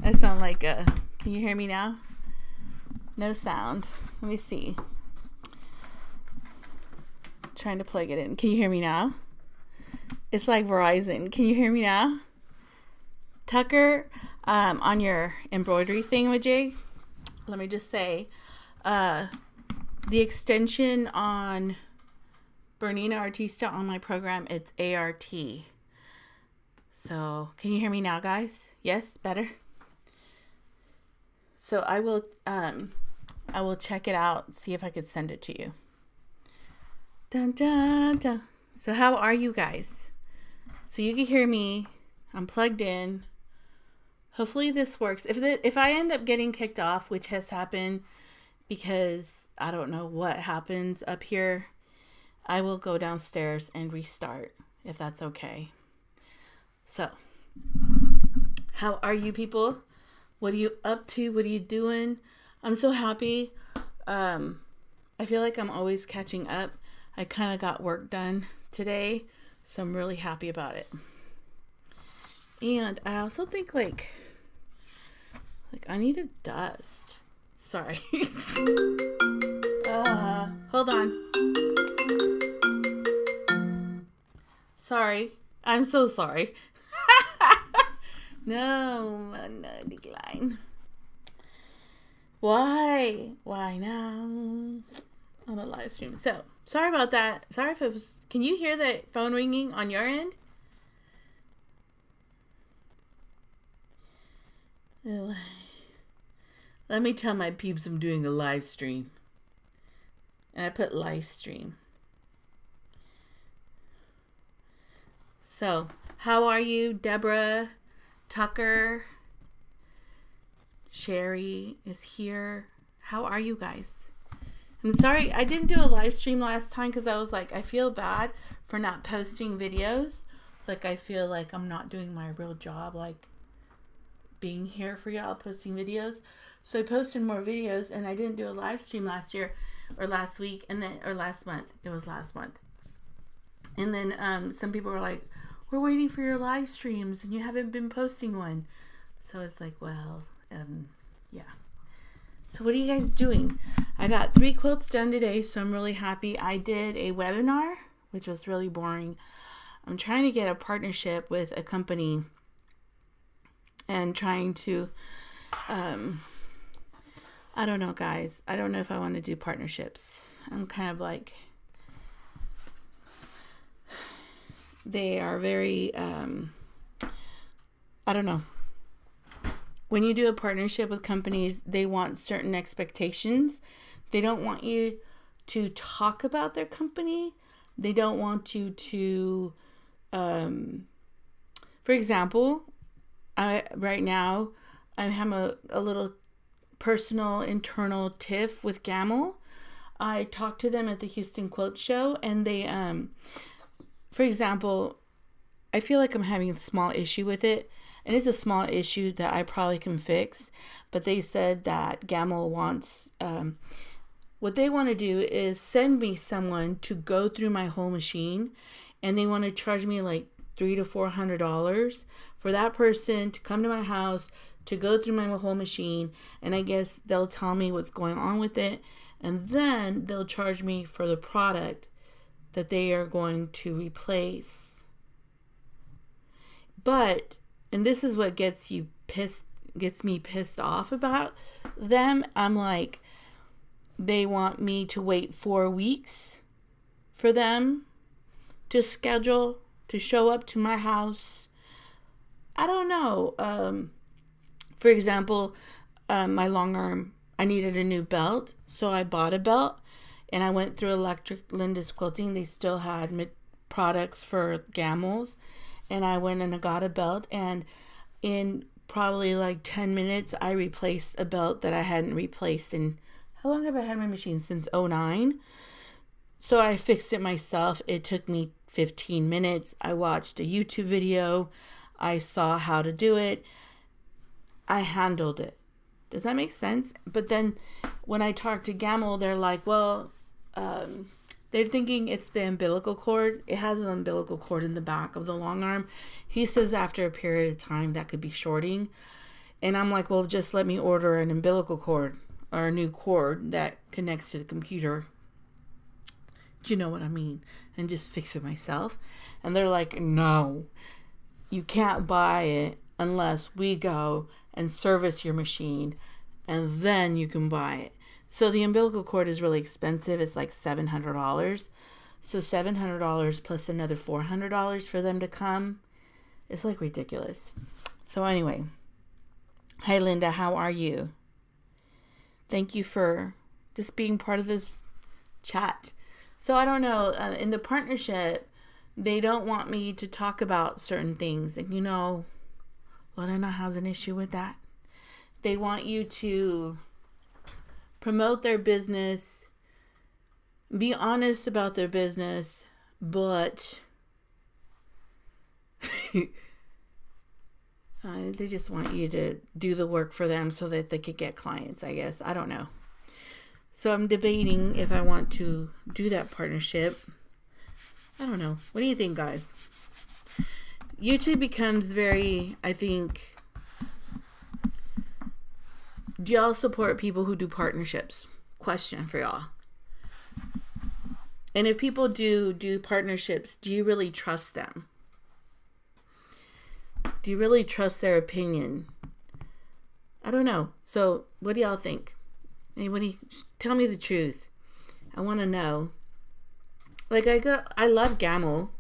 I sound like a... Can you hear me now? No sound. Let me see. Trying to plug it in. Can you hear me now? It's like Verizon. Can you hear me now? Tucker, on your embroidery thingamajig, let me just say, the extension on Bernina Artista on my program, it's ART. So, can you hear me now, guys? Yes? Better? So I will check it out, see if I could send it to you. Dun, dun, dun. So how are you guys? So you can hear me. I'm plugged in. Hopefully this works. If I end up getting kicked off, which has happened because I don't know what happens up here, I will go downstairs and restart if that's okay. So, how are you people? What are you up to? What are you doing? I'm so happy. I feel like I'm always catching up. I kind of got work done today, so I'm really happy about it. And I also think like I need a dust. Sorry. Hold on. Sorry. I'm so sorry. No, decline. Why now? On a live stream. So, sorry about that. Sorry if it was... Can you hear the phone ringing on your end? Let me tell my peeps I'm doing a live stream. And I put live stream. So, how are you, Deborah? Tucker? Sherry is here. How are you guys? I'm sorry, I didn't do a live stream last time because I was like, I feel bad for not posting videos. Like, I feel like I'm not doing my real job, like being here for y'all, posting videos. So I posted more videos, and I didn't do a live stream last year or last week, and then or last month. It was last month. And then some people were like, "We're waiting for your live streams, and you haven't been posting one." So it's like, well, yeah. So what are you guys doing? I got 3 quilts done today, so I'm really happy. I did a webinar, which was really boring. I'm trying to get a partnership with a company and trying to, I don't know, guys. I don't know if I want to do partnerships. I'm kind of like, they are very, I don't know. When you do a partnership with companies, they want certain expectations. They don't want you to talk about their company. They don't want you to, for example, right now, I have a little personal internal tiff with Gamel. I talked to them at the Houston Quilt Show, and they, for example, I feel like I'm having a small issue with it. And it's a small issue that I probably can fix. But they said that Gamel wants, what they want to do is send me someone to go through my whole machine. And they want to charge me like $300 to $400 for that person to come to my house, to go through my whole machine. And I guess they'll tell me what's going on with it. And then they'll charge me for the product that they are going to replace. But... and this is what gets me pissed off about them. I'm like, they want me to wait 4 weeks for them to schedule to show up to my house. I don't know. For example, my Longarm, I needed a new belt, so I bought a belt, and I went through Electric Linda's Quilting. They still had products for Gamels. And I went and I got a belt, and in probably like 10 minutes, I replaced a belt that I hadn't replaced in, how long have I had my machine? Since 2009. So I fixed it myself. It took me 15 minutes. I watched a YouTube video. I saw how to do it. I handled it. Does that make sense? But then when I talked to Gamel, they're like, well, they're thinking it's the umbilical cord. It has an umbilical cord in the back of the Longarm. He says after a period of time that could be shorting. And I'm like, well, just let me order an umbilical cord or a new cord that connects to the computer. Do you know what I mean? And just fix it myself. And they're like, no, you can't buy it unless we go and service your machine, and then you can buy it. So the umbilical cord is really expensive. It's like $700. So $700 plus another $400 for them to come. It's like ridiculous. So anyway, hi Linda, how are you? Thank you for just being part of this chat. So I don't know, in the partnership, they don't want me to talk about certain things. And Lorena has an issue with that. They want you to promote their business, be honest about their business, but they just want you to do the work for them so that they could get clients, I guess. I don't know. So I'm debating if I want to do that partnership. I don't know. What do you think, guys? YouTube becomes very, I think, do y'all support people who do partnerships? Question for y'all. And if people do partnerships, do you really trust them? Do you really trust their opinion? I don't know. So what do y'all think? Anybody, tell me the truth. I want to know. Like I love Gamble.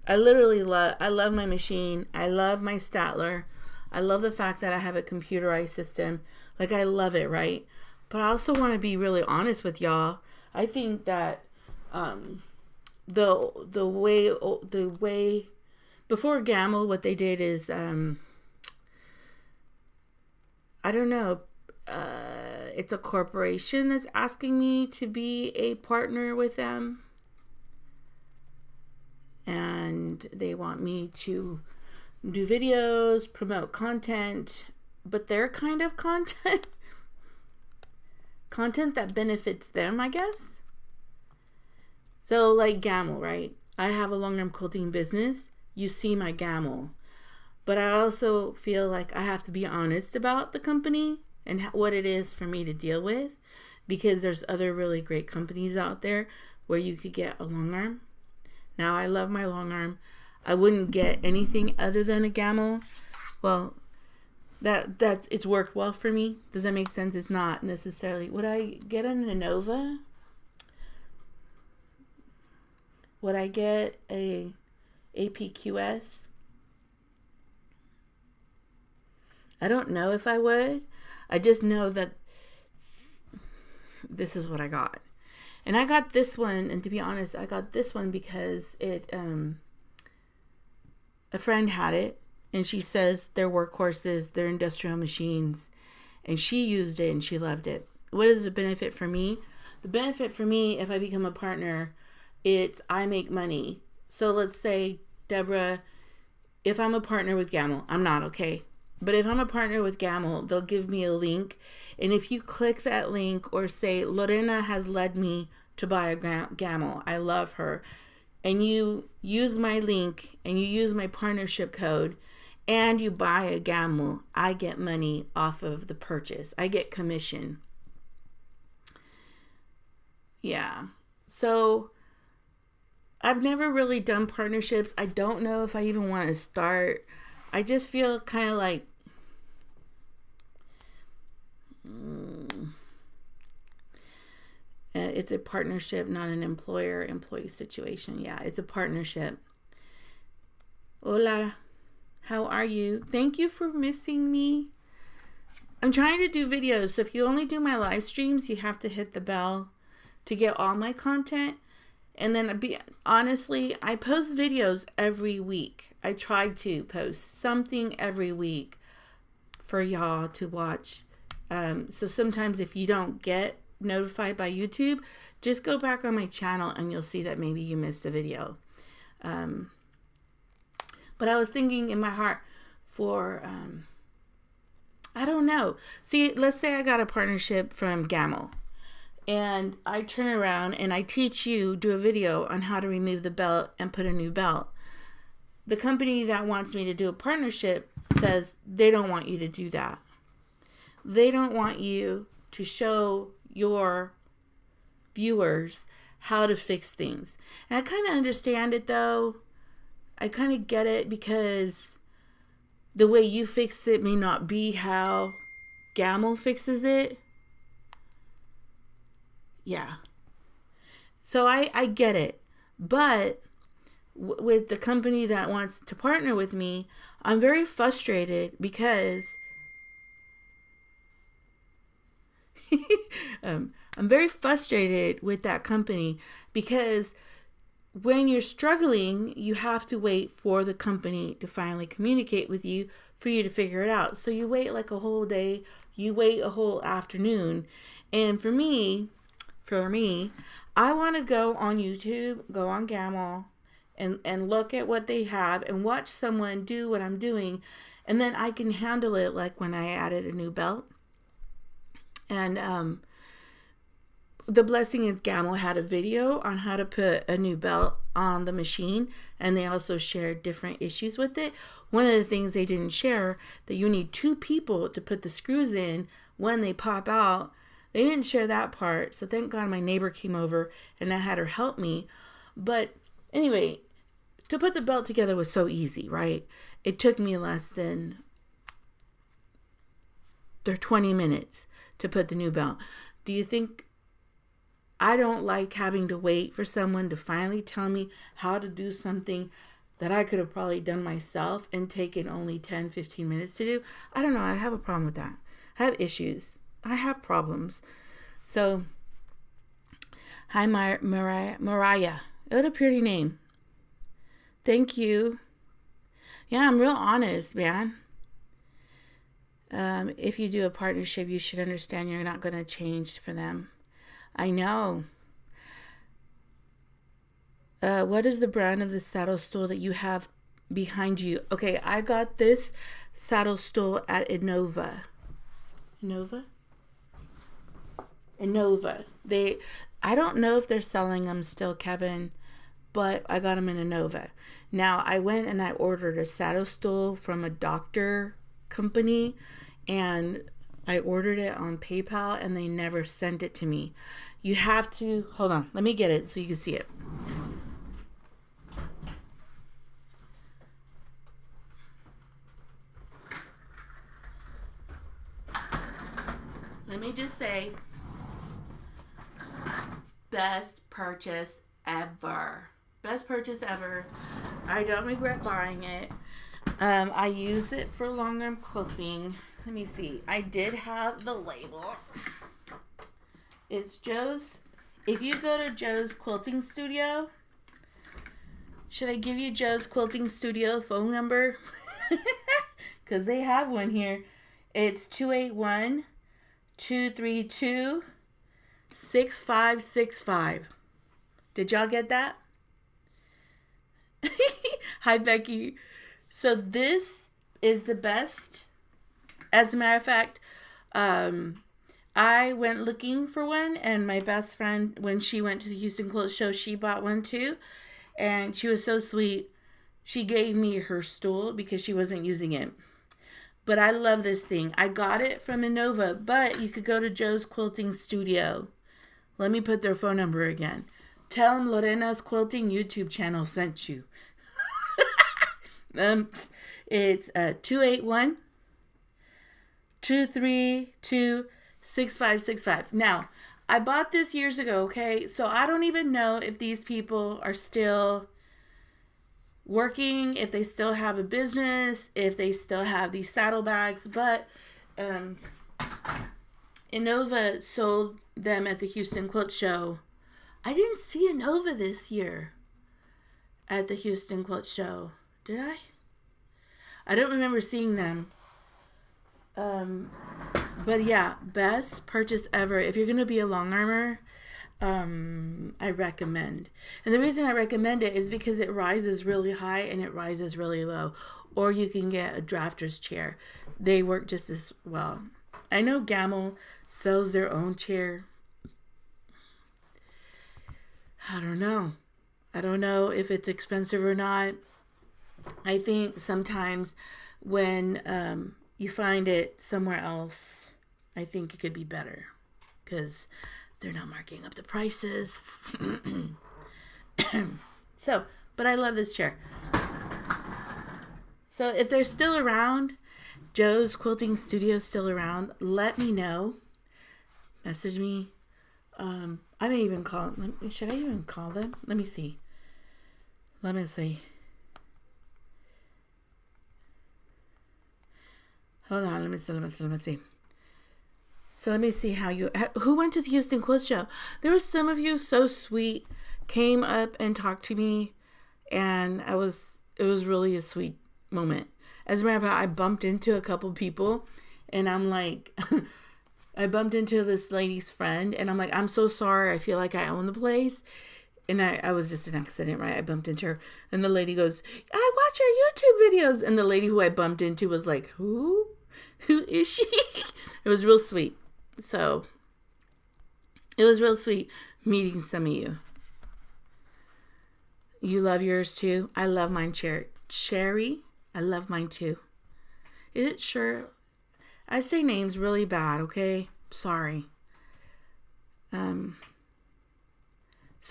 I love my machine. I love my Statler. I love the fact that I have a computerized system. Like I love it, right? But I also want to be really honest with y'all. I think that the way before Gamble, what they did is I don't know. It's a corporation that's asking me to be a partner with them. And they want me to do videos, promote content, but their kind of content. Content that benefits them, I guess. So like Gamble, right? I have a Longarm quilting business. You see my Gamble. But I also feel like I have to be honest about the company and what it is for me to deal with, because there's other really great companies out there where you could get a Longarm. Now, I love my Longarm. I wouldn't get anything other than a Gamble. Well, that's it's worked well for me. Does that make sense? It's not necessarily. Would I get an Innova? Would I get a APQS? I don't know if I would. I just know that this is what I got. And I got this one, and to be honest, I got this one because it a friend had it, and she says they're workhorses, they're industrial machines, and she used it and she loved it. What is the benefit for me? The benefit for me, if I become a partner, it's I make money. So let's say, Deborah, if I'm a partner with Gamble, I'm not, okay? But if I'm a partner with Gamble, they'll give me a link. And if you click that link or say, Lorena has led me to buy a Gamble, I love her, and you use my link and you use my partnership code and you buy a Gamble, I get money off of the purchase. I get commission. Yeah. So I've never really done partnerships. I don't know if I even want to start. I just feel kind of like it's a partnership, not an employer-employee situation. Yeah, it's a partnership. Hola, how are you? Thank you for missing me. I'm trying to do videos, so if you only do my live streams, you have to hit the bell to get all my content. And then honestly, I post videos every week. I try to post something every week for y'all to watch. So sometimes if you don't get notified by YouTube, just go back on my channel and you'll see that maybe you missed a video. But I was thinking in my heart for, I don't know. See, let's say I got a partnership from Gamble. And I turn around and I teach you, do a video on how to remove the belt and put a new belt. The company that wants me to do a partnership says they don't want you to do that. They don't want you to show your viewers how to fix things. And I kind of understand it though. I kind of get it, because the way you fix it may not be how Gamel fixes it. Yeah. So I get it. But with the company that wants to partner with me, I'm very frustrated because I'm very frustrated with that company, because when you're struggling, you have to wait for the company to finally communicate with you for you to figure it out. So you wait like a whole day, you wait a whole afternoon. And for me, I want to go on YouTube, go on Gamel, and look at what they have and watch someone do what I'm doing. And then I can handle it, like when I added a new belt. And the blessing is Gamel had a video on how to put a new belt on the machine, and they also shared different issues with it. One of the things they didn't share, that you need 2 people to put the screws in when they pop out. They didn't share that part, so thank God my neighbor came over and I had her help me. But anyway, to put the belt together was so easy, right? It took me less than 20 minutes to put the new belt. Do you think I don't like having to wait for someone to finally tell me how to do something that I could have probably done myself and taken only 10, 15 minutes to do? I don't know. I have a problem with that. I have issues. I have problems. So, hi, Mariah. What a pretty name. Thank you. Yeah, I'm real honest, man. If you do a partnership, you should understand you're not going to change for them. I know. What is the brand of the saddle stool that you have behind you? Okay, I got this saddle stool at Innova. I don't know if they're selling them still, Kevin, but I got them in Innova. Now, I went and I ordered a saddle stool from a doctor company, and I ordered it on PayPal, and they never sent it to me. You have to, hold on, let me get it so you can see it. Let me just say, best purchase ever. Best purchase ever. I don't regret buying it. I use it for Longarm quilting. Let me see. I did have the label. It's Joe's. If you go to Joe's Quilting Studio, should I give you Joe's Quilting Studio phone number? Because they have one here. It's 281-232-6565. Did y'all get that? Hi, Becky. So this is the best. As a matter of fact, I went looking for one, and my best friend, when she went to the Houston Quilt Show, she bought one too. And she was so sweet. She gave me her stool because she wasn't using it. But I love this thing. I got it from Innova, but you could go to Joe's Quilting Studio. Let me put their phone number again. Tell them Lorena's Quilting YouTube channel sent you. It's 281-232-6565. Now, I bought this years ago, okay? So I don't even know if these people are still working, if they still have a business, if they still have these saddlebags, but Innova sold them at the Houston Quilt Show. I didn't see Innova this year at the Houston Quilt Show. Did I? I don't remember seeing them. But yeah, best purchase ever. If you're going to be a long armor, I recommend. And the reason I recommend it is because it rises really high and it rises really low. Or you can get a drafter's chair. They work just as well. I know Gamel sells their own chair. I don't know. I don't know if it's expensive or not. I think sometimes when you find it somewhere else, I think it could be better because they're not marking up the prices. So, but I love this chair. So if they're still around, Joe's Quilting Studio is still around, let me know. Message me. I may even call. Should I even call them? Let me see. Hold on. Let me see. So let me see who went to the Houston Quilt Show. There were some of you so sweet, came up and talked to me, and it was really a sweet moment. As a matter of fact, I bumped into a couple people, and I'm like, I bumped into this lady's friend, and I'm like, I'm so sorry. I feel like I own the place. And I was just an accident, right? I bumped into her, and the lady goes, I watch your YouTube videos. And the lady who I bumped into was like, who? Who is she? It was real sweet. So, it was real sweet meeting some of you. You love yours too? I love mine, Cherry. I love mine too. Is it sure? I say names really bad, okay? Sorry. So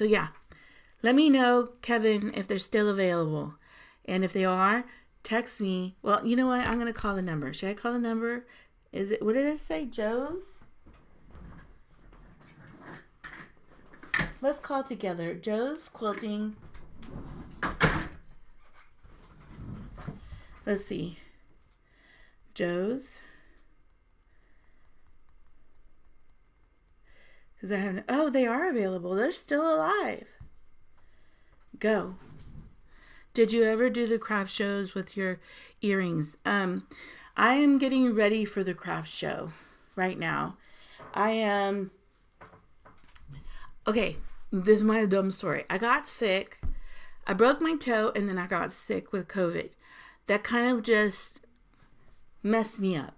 yeah. Let me know, Kevin, if they're still available. And if they are, text me. Well, you know what? I'm going to call the number. Should I call the number? What did it say? Joe's? Let's call together. Joe's Quilting. Let's see. Joe's. Because I haven't. Oh, they are available. They're still alive. Go. Did you ever do the craft shows with your earrings? I am getting ready for the craft show right now. Okay, this is my dumb story. I got sick. I broke my toe and then I got sick with COVID. That kind of just messed me up.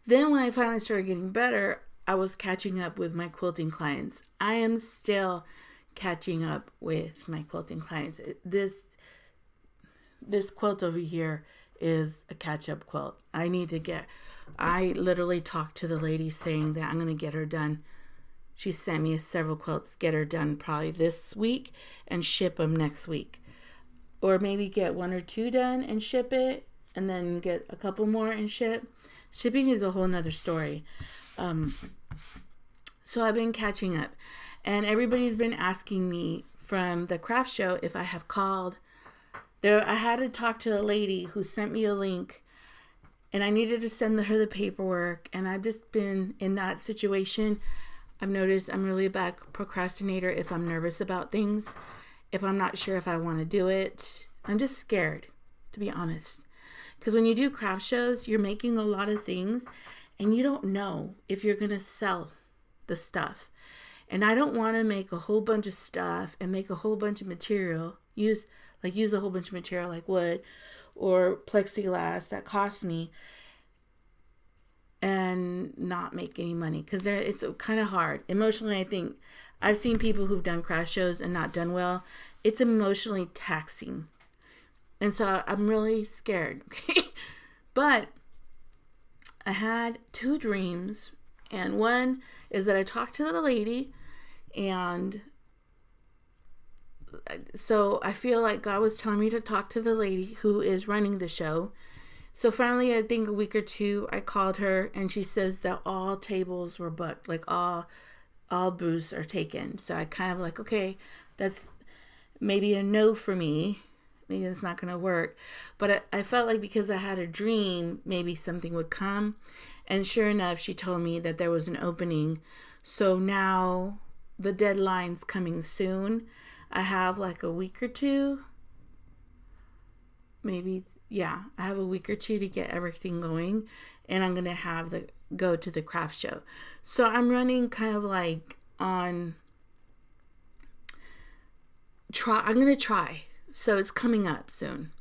Then when I finally started getting better, I was catching up with my quilting clients. I am still catching up with my quilting clients. This quilt over here is a catch-up quilt. I literally talked to the lady saying that I'm going to get her done. She sent me several quilts, get her done probably this week and ship them next week. Or maybe get one or two done and ship it, and then get a couple more and ship. Shipping is a whole nother story. So I've been catching up. And everybody's been asking me from the craft show if I have called. I had to talk to a lady who sent me a link, and I needed to send her the paperwork. And I've just been in that situation. I've noticed I'm really a bad procrastinator if I'm nervous about things. If I'm not sure if I want to do it. I'm just scared, to be honest. Because when you do craft shows, you're making a lot of things, and you don't know if you're going to sell the stuff. And I don't want to make a whole bunch of stuff and make a whole bunch of material, use a whole bunch of material like wood or plexiglass that cost me and not make any money. Because it's kind of hard. Emotionally, I think I've seen people who've done craft shows and not done well. It's emotionally taxing. And so I'm really scared. Okay. But I had two dreams. And one is that I talked to the lady, and so I feel like God was telling me to talk to the lady who is running the show. So finally, I think a week or two, I called her, and she says that all tables were booked, like all booths are taken. So I kind of like, okay, that's maybe a no for me. Maybe it's not going to work. But I felt like because I had a dream, maybe something would come. And sure enough, she told me that there was an opening. So now the deadline's coming soon. I have like a week or two. Maybe, yeah, I have a week or two to get everything going. And I'm going to go to the craft show. So I'm running kind of like I'm going to try. So it's coming up soon.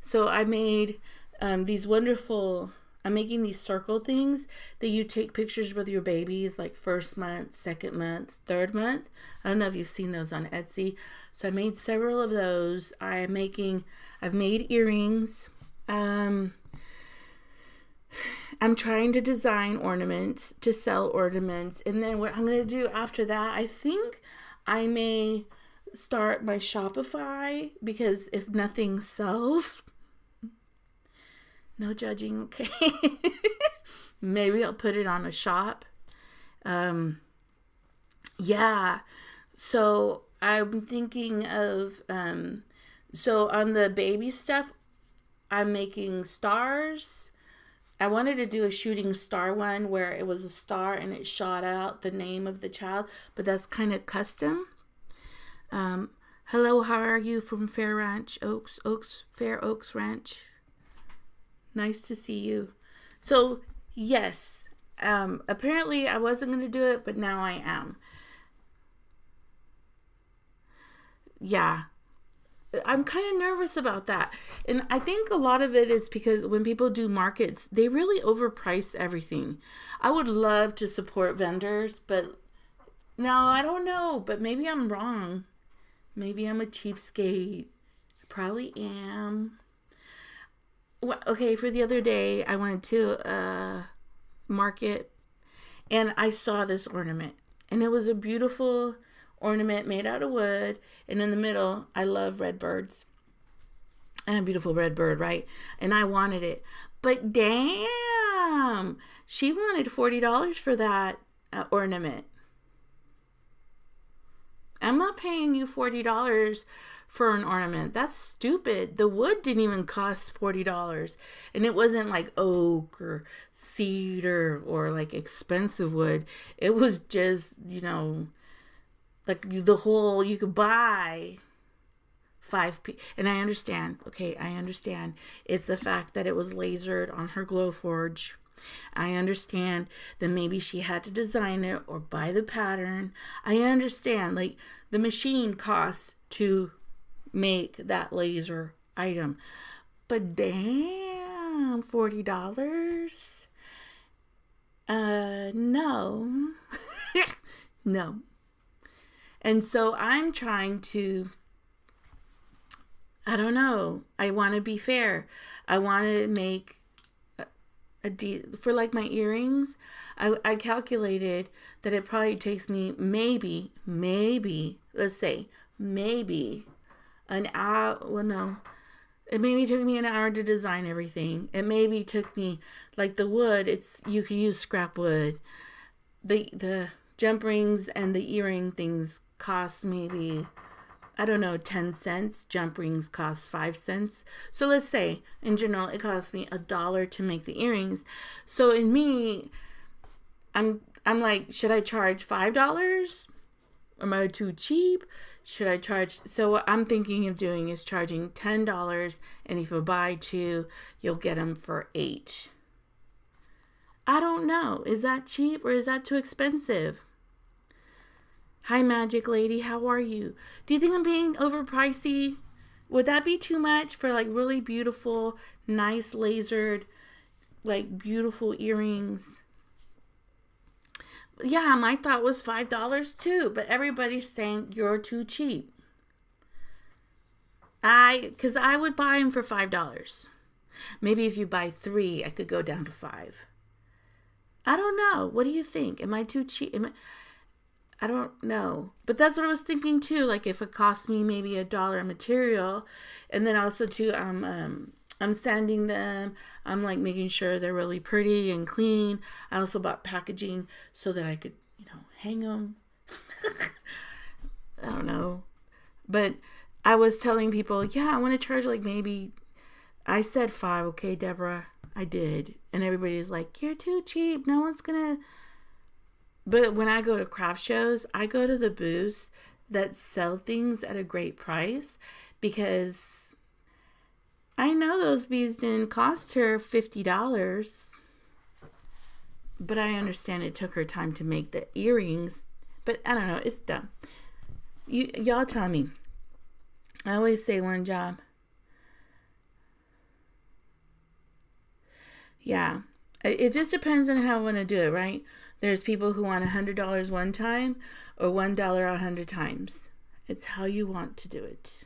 So I made these wonderful, I'm making these circle things that you take pictures with your babies, like first month, second month, third month. I don't know if you've seen those on Etsy. So I made several of those. I've made earrings. I'm trying to design ornaments, to sell ornaments. And then what I'm going to do after that, I think I may start my Shopify, because if nothing sells, no judging, okay? Maybe I'll put it on a shop. Yeah. So I'm thinking of, so on the baby stuff, I'm making stars. I wanted to do a shooting star one where it was a star and it shot out the name of the child, but that's kind of custom. Hello, how are you from Fair Oaks Ranch? Nice to see you. So, yes, apparently I wasn't going to do it, but now I am. Yeah. I'm kind of nervous about that. And I think a lot of it is because when people do markets, they really overprice everything. I would love to support vendors, but no, I don't know. But maybe I'm wrong. Maybe I'm a cheapskate. I probably am. Well, okay, for the other day, I went to a market and I saw this ornament. And it was a beautiful ornament made out of wood, and in the middle, I love red birds. And a beautiful red bird, right? And I wanted it. But damn, she wanted $40 for that ornament. I'm not paying you $40 for an ornament. That's stupid. The wood didn't even cost $40. And it wasn't like oak or cedar or like expensive wood. It was just, like the whole, you could buy 5 and I understand. Okay, I understand. It's the fact that it was lasered on her Glowforge. I understand that maybe she had to design it or buy the pattern. I understand, like, the machine costs to make that laser item. But damn, $40? No. No. And so I'm trying to, I don't know. I want to be fair. I want to make a deal for like my earrings. I calculated that it probably takes me maybe, let's say, maybe an hour. Well, no. It maybe took me an hour to design everything. It maybe took me, like the wood, you can use scrap wood. The jump rings and the earring things cost maybe, I don't know, 10 cents. Jump rings cost 5 cents. So let's say, in general, it cost me $1 to make the earrings. So in me, I'm like, should I charge $5? Am I too cheap? Should I charge? So what I'm thinking of doing is charging $10. And if you buy 2, you'll get them for $8. I don't know. Is that cheap or is that too expensive? Hi, Magic Lady. How are you? Do you think I'm being overpricey? Would that be too much for like really beautiful, nice lasered, like beautiful earrings? Yeah, my thought was $5 too, but everybody's saying you're too cheap. Because I would buy them for $5. Maybe if you buy 3, I could go down to 5. I don't know. What do you think? Am I too cheap? I don't know. But that's what I was thinking too. Like if it cost me maybe $1 material, and then also too, I'm sanding them. I'm like making sure they're really pretty and clean. I also bought packaging so that I could, hang them. I don't know. But I was telling people, yeah, I want to charge like maybe, I said 5. Okay, Deborah, I did. And everybody's like, you're too cheap. No one's going to. But when I go to craft shows, I go to the booths that sell things at a great price because I know those beads didn't cost her $50. But I understand it took her time to make the earrings. But I don't know. It's dumb. Y'all tell me. I always say one job. Yeah. It just depends on how I want to do it, right? There's people who want $100 one time or $1 100 times. It's how you want to do it.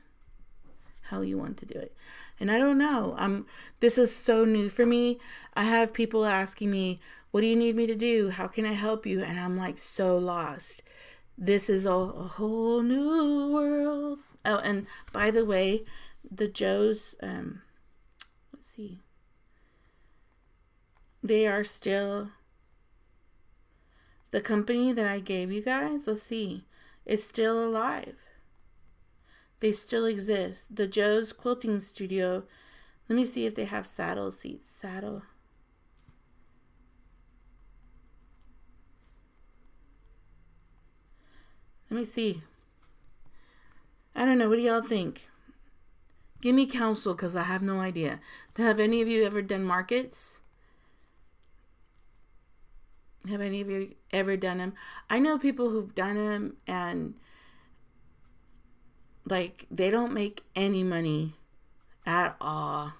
how you want to do it. And I don't know. This is so new for me. I have people asking me, what do you need me to do? How can I help you? And I'm like so lost. This is a whole new world. Oh, and by the way, the Joes, let's see. They are still, the company that I gave you guys, let's see, it's still alive. They still exist. The Joe's Quilting Studio. Let me see if they have saddle seats. Saddle. Let me see. I don't know. What do y'all think? Give me counsel because I have no idea. Have any of you ever done markets? Have any of you ever done them? I know people who've done them and like they don't make any money at all.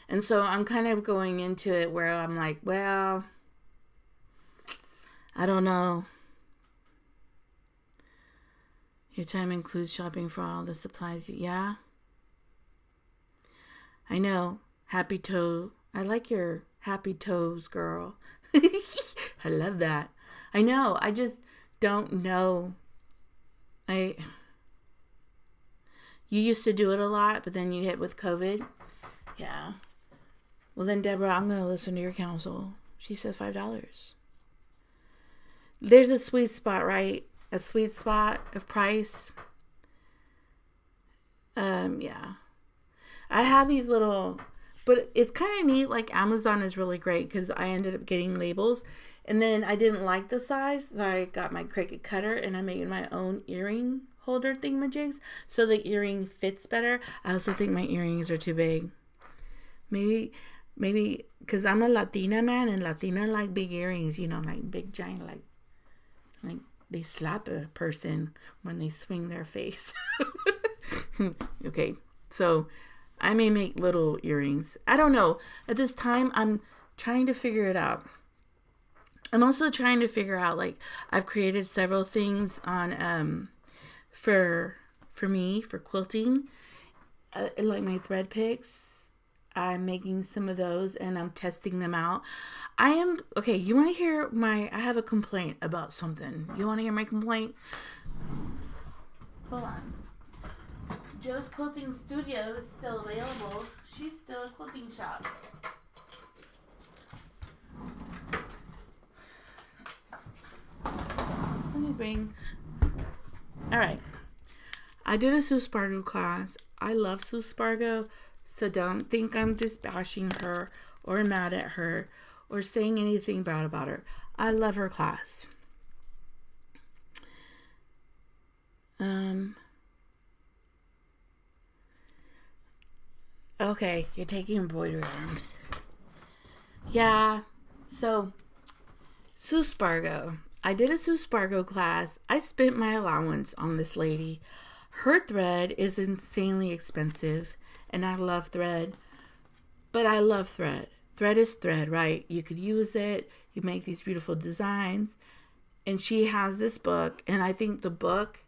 And so I'm kind of going into it where I'm like, well, I don't know. Your time includes shopping for all the supplies. Yeah. I know. Happy toe. I like your happy toes, girl. I love that. I know. I just don't know. You used to do it a lot, but then you hit with COVID. Yeah. Well then, Deborah, I'm going to listen to your counsel. She said $5. There's a sweet spot, right? A sweet spot of price. Yeah. I have these little, but it's kind of neat. Like Amazon is really great because I ended up getting labels and then I didn't like the size. So I got my Cricut cutter and I made my own earring holder thingamajigs. So the earring fits better. I also think my earrings are too big. Maybe because I'm a Latina, man, and Latina like big earrings, you know, like big giant, like they slap a person when they swing their face. Okay, so I may make little earrings. I don't know. At this time, I'm trying to figure it out. I'm also trying to figure out, like, I've created several things on, for me, for quilting, like my thread picks. I'm making some of those and I'm testing them out. Okay, you want to hear I have a complaint about something. You want to hear my complaint? Hold on. Joe's Quilting Studio is still available. She's still a quilting shop. Let me bring... Alright. I did a Sue Spargo class. I love Sue Spargo. So don't think I'm just bashing her or mad at her or saying anything bad about her. I love her class. Okay, you're taking embroidery arms. Yeah, so Sue Spargo. I did a Sue Spargo class. I spent my allowance on this lady. Her thread is insanely expensive. And I love thread, but I love thread. Thread is thread, right? You could use it. You make these beautiful designs. And she has this book, and I think the book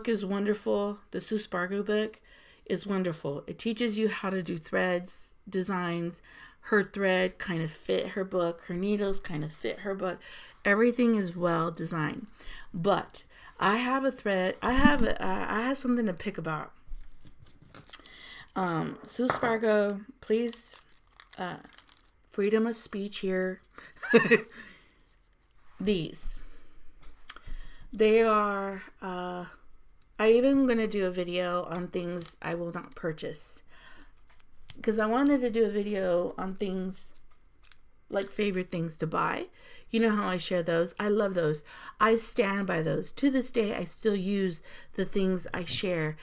is wonderful. The Sue Spargo book is wonderful. It teaches you how to do threads, designs. Her thread kind of fit her book. Her needles kind of fit her book. Everything is well designed. But I have a thread. I have something to pick about. Sue Spargo, please, freedom of speech here. They are, I even going to do a video on things I will not purchase. Because I wanted to do a video on things like favorite things to buy. You know how I share those? I love those. I stand by those. To this day, I still use the things I share.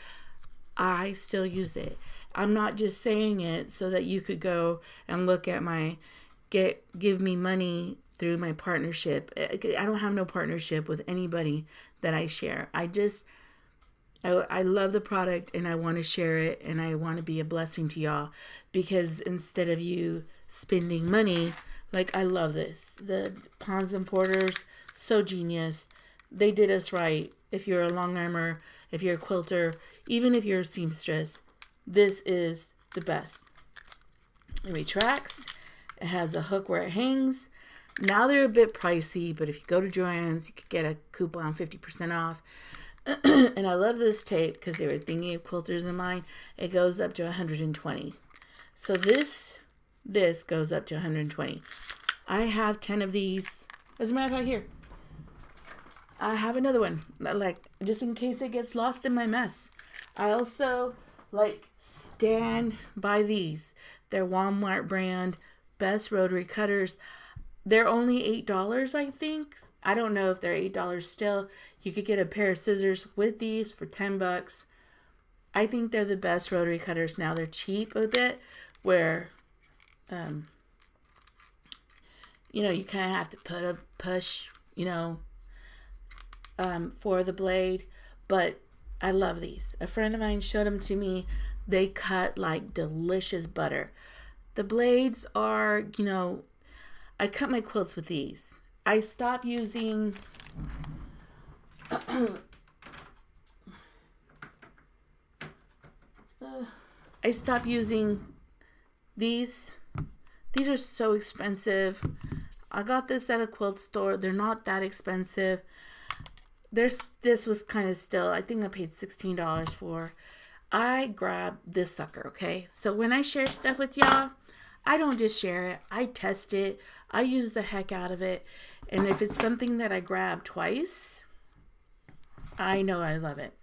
I still use it. I'm not just saying it so that you could go and look at give me money through my partnership. I don't have no partnership with anybody that I share. I love the product and I want to share it and I want to be a blessing to y'all because instead of you spending money, like I love this. The Ponds and Porters, so genius. They did us right. If you're a long armor if you're a quilter, even if you're a seamstress, this is the best. It retracts. It has a hook where it hangs. Now they're a bit pricey, but if you go to Joann's, you could get a coupon 50% off. And I love this tape because they were thinking of quilters in mind. It goes up to 120. So this goes up to 120. I have 10 of these. As a matter of fact, here, I have another one, like, just in case it gets lost in my mess. I also, like, stand by these. They're Walmart brand, best rotary cutters. They're only $8, I think. I don't know if they're $8 still. You could get a pair of scissors with these for $10. I think they're the best rotary cutters now. They're cheap a bit, where, you know, you kind of have to put a push, you know, for the blade. But I love these. A friend of mine showed them to me. They cut like delicious butter. The blades are, you know, I cut my quilts with these. I stopped using these. These are so expensive. I got this at a quilt store. They're not that expensive. This was kind of still, I think I paid $16 for. I grabbed this sucker, okay? So when I share stuff with y'all, I don't just share it. I test it. I use the heck out of it. And if it's something that I grab twice, I know I love it.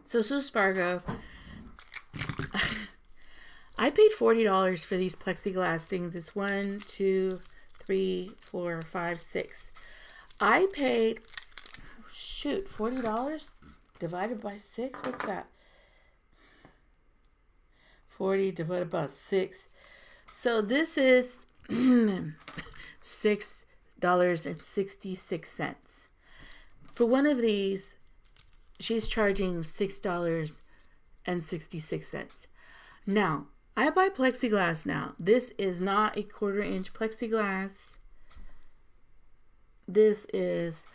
So Sue Spargo, I paid $40 for these plexiglass things. It's 1, 2, 3, 4, 5, 6. I paid, shoot, $40 divided by 6. What's that? 40 divided by 6. So this is $6.66. For one of these, she's charging $6.66. Now, I buy plexiglass now. This is not a 1/4 inch plexiglass. This is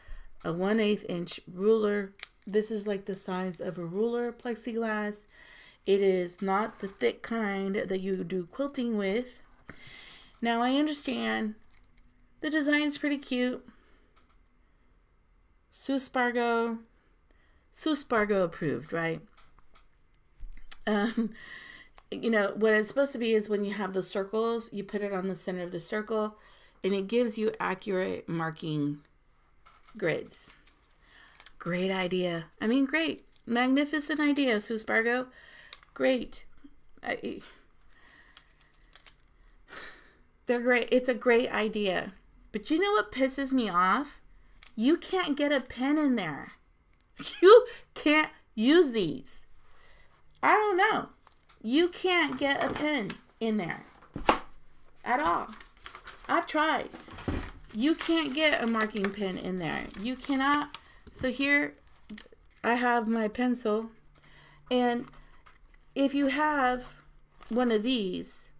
a 1/8 inch ruler. This is like the size of a ruler plexiglass. It is not the thick kind that you do quilting with. Now, I understand the design's pretty cute. Sue Spargo approved, right? You know, what it's supposed to be is when you have the circles, you put it on the center of the circle, and it gives you accurate marking grids. Great idea. I mean, great. Magnificent idea, Sue Spargo. Great. They're great. It's a great idea. But you know what pisses me off? You can't get a pen in there. You can't use these. I don't know. You can't get a pen in there at all. I've tried. You can't get a marking pen in there. You cannot. So here I have my pencil, and if you have one of these,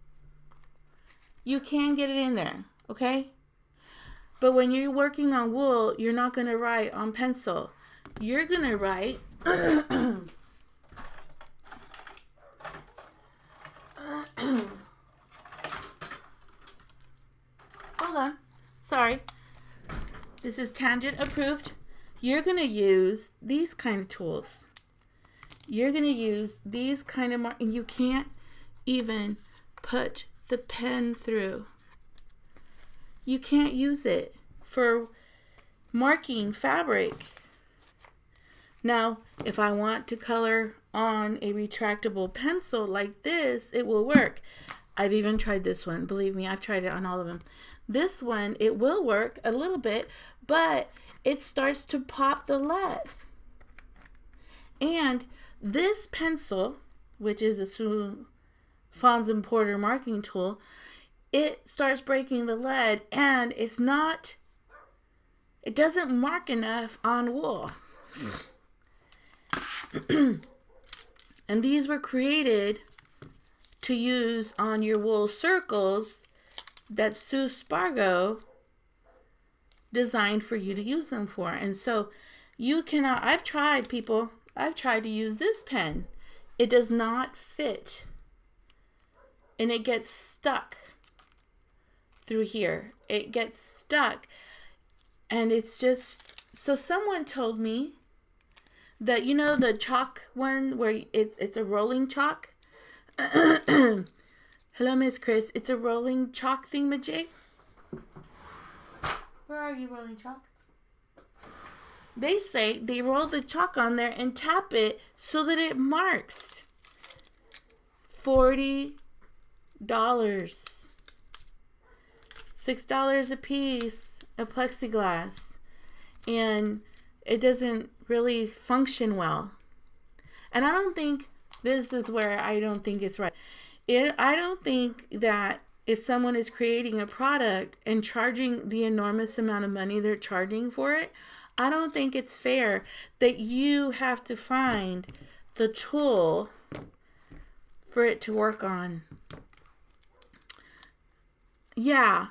you can get it in there, okay? But when you're working on wool, you're not going to write on pencil. You're going to write hold on. Sorry. This is tangent approved. You're going to use these kind of tools. You're going to use these kind of and you can't even put the pen through. You can't use it for marking fabric. Now, if I want to color on a retractable pencil like this, it will work. I've even tried this one. Believe me, I've tried it on all of them. This one, it will work a little bit, but it starts to pop the lead. And this pencil, which is a Fons and Porter marking tool, it starts breaking the lead, and it doesn't mark enough on wool. And these were created to use on your wool circles that Sue Spargo designed for you to use them for. And so You cannot, I've tried, people. I've tried to use this pen. It does not fit. And it gets stuck through here. It gets stuck. And it's just, so someone told me that, you know, the chalk one where it's a rolling chalk. Hello, Miss Chris. It's a rolling chalk thingamajig. Where are you, rolling chalk? They say they roll the chalk on there and tap it so that it marks. $40. $6 a piece of plexiglass. And it doesn't really function well. And I don't think, this is where I don't think it's right. I don't think that if someone is creating a product and charging the enormous amount of money they're charging for it, I don't think it's fair that you have to find the tool for it to work on. Yeah,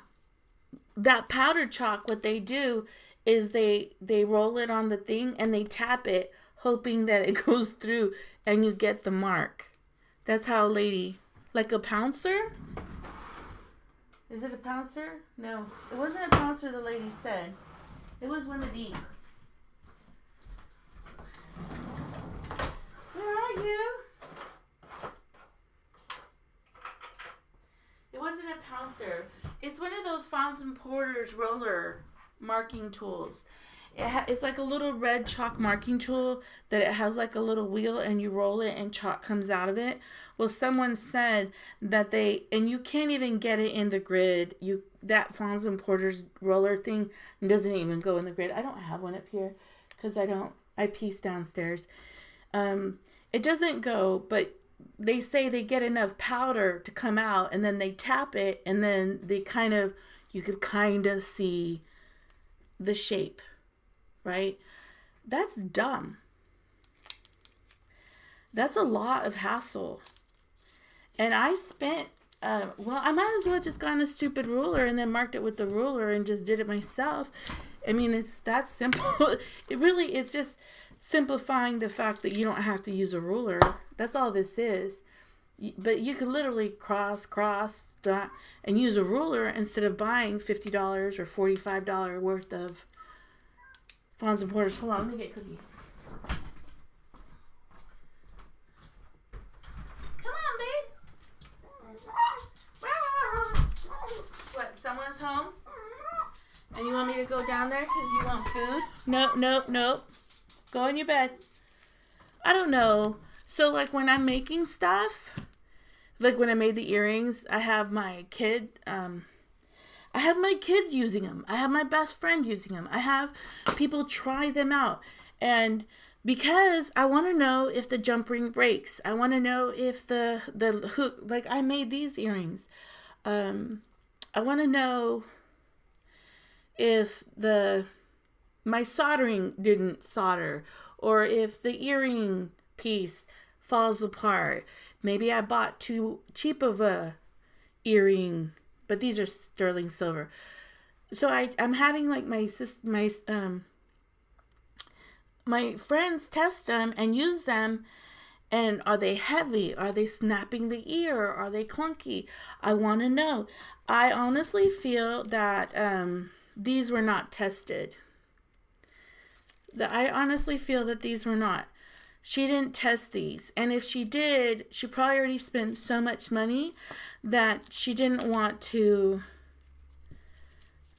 that powder chalk, what they do is they roll it on the thing and they tap it, hoping that it goes through and you get the mark. That's how a lady, like a pouncer? Is it a pouncer? No, it wasn't a pouncer, the lady said. It was one of these. Where are you? It wasn't a pouncer. It's one of those Fons and Porter's roller marking tools. It's like a little red chalk marking tool that it has like a little wheel and you roll it and chalk comes out of it. Well, someone said that and you can't even get it in the grid. That Fons and Porter's roller thing doesn't even go in the grid. I don't have one up here because I piece downstairs. It doesn't go, but they say they get enough powder to come out and then they tap it and then you could kind of see the shape, right? That's dumb. That's a lot of hassle. And I spent, I might as well just gotten a stupid ruler and then marked it with the ruler and just did it myself. I mean, it's that simple. It's just simplifying the fact that you don't have to use a ruler. That's all this is. But you could literally cross, and use a ruler instead of buying $50 or $45 worth of Fons and Porter's. Hold on, let me get a cookie. Come on, babe. What, someone's home? And you want me to go down there because you want food? Nope. Go in your bed. I don't know. So, like, when I'm making stuff, like when I made the earrings, I have my kids using them. I have my best friend using them. I have people try them out. And because I want to know if the jump ring breaks. I want to know if the hook, like I made these earrings. I want to know if my soldering didn't solder, or if the earring piece falls apart. Maybe I bought too cheap of a earring, but these are sterling silver. So I'm having like my friends test them and use them. And are they heavy? Are they snapping the ear? Are they clunky? I want to know. I honestly feel that these were not tested. I honestly feel that these were not. She didn't test these. And if she did, she probably already spent so much money that she didn't want to.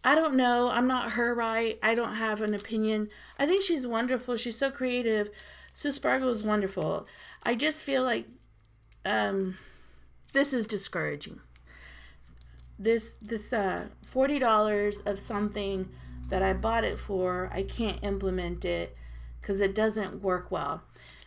I don't know. I'm not her, right? I don't have an opinion. I think she's wonderful. She's so creative. Sue Spargo is wonderful. I just feel like this is discouraging. This $40 of something that I bought it for, I can't implement it because it doesn't work well.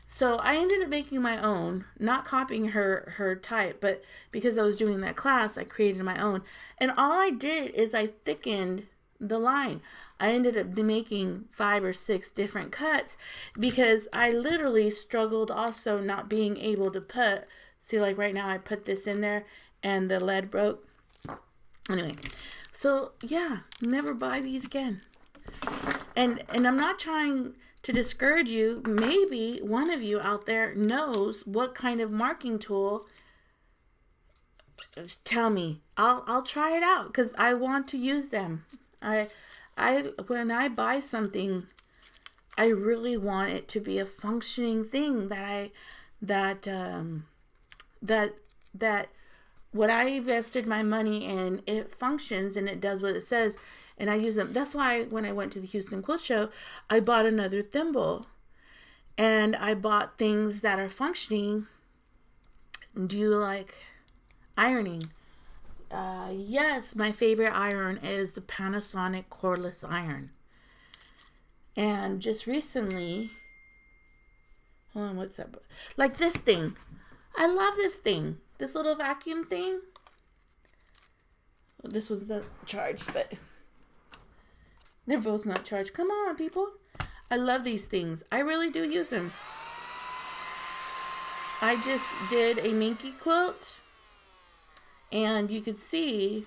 So I ended up making my own, not copying her type, but because I was doing that class, I created my own. And all I did is I thickened the line. I ended up making 5 or 6 different cuts because I literally struggled also not being able to put, see, like right now I put this in there and the lead broke. Anyway, so yeah, never buy these again. And I'm not trying to discourage you, maybe one of you out there knows what kind of marking tool. Tell me. I'll try it out because I want to use them. I when I buy something, I really want it to be a functioning thing that what I invested my money in, it functions and it does what it says, and I use them. That's why when I went to the Houston Quilt Show, I bought another thimble, and I bought things that are functioning. Do you like ironing? Yes, my favorite iron is the Panasonic cordless iron. And just recently, hold on, what's up? Like this thing. I love this thing. This little vacuum thing. This was not charged, but they're both not charged. Come on, people. I love these things. I really do use them. I just did a minky quilt, and you could see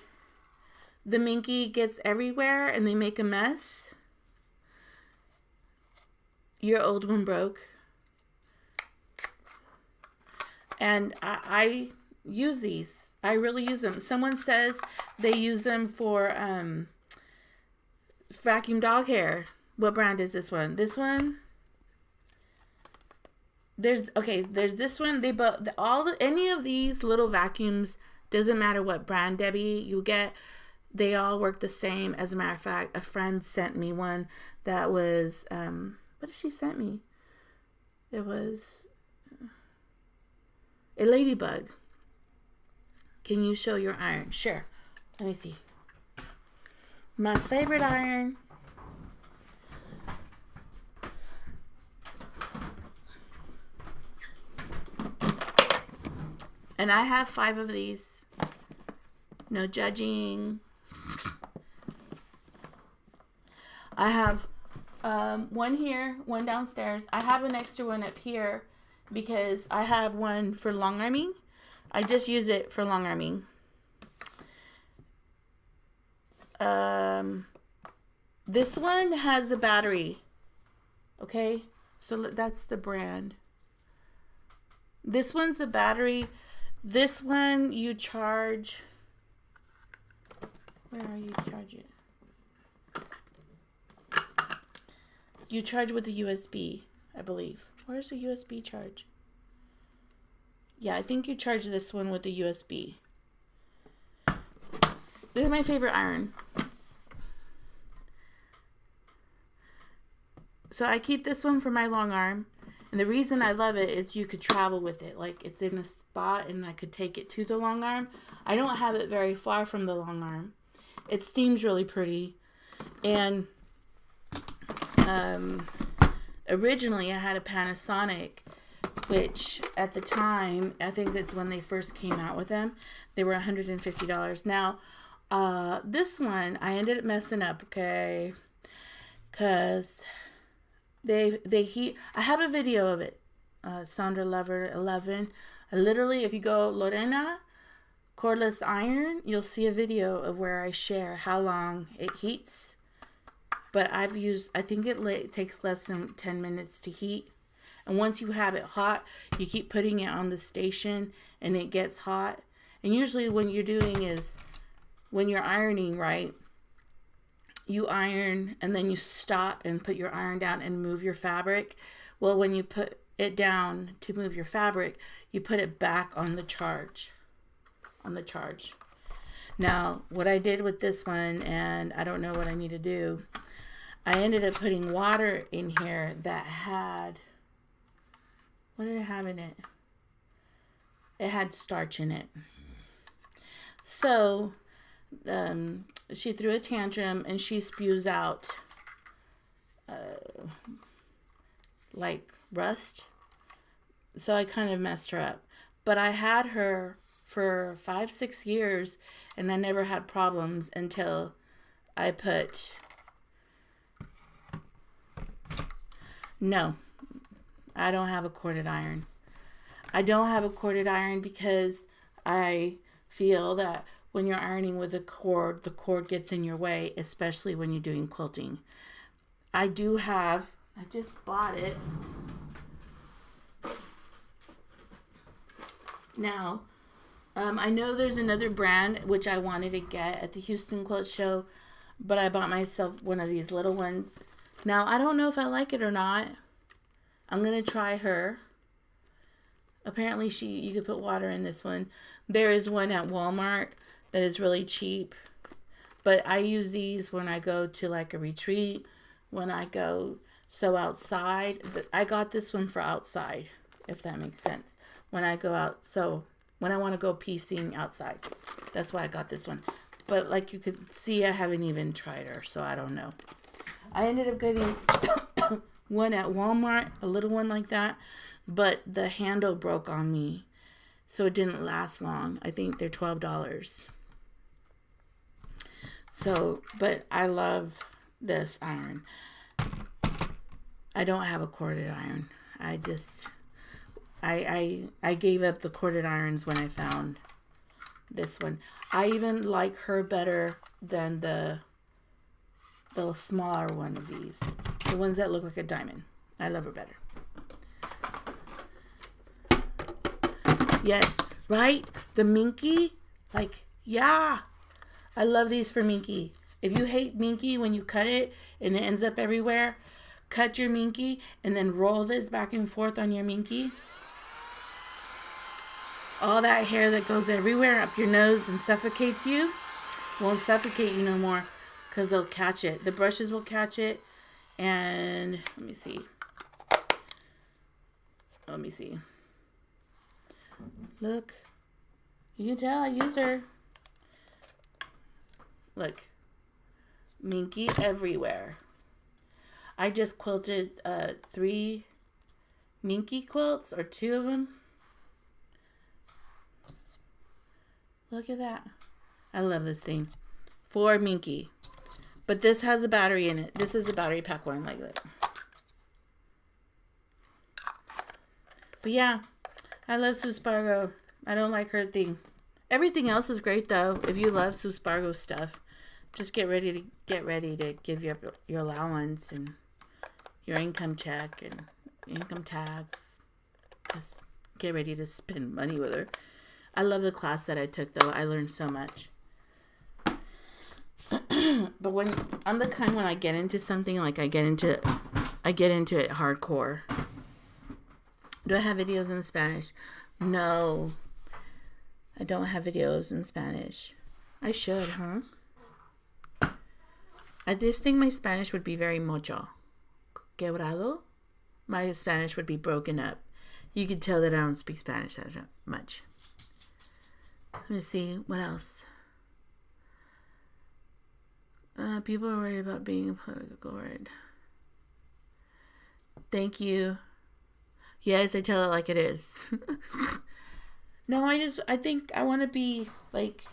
the minky gets everywhere and they make a mess. Your old one broke. And I use these. I really use them. Someone says they use them for vacuum dog hair. What brand is this one? This one? There's this one. They both any of these little vacuums, doesn't matter what brand, Debbie, you get, they all work the same. As a matter of fact, a friend sent me one that was what did she sent me? It was a ladybug. Can you show your iron? Sure. Let me see. My favorite iron. And I have 5 of these. No judging. I have one here, one downstairs. I have an extra one up here because I have one for long arming. I just use it for long arming. This one has a battery. Okay, so that's the brand. This one's the battery. This one you charge. Where are you charging? You charge with a USB, I believe. Where's the USB charge? Yeah, I think you charge this one with the USB. This is my favorite iron. So I keep this one for my long arm. And the reason I love it is you could travel with it. Like, it's in a spot and I could take it to the long arm. I don't have it very far from the long arm. It steams really pretty. And originally I had a Panasonic, which at the time, I think that's when they first came out with them. They were $150. Now, this one I ended up messing up, okay? Because they heat. I have a video of it. Sandra Lover 11. Literally, if you go Lorena cordless iron, you'll see a video of where I share how long it heats. But I think it takes less than 10 minutes to heat. And once you have it hot, you keep putting it on the station and it gets hot. And usually when you're doing is, when you're ironing, right, you iron and then you stop and put your iron down and move your fabric. Well, when you put it down to move your fabric, you put it back on the charge. Now, what I did with this one, and I don't know what I need to do, I ended up putting water in here that had, what did it have in it? It had starch in it. So, she threw a tantrum and she spews out like rust. So I kind of messed her up. But I had her for 5-6 years and I never had problems until I put... No, I don't have a corded iron. I don't have a corded iron because I feel that when you're ironing with a cord, the cord gets in your way, especially when you're doing quilting. I do have I just bought it. Now, I know there's another brand which I wanted to get at the Houston Quilt Show, but I bought myself one of these little ones. Now, I don't know if I like it or not. I'm going to try her. Apparently, you could put water in this one. There is one at Walmart that is really cheap. But I use these when I go to like a retreat, when I go sew outside. I got this one for outside, if that makes sense. When I go out, so when I want to go piecing outside. That's why I got this one. But like you could see, I haven't even tried her, so I don't know. I ended up getting one at Walmart, a little one like that, but the handle broke on me, so it didn't last long. I think they're $12. So, but I love this iron. I don't have a corded iron. I gave up the corded irons when I found this one. I even like her better than the smaller one of these. The ones that look like a diamond. I love her better. Yes, right? The Minky? Like, yeah. I love these for Minky. If you hate Minky when you cut it and it ends up everywhere, cut your Minky and then roll this back and forth on your Minky. All that hair that goes everywhere up your nose and suffocates you won't suffocate you no more because they'll catch it. The brushes will catch it. And let me see. Look. You can tell I use her. Look. Minky everywhere. I just quilted 3 Minky quilts, or 2 of them. Look at that. I love this thing. 4 Minky. But this has a battery in it. This is a battery pack one like that. But yeah, I love Sue Spargo. I don't like her thing. Everything else is great though. If you love Sue Spargo stuff, just get ready to give your allowance and your income check and income tax. Just get ready to spend money with her. I love the class that I took though. I learned so much. But when I'm the kind, when I get into something, like I get into it hardcore. Do I have videos in Spanish? No. I don't have videos in Spanish. I should, huh? I just think my Spanish would be very mocho. Quebrado? My Spanish would be broken up. You could tell that I don't speak Spanish that much. Let me see. What else? People are worried about being a political word. Thank you. Yes, I tell it like it is. No, I think I want to be like,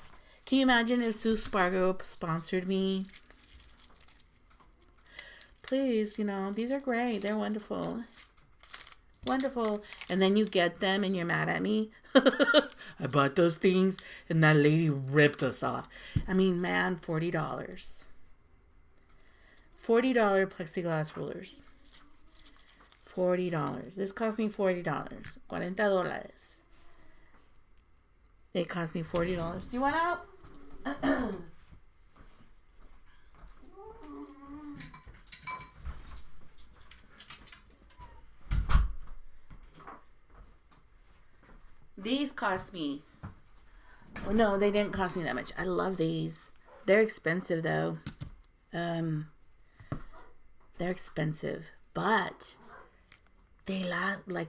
can you imagine if Sue Spargo sponsored me? Please, these are great. They're wonderful. Wonderful. And then you get them and you're mad at me. I bought those things and that lady ripped us off. I mean, man, $40. $40 plexiglass rulers. $40. This cost me $40. $40. It cost me $40. You want out? These cost me. Oh, no, they didn't cost me that much. I love these. They're expensive though. They're expensive, but they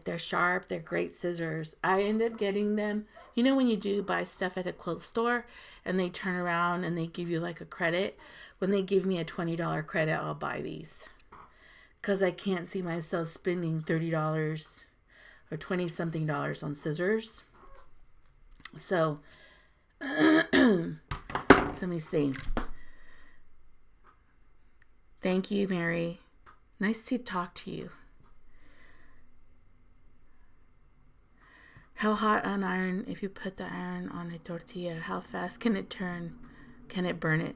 they're sharp. They're great scissors. I end up getting them. You know when you do buy stuff at a quilt store and they turn around and they give you like a credit? When they give me a $20 credit, I'll buy these. Because I can't see myself spending $30 or 20-something dollars on scissors. So, let me see. Thank you, Mary. Nice to talk to you. How hot on iron if you put the iron on a tortilla? How fast can it turn? Can it burn it?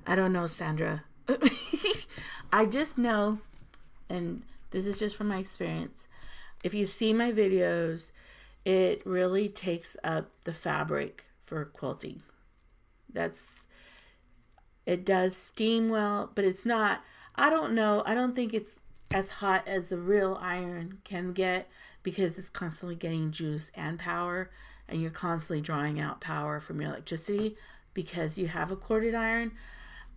I don't know, Sandra. I just know, and This is just from my experience. If you see my videos, it really takes up the fabric for quilting. It does steam well, but it's not, I don't know, I don't think it's as hot as a real iron can get, because it's constantly getting juice and power, and you're constantly drawing out power from your electricity because you have a corded iron.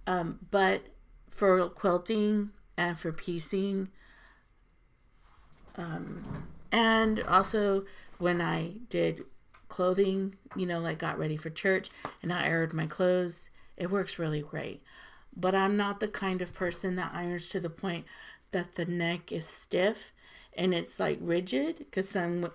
But for quilting and for piecing, and also when I did clothing, like got ready for church and I aired my clothes, it works really great. But I'm not the kind of person that irons to the point that the neck is stiff and it's like rigid, because some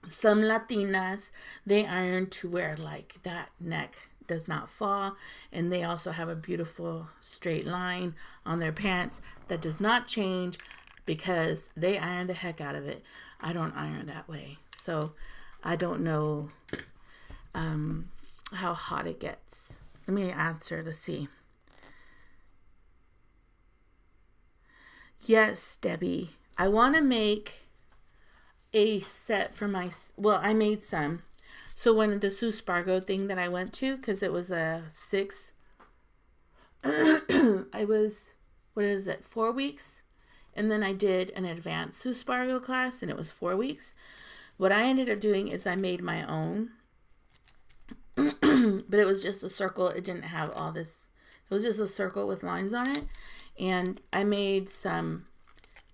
Latinas, they iron to where like that neck does not fall, and they also have a beautiful straight line on their pants that does not change because they iron the heck out of it. I don't iron that way, so I don't know how hot it gets. Let me answer to see. Yes, Debbie, I want to make a set for I made some. So when the Sue Spargo thing that I went to, because it was a 6, I was, 4 weeks? And then I did an advanced Sue Spargo class, and it was 4 weeks. What I ended up doing is I made my own, but it was just a circle. It didn't have all this. It was just a circle with lines on it. And I made some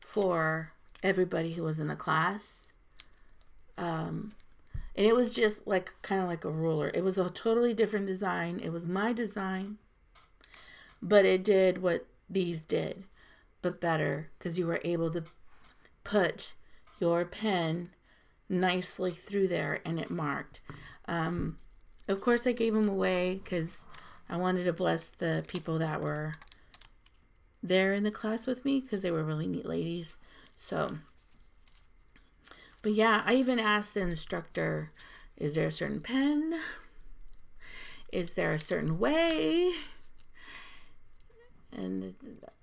for everybody who was in the class. And it was just like kind of like a ruler. It was a totally different design. It was my design, but it did what these did, but better, because you were able to put your pen nicely through there and it marked. Of course, I gave them away because I wanted to bless the people that were there in the class with me, because they were really neat ladies. So, but yeah, I even asked the instructor, is there a certain pen? Is there a certain way? And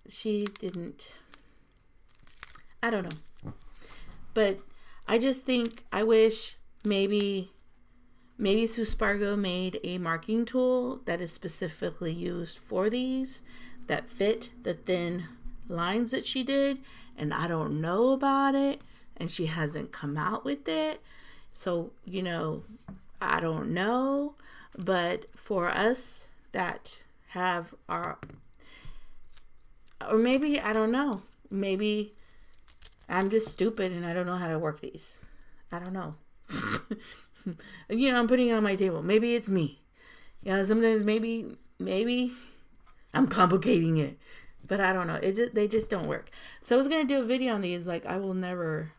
she didn't. I don't know. But I just think, I wish maybe Sue Spargo made a marking tool that is specifically used for these, that fit the thin lines that she did, and I don't know about it, and she hasn't come out with it. So, I don't know. But for us that have our, or maybe, I don't know, maybe I'm just stupid and I don't know how to work these. I don't know. I'm putting it on my table. Maybe it's me. Sometimes maybe I'm complicating it, but I don't know. They just don't work. So I was going to do a video on these. Like, I will never.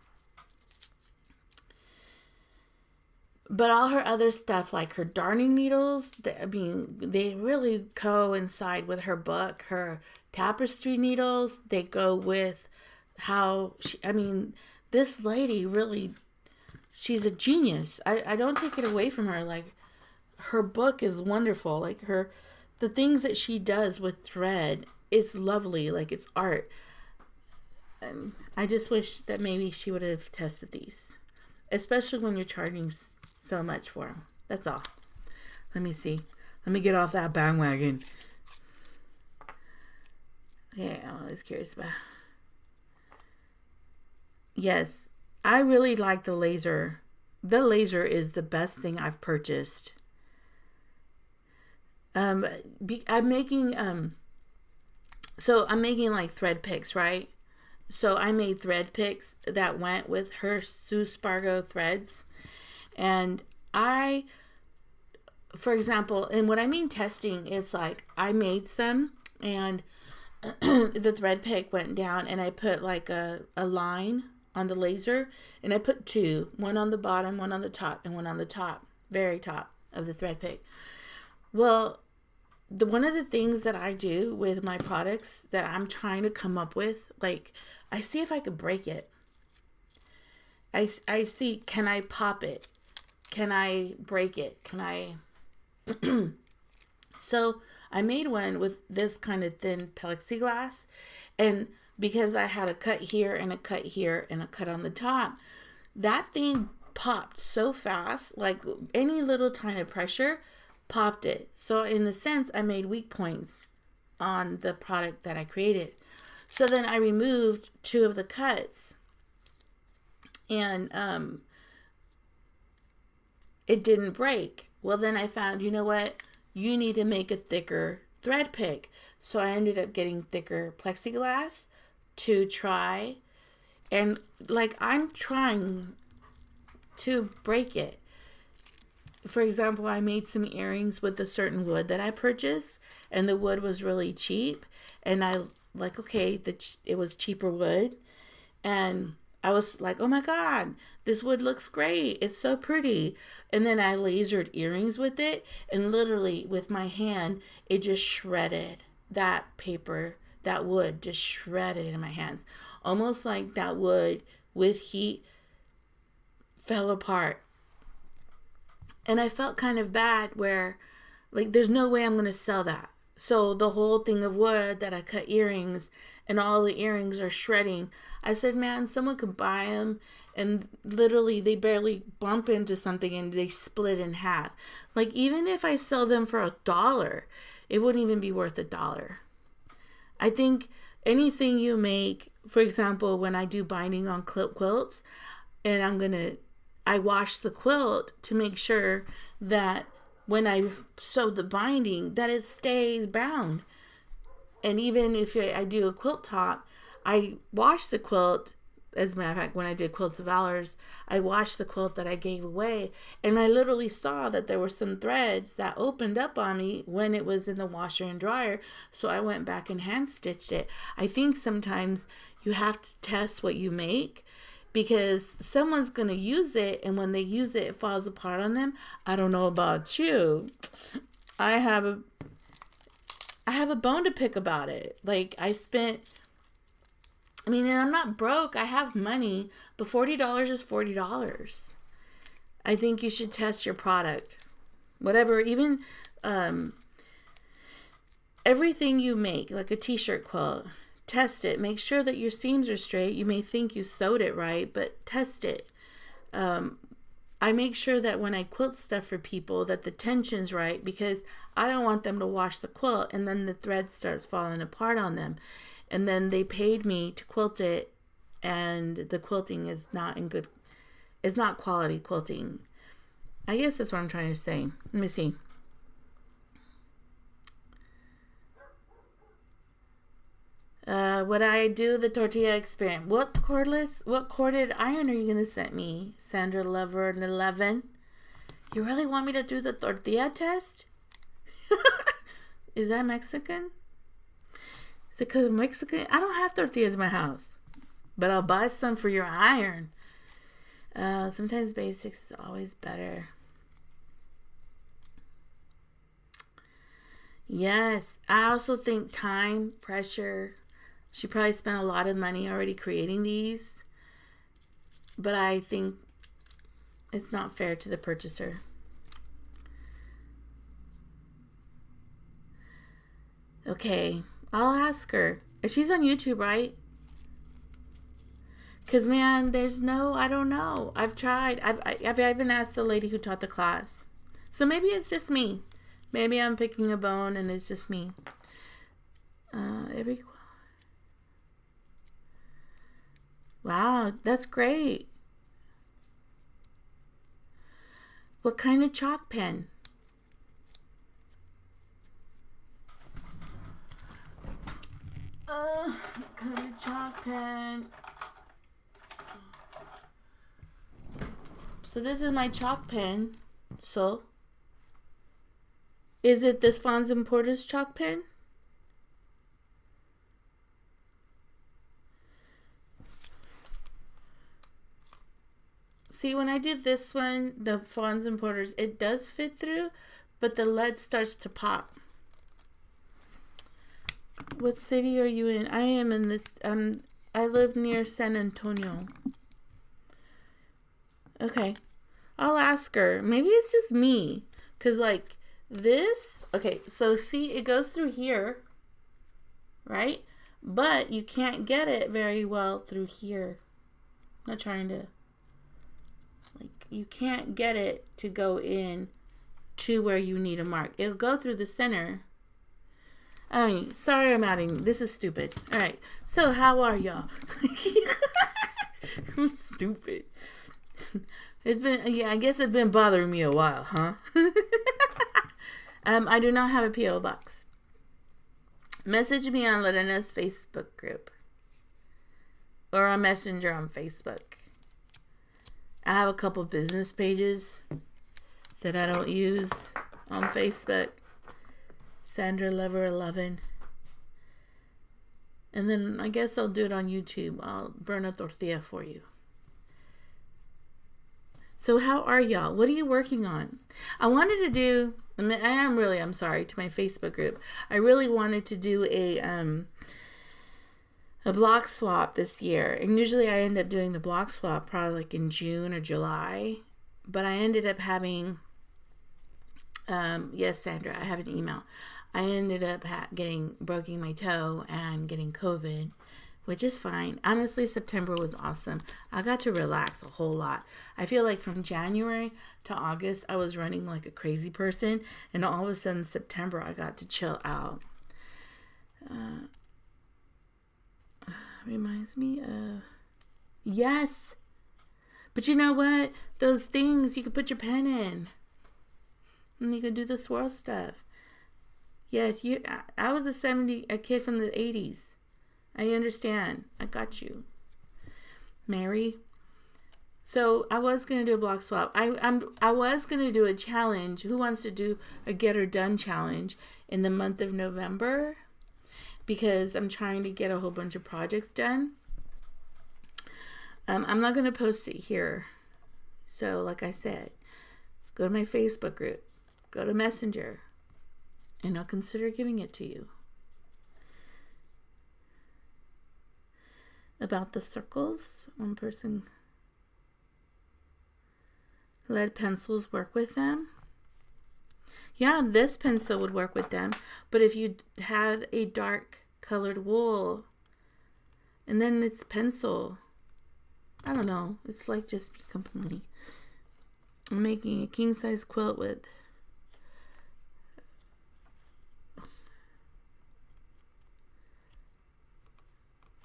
But all her other stuff, like her darning needles, they really coincide with her book. Her tapestry needles, they go with how this lady really, she's a genius. I don't take it away from her. Like, her book is wonderful. Like, the things that she does with thread, it's lovely. Like, it's art. And I just wish that maybe she would have tested these, especially when you're charging so much for them. That's all. Let me see. Let me get off that bandwagon. Okay, I was curious about. Yes, I really like the laser. The laser is the best thing I've purchased. I'm making like thread picks, right? So I made thread picks that went with her Sue Spargo threads. And for example, and what I mean testing, it's like I made some and the thread pick went down and I put like a line on the laser, and I put 2, one on the bottom, one on the top, and one on the top, very top of the thread pick. Well, one of the things that I do with my products that I'm trying to come up with, like, I see if I could break it. I see, can I pop it? Can I break it? Can I? So I made one with this kind of thin plexiglass, and because I had a cut here and a cut here and a cut on the top. That thing popped so fast, like any little tiny pressure popped it. So in a sense, I made weak points on the product that I created. So then I removed 2 of the cuts, and it didn't break. Well, then I found, you know what? You need to make a thicker thread pick. So I ended up getting thicker plexiglass to try. And like, I'm trying to break it. For example, I made some earrings with a certain wood that I purchased, and the wood was really cheap. And I like, okay, it was cheaper wood. And I was like, oh my God, this wood looks great. It's so pretty. And then I lasered earrings with it, and literally with my hand, it just shredded that paper, that wood just shredded in my hands. Almost like that wood with heat fell apart. And I felt kind of bad where, like, there's no way I'm going to sell that. So the whole thing of wood that I cut earrings, and all the earrings are shredding. I said, man, someone could buy them, and literally they barely bump into something and they split in half. Like, even if I sell them for $1, it wouldn't even be worth $1. I think anything you make, for example, when I do binding on quilts, and I wash the quilt to make sure that when I sew the binding, that it stays bound. And even if I do a quilt top, I wash the quilt. As a matter of fact, when I did Quilts of Valors, I washed the quilt that I gave away. And I literally saw that there were some threads that opened up on me when it was in the washer and dryer. So I went back and hand stitched it. I think sometimes you have to test what you make, because someone's going to use it, and when they use it, it falls apart on them. I don't know about you. I have a bone to pick about it. Like, and I'm not broke. I have money, but $40 is $40. I think you should test your product. Whatever, even everything you make, like a t-shirt quilt, test it. Make sure that your seams are straight. You may think you sewed it right, but test it. I make sure that when I quilt stuff for people that the tension's right, because I don't want them to wash the quilt and then the thread starts falling apart on them. And then they paid me to quilt it, and the quilting is not quality quilting. I guess that's what I'm trying to say. Let me see. Would I do the tortilla experiment? What corded iron are you going to send me? Sandra Lover 11. You really want me to do the tortilla test? Is that Mexican? Is it because I'm Mexican? I don't have tortillas in my house, but I'll buy some for your iron. Sometimes basics is always better. Yes, I also think time, pressure. She probably spent a lot of money already creating these, but I think it's not fair to the purchaser. Okay, I'll ask her. She's on YouTube, right? Because, man, I don't know. I've tried. I've even asked the lady who taught the class. So maybe it's just me. Maybe I'm picking a bone and it's just me. Wow, that's great. What kind of chalk pen? What kind of chalk pen? So this is my chalk pen. So, is it this Fons and Porter's chalk pen? See, when I do this one, the Fons and Porter's, it does fit through, but the lead starts to pop. What city are you in? I am in this, I live near San Antonio. Okay. I'll ask her. Maybe it's just me. Because, like, this, okay, so see, it goes through here, right? But you can't get it very well through here. I'm not trying to, like, you can't get it to go in to where you need a mark. It'll go through the center. I mean, sorry I'm adding, this is stupid. All right, so how are y'all? I'm stupid. It's been, yeah, I guess it's been bothering me a while, huh? I do not have a P.O. box. Message me on Lorena's Facebook group. Or on Messenger on Facebook. I have a couple business pages that I don't use on Facebook. Sandra Lover 11. And then I guess I'll do it on YouTube. I'll burn a tortilla for you. So how are y'all? What are you working on? I wanted to do, I'm sorry, to my Facebook group. I really wanted to do a block swap this year. And usually I end up doing the block swap probably like in June or July. But I ended up having, yes, Sandra, I have an email. I ended up breaking my toe and getting COVID, which is fine. Honestly, September was awesome. I got to relax a whole lot. I feel like from January to August, I was running like a crazy person. And all of a sudden, September, I got to chill out. Reminds me of... Yes! But you know what? Those things, you could put your pen in. And you could do the swirl stuff. Yes, I was a kid from the 80s. I understand. I got you. Mary. So I was going to do a block swap. I was going to do a challenge. Who wants to do a get her done challenge in the month of November? Because I'm trying to get a whole bunch of projects done. I'm not going to post it here. So like I said, go to my Facebook group. Go to Messenger. And I'll consider giving it to you. About the circles, one person, lead pencils work with them. Yeah, this pencil would work with them, but if you had a dark colored wool and then it's pencil, I don't know, it's like just completely. I'm making a king size quilt with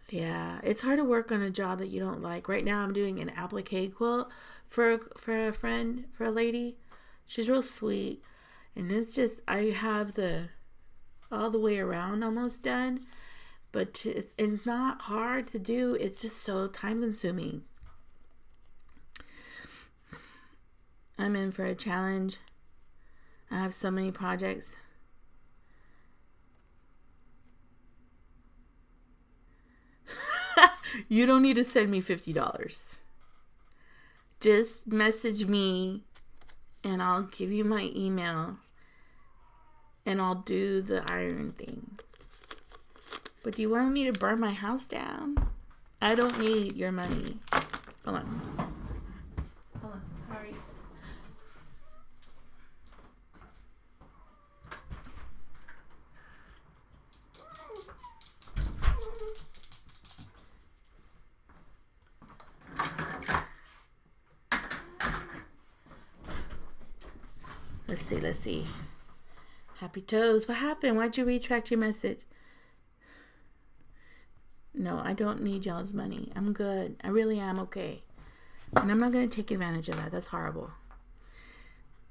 yeah, it's hard to work on a job that you don't like. Right now I'm doing an applique quilt for a friend, for a lady. She's real sweet. And it's just, I have all the way around almost done. But it's not hard to do. It's just so time consuming. I'm in for a challenge. I have so many projects. You don't need to send me $50. Just message me and I'll give you my email and I'll do the iron thing. But do you want me to burn my house down? I don't need your money. Hold on. Hurry. Let's see. Happy toes. What happened? Why'd you retract your message? No, I don't need y'all's money. I'm good. I really am okay. And I'm not going to take advantage of that. That's horrible.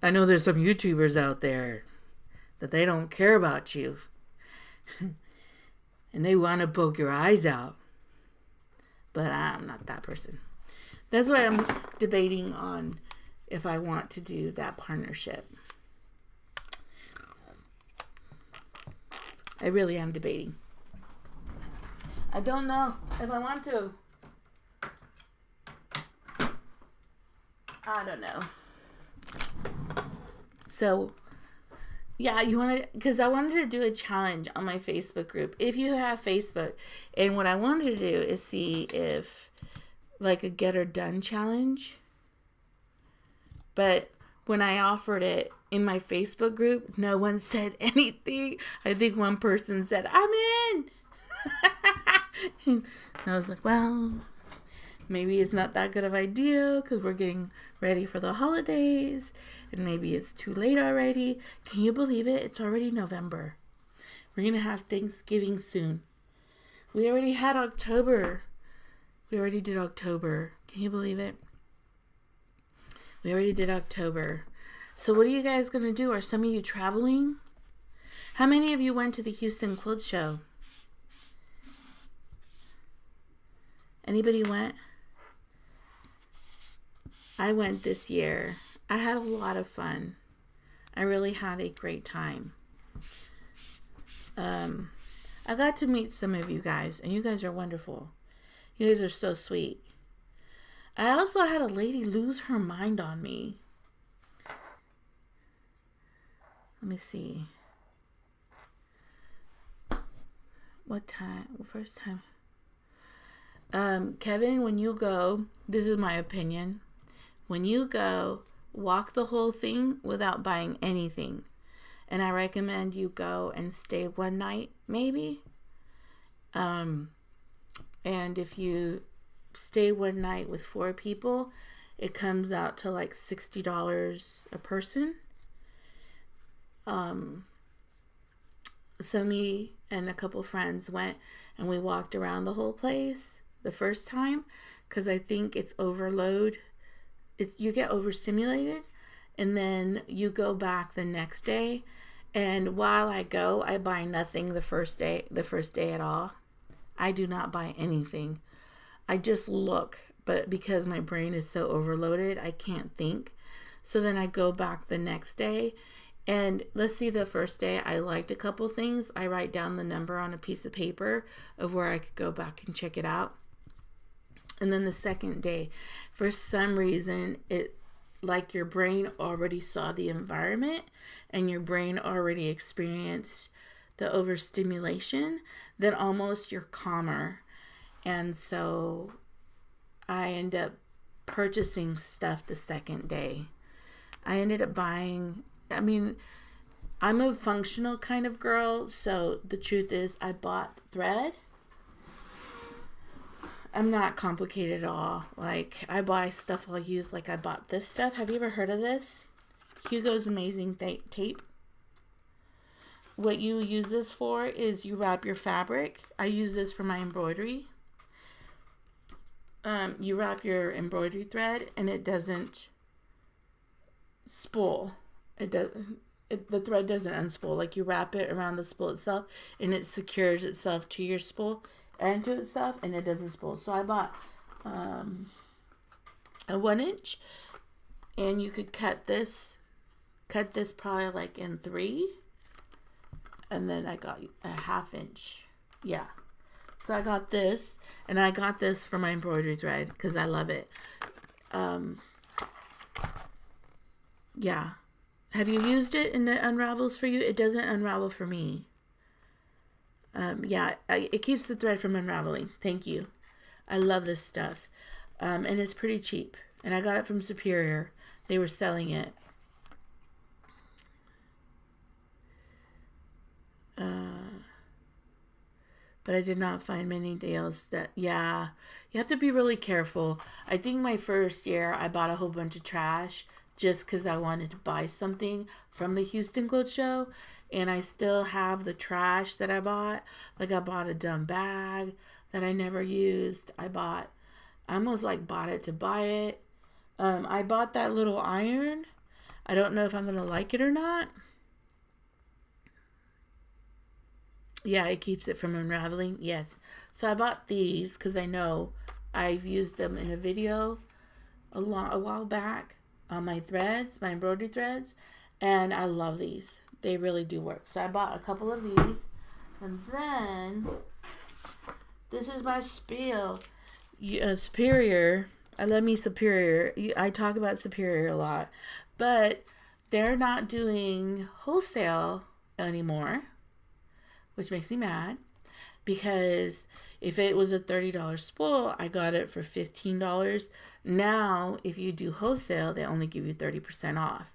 I know there's some YouTubers out there that they don't care about you. And they want to poke your eyes out. But I'm not that person. That's why I'm debating on if I want to do that partnership. I really am debating. I don't know if I want to. I don't know. So, yeah, you want to, because I wanted to do a challenge on my Facebook group. If you have Facebook, and what I wanted to do is see if, like, a get her done challenge. But when I offered it in my Facebook group, no one said anything. I think one person said, I'm in. And I was like, well, maybe it's not that good of an idea because we're getting ready for the holidays and maybe it's too late already. Can you believe it? It's already November. We're going to have Thanksgiving soon. We already had October. We already did October. Can you believe it? We already did October. So what are you guys going to do? Are some of you traveling? How many of you went to the Houston Quilt Show? Anybody went? I went this year. I had a lot of fun. I really had a great time. I got to meet some of you guys, and you guys are wonderful. You guys are so sweet. I also had a lady lose her mind on me. Let me see. What time? First time. Kevin, when you go, this is my opinion. When you go, walk the whole thing without buying anything. And I recommend you go and stay one night, maybe. And if you stay one night with 4 people, it comes out to like $60 a person. So me and a couple friends went and we walked around the whole place the first time because I think it's overload. You get overstimulated, and then you go back the next day. And while I go, I buy nothing the first day at all. I do not buy anything. I just look, but because my brain is so overloaded, I can't think. So then I go back the next day. And let's see, the first day I liked a couple things. I write down the number on a piece of paper of where I could go back and check it out. And then the second day, for some reason, it like your brain already saw the environment and your brain already experienced the overstimulation, then almost you're calmer. And so I end up purchasing stuff the second day. I ended up buying, I'm a functional kind of girl, so the truth is I bought thread. I'm not complicated at all. Like, I buy stuff I'll use. Like, I bought this stuff. Have you ever heard of this? Hugo's Amazing Tape. What you use this for is you wrap your fabric. I use this for my embroidery. You wrap your embroidery thread and it doesn't spool. The thread doesn't unspool. Like, you wrap it around the spool itself and it secures itself to your spool and to itself, and it doesn't spool. So I bought a 1 inch, and you could cut this probably like in 3, and then I got a 1/2 inch. Yeah. So I got this, and I got this for my embroidery thread because I love it. Yeah. Have you used it and it unravels for you? It doesn't unravel for me. It keeps the thread from unraveling. Thank you. I love this stuff. And it's pretty cheap. And I got it from Superior. They were selling it. But I did not find many deals that, you have to be really careful. I think my first year I bought a whole bunch of trash just because I wanted to buy something from the Houston Quilt Show. And I still have the trash that I bought. Like, I bought a dumb bag that I never used. I almost like bought it to buy it. I bought that little iron. I don't know if I'm going to like it or not. Yeah, it keeps it from unraveling. Yes. So I bought these because I know I've used them in a video a while back on my threads, my embroidery threads. And I love these. They really do work. So I bought a couple of these. And then, this is my spiel. Superior. I love me Superior. I talk about Superior a lot. But they're not doing wholesale anymore, which makes me mad. Because if it was a $30 spool, I got it for $15. Now, if you do wholesale, they only give you 30% off.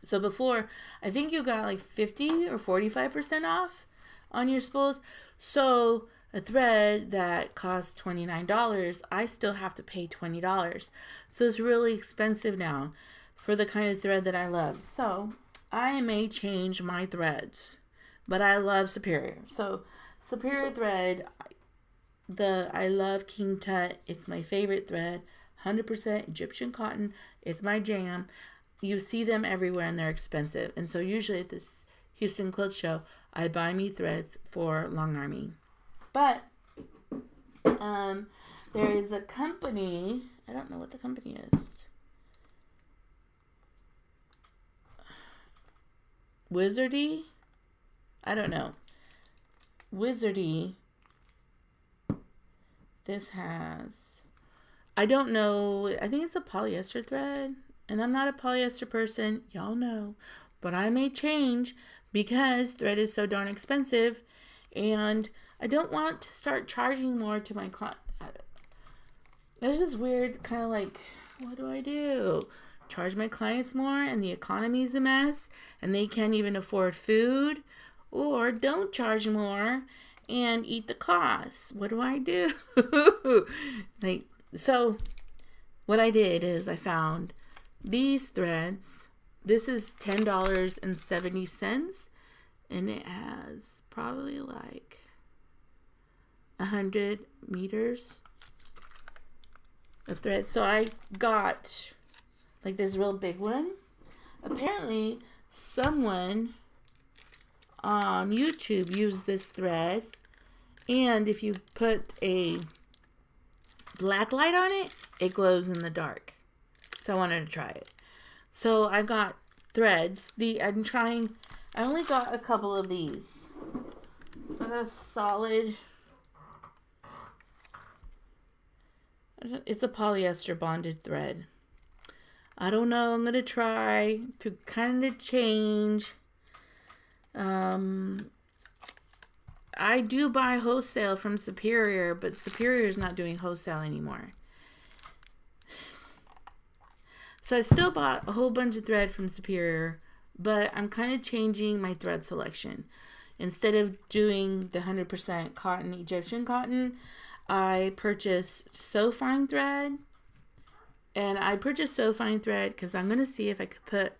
So before, I think you got like 50 or 45% off on your spools. So a thread that costs $29, I still have to pay $20. So it's really expensive now for the kind of thread that I love. So I may change my threads, but I love Superior. So Superior thread, I love King Tut. It's my favorite thread. 100% Egyptian cotton. It's my jam. You see them everywhere and they're expensive. And so usually at this Houston Quilt Show, I buy me threads for Longarming. But there is a company, I don't know what the company is. Wizardy? I don't know. Wizardy. This has, I don't know, I think it's a polyester thread. And I'm not a polyester person, y'all know. But I may change because thread is so darn expensive. And I don't want to start charging more to my client. There's this weird kind of like, what do I do? Charge my clients more and the economy's a mess and they can't even afford food? Or don't charge more and eat the costs. What do I do? So what I did is I found these threads. This is $10.70 and it has probably like 100 meters of thread. So I got like this real big one. Apparently someone on YouTube used this thread, and if you put a black light on it, it glows in the dark. So I wanted to try it. So I got threads. I only got a couple of these. So that's solid. It's a polyester bonded thread. I don't know. I'm going to try to kind of change. I do buy wholesale from Superior, but Superior is not doing wholesale anymore. So I still bought a whole bunch of thread from Superior, but I'm kind of changing my thread selection. Instead of doing the 100% cotton, Egyptian cotton, I purchased so fine thread. And I purchased so fine thread because I'm going to see if I could put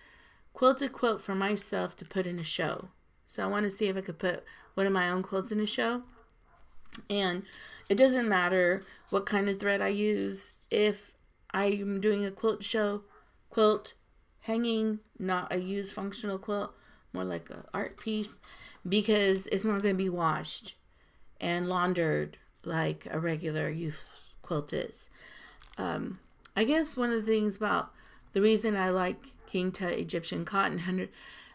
quilted quilt for myself to put in a show. So I want to see if I could put one of my own quilts in a show. And it doesn't matter what kind of thread I use. If I'm doing a quilt show, quilt hanging, not a used functional quilt, more like an art piece, because it's not going to be washed and laundered like a regular youth quilt is. I guess one of the things about the reason I like King Tut Egyptian Cotton 100,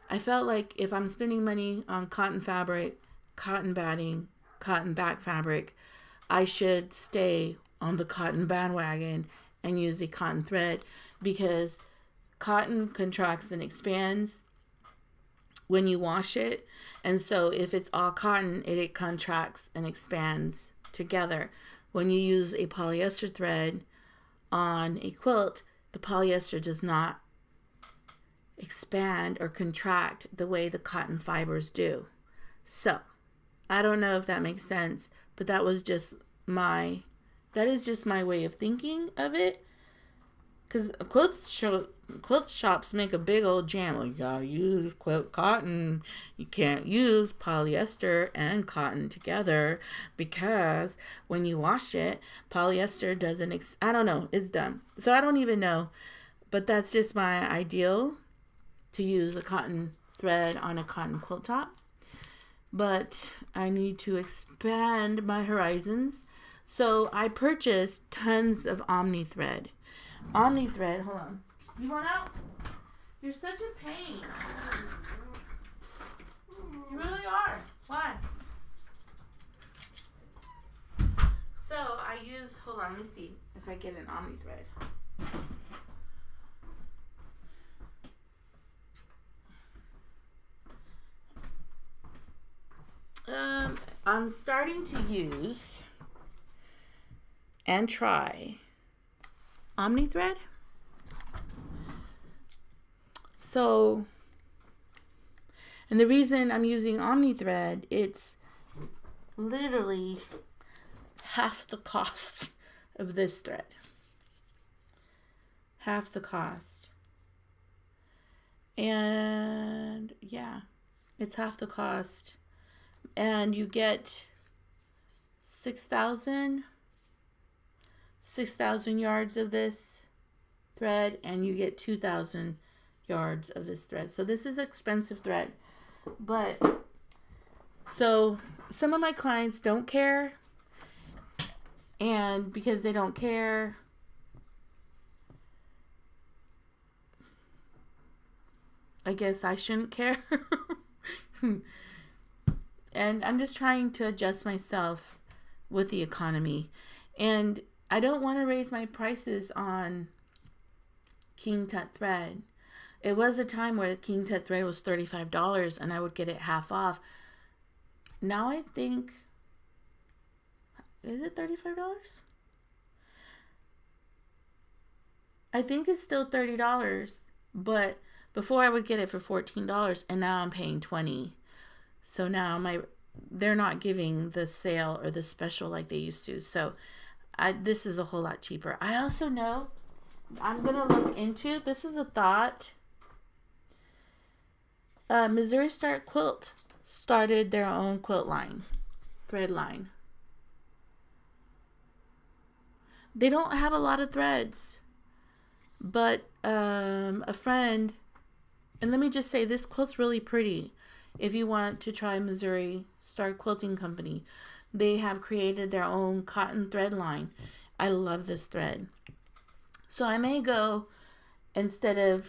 I felt like if I'm spending money on cotton fabric, cotton batting, cotton back fabric, I should stay on the cotton bandwagon and use the cotton thread, because cotton contracts and expands when you wash it. And so if it's all cotton, it contracts and expands together. When you use a polyester thread on a quilt, the polyester does not expand or contract the way the cotton fibers do. So I don't know if that makes sense, but that is just my way of thinking of it. Because quilt shops make a big old jam. Well, you gotta use quilt cotton. You can't use polyester and cotton together because when you wash it, polyester doesn't. I don't know. It's dumb. So I don't even know. But that's just my ideal, to use a cotton thread on a cotton quilt top. But I need to expand my horizons. So I purchased tons of Omni thread. Omni thread, hold on. You want out? You're such a pain. You really are. Why? So I use, hold on, let me see if I get an Omni thread. I'm starting to use and try Omni thread. So, and the reason I'm using Omni thread, it's literally half the cost of this thread. Half the cost. And yeah, it's half the cost. And you get 6,000 yards of this thread, and you get 2,000 yards of this thread. So this is expensive thread. But so some of my clients don't care, and because they don't care, I guess I shouldn't care. And I'm just trying to adjust myself with the economy. And I don't want to raise my prices on King Tut thread. It was a time where King Tut thread was $35 and I would get it half off. Now I think, is it $35? I think it's still $30, but before I would get it for $14 and now I'm paying $20. So now they're not giving the sale or the special like they used to. So this is a whole lot cheaper. I also know I'm going to look into, this is a thought. Missouri Star Quilt started their own quilt line, thread line. They don't have a lot of threads, but a friend, and let me just say, this quilt's really pretty. If you want to try Missouri Star Quilting Company, they have created their own cotton thread line. I love this thread. So I may go, instead of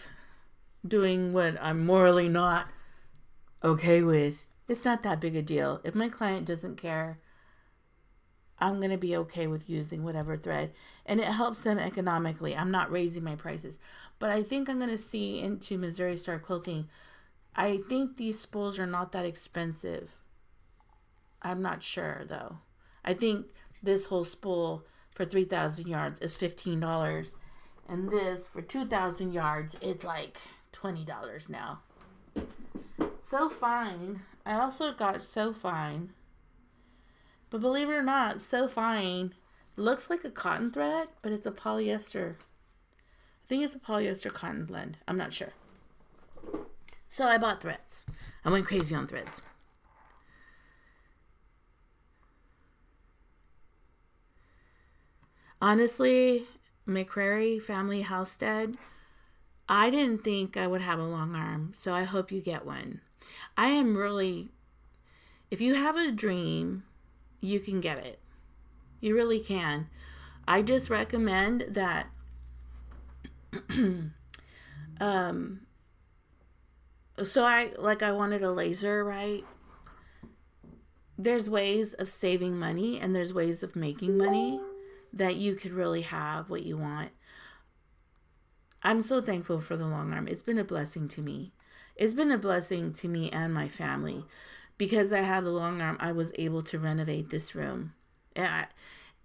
doing what I'm morally not okay with, it's not that big a deal. If my client doesn't care, I'm going to be okay with using whatever thread. And it helps them economically. I'm not raising my prices. But I think I'm going to see into Missouri Star Quilting. I think these spools are not that expensive. I'm not sure, though. I think this whole spool for 3,000 yards is $15. And this for 2,000 yards, it's like $20 now. So fine. I also got So Fine. But believe it or not, So Fine looks like a cotton thread, but it's a polyester. I think it's a polyester cotton blend. I'm not sure. So I bought threads. I went crazy on threads. Honestly, McCrary Family Housestead, I didn't think I would have a long arm, so I hope you get one. I am really, if you have a dream, you can get it. You really can. I just recommend that so I wanted a laser, right? There's ways of saving money and there's ways of making money that you could really have what you want. I'm so thankful for the long arm. It's been a blessing to me. It's been a blessing to me and my family. Because I have the long arm, I was able to renovate this room.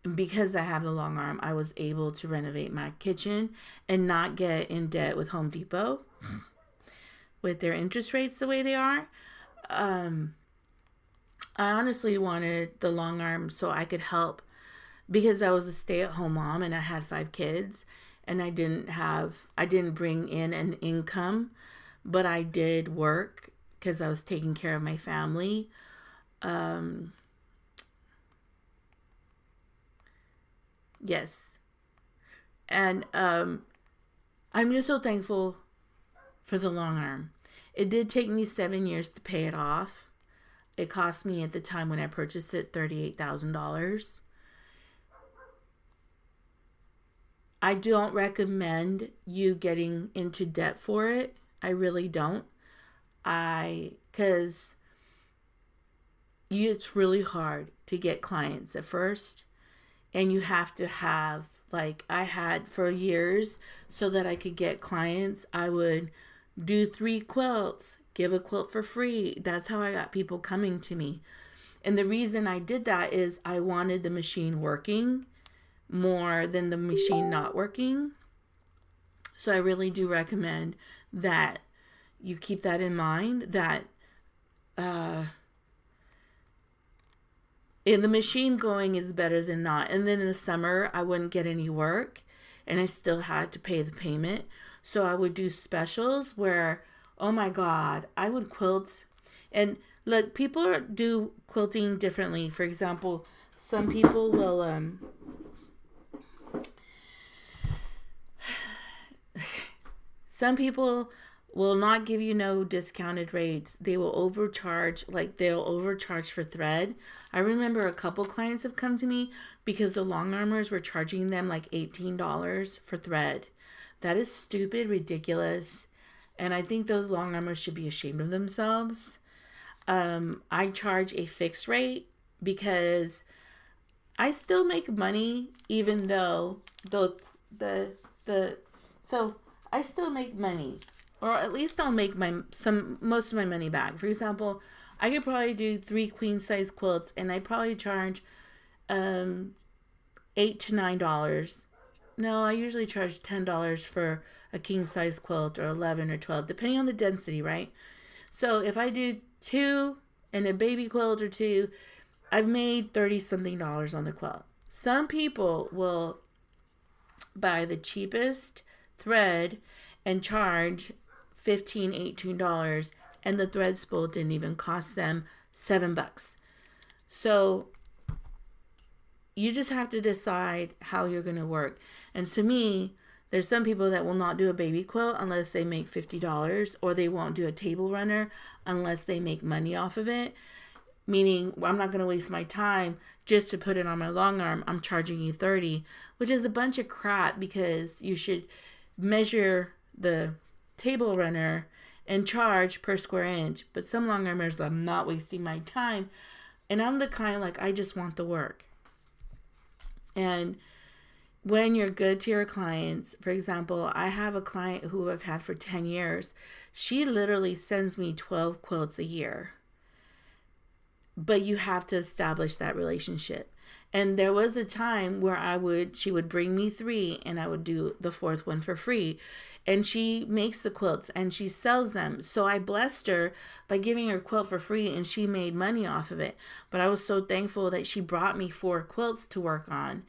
Because I have the long arm, I was able to renovate my kitchen and not get in debt with Home Depot with their interest rates the way they are. I honestly wanted the long arm so I could help, because I was a stay-at-home mom and I had 5 kids and I didn't bring in an income, but I did work because I was taking care of my family. Yes. And I'm just so thankful for the long arm. It did take me 7 years to pay it off. It cost me at the time when I purchased it $38,000. I don't recommend you getting into debt for it. I really don't. Because it's really hard to get clients at first. And you have to have, like I had for years, so that I could get clients, I would do 3 quilts, give a quilt for free. That's how I got people coming to me. And the reason I did that is I wanted the machine working more than the machine not working. So I really do recommend that you keep that in mind, that And the machine going is better than not. And then in the summer, I wouldn't get any work and I still had to pay the payment. So I would do specials where, oh my God, I would quilt. And look, people do quilting differently. For example, some people will, some people will not give you no discounted rates. They will overcharge, like they'll overcharge for thread. I remember a couple clients have come to me because the long armors were charging them like $18 for thread. That is stupid, ridiculous. And I think those long armors should be ashamed of themselves. I charge a fixed rate because I still make money even though so I still make money. Or at least I'll make most of my money back. For example, I could probably do 3 queen size quilts and I probably charge $8 to $9. No, I usually charge $10 for a king size quilt, or 11 or 12, depending on the density, right? So if I do 2 and a baby quilt or 2, I've made $30 something on the quilt. Some people will buy the cheapest thread and charge $15, $18, and the thread spool didn't even cost them $7. So you just have to decide how you're going to work. And to me, there's some people that will not do a baby quilt unless they make $50, or they won't do a table runner unless they make money off of it. Meaning, I'm not going to waste my time just to put it on my long arm. I'm charging you $30, which is a bunch of crap, because you should measure the table runner and charge per square inch. But some long armors, I'm not wasting my time, and I'm the kind like, I just want the work. And when you're good to your clients, for example, I have a client who I've had for 10 years. She literally sends me 12 quilts a year. But you have to establish that relationship. And there was a time where she would bring me 3 and I would do the 4th one for free. And she makes the quilts and she sells them. So I blessed her by giving her a quilt for free, and she made money off of it. But I was so thankful that she brought me 4 quilts to work on.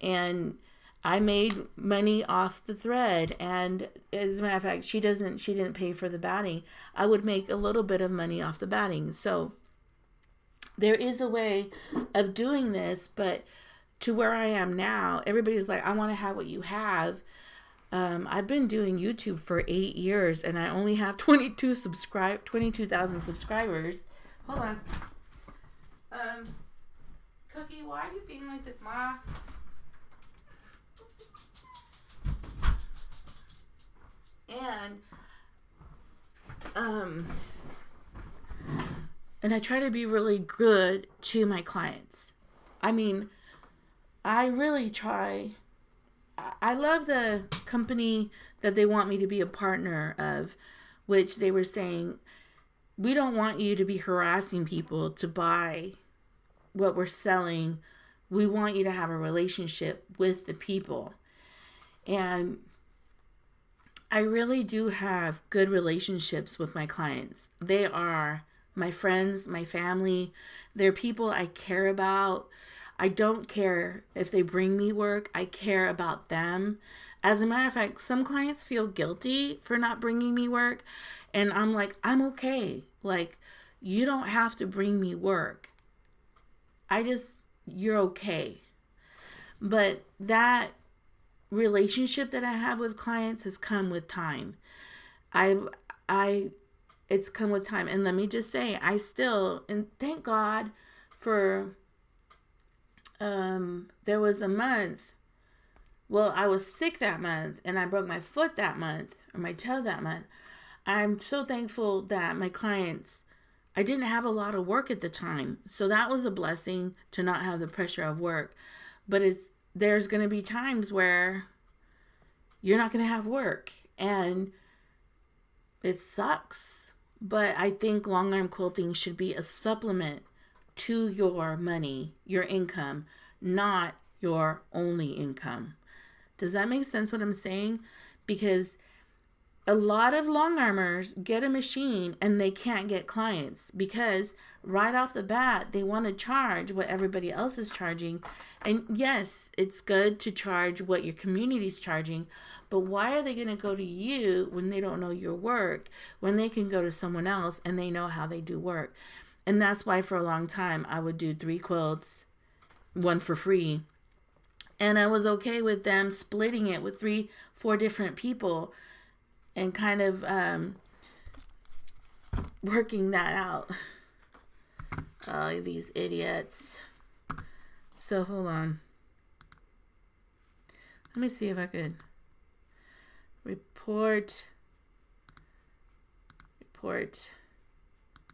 And I made money off the thread. And as a matter of fact, she didn't pay for the batting. I would make a little bit of money off the batting. So there is a way of doing this, but to where I am now, everybody's like, I want to have what you have. I've been doing YouTube for 8 years and I only have 22,000 subscribers. Hold on. Cookie, why are you being like this, Ma? And I try to be really good to my clients. I mean, I really try. I love the company that they want me to be a partner of, which they were saying, we don't want you to be harassing people to buy what we're selling. We want you to have a relationship with the people. And I really do have good relationships with my clients. They are my friends, my family. They're people I care about. I don't care if they bring me work. I care about them. As a matter of fact, some clients feel guilty for not bringing me work. And I'm like, I'm okay. Like, you don't have to bring me work. You're okay. But that relationship that I have with clients has come with time. It's come with time. And let me just say, and thank God for, there was a month, I was sick that month and I broke my foot that month, or my toe that month. I'm so thankful that my clients, I didn't have a lot of work at the time. So that was a blessing to not have the pressure of work. But there's going to be times where you're not going to have work and it sucks. But I think long arm quilting should be a supplement to your money, your income, not your only income. Does that make sense what I'm saying? Because a lot of long armors get a machine and they can't get clients because right off the bat they want to charge what everybody else is charging. And yes, it's good to charge what your community's charging, but why are they going to go to you when they don't know your work, when they can go to someone else and they know how they do work? And that's why for a long time I would do 3 quilts, 1 for free. And I was okay with them splitting it with 3-4 different people and kind of working that out. Oh, these idiots. So hold on. Let me see if I could report.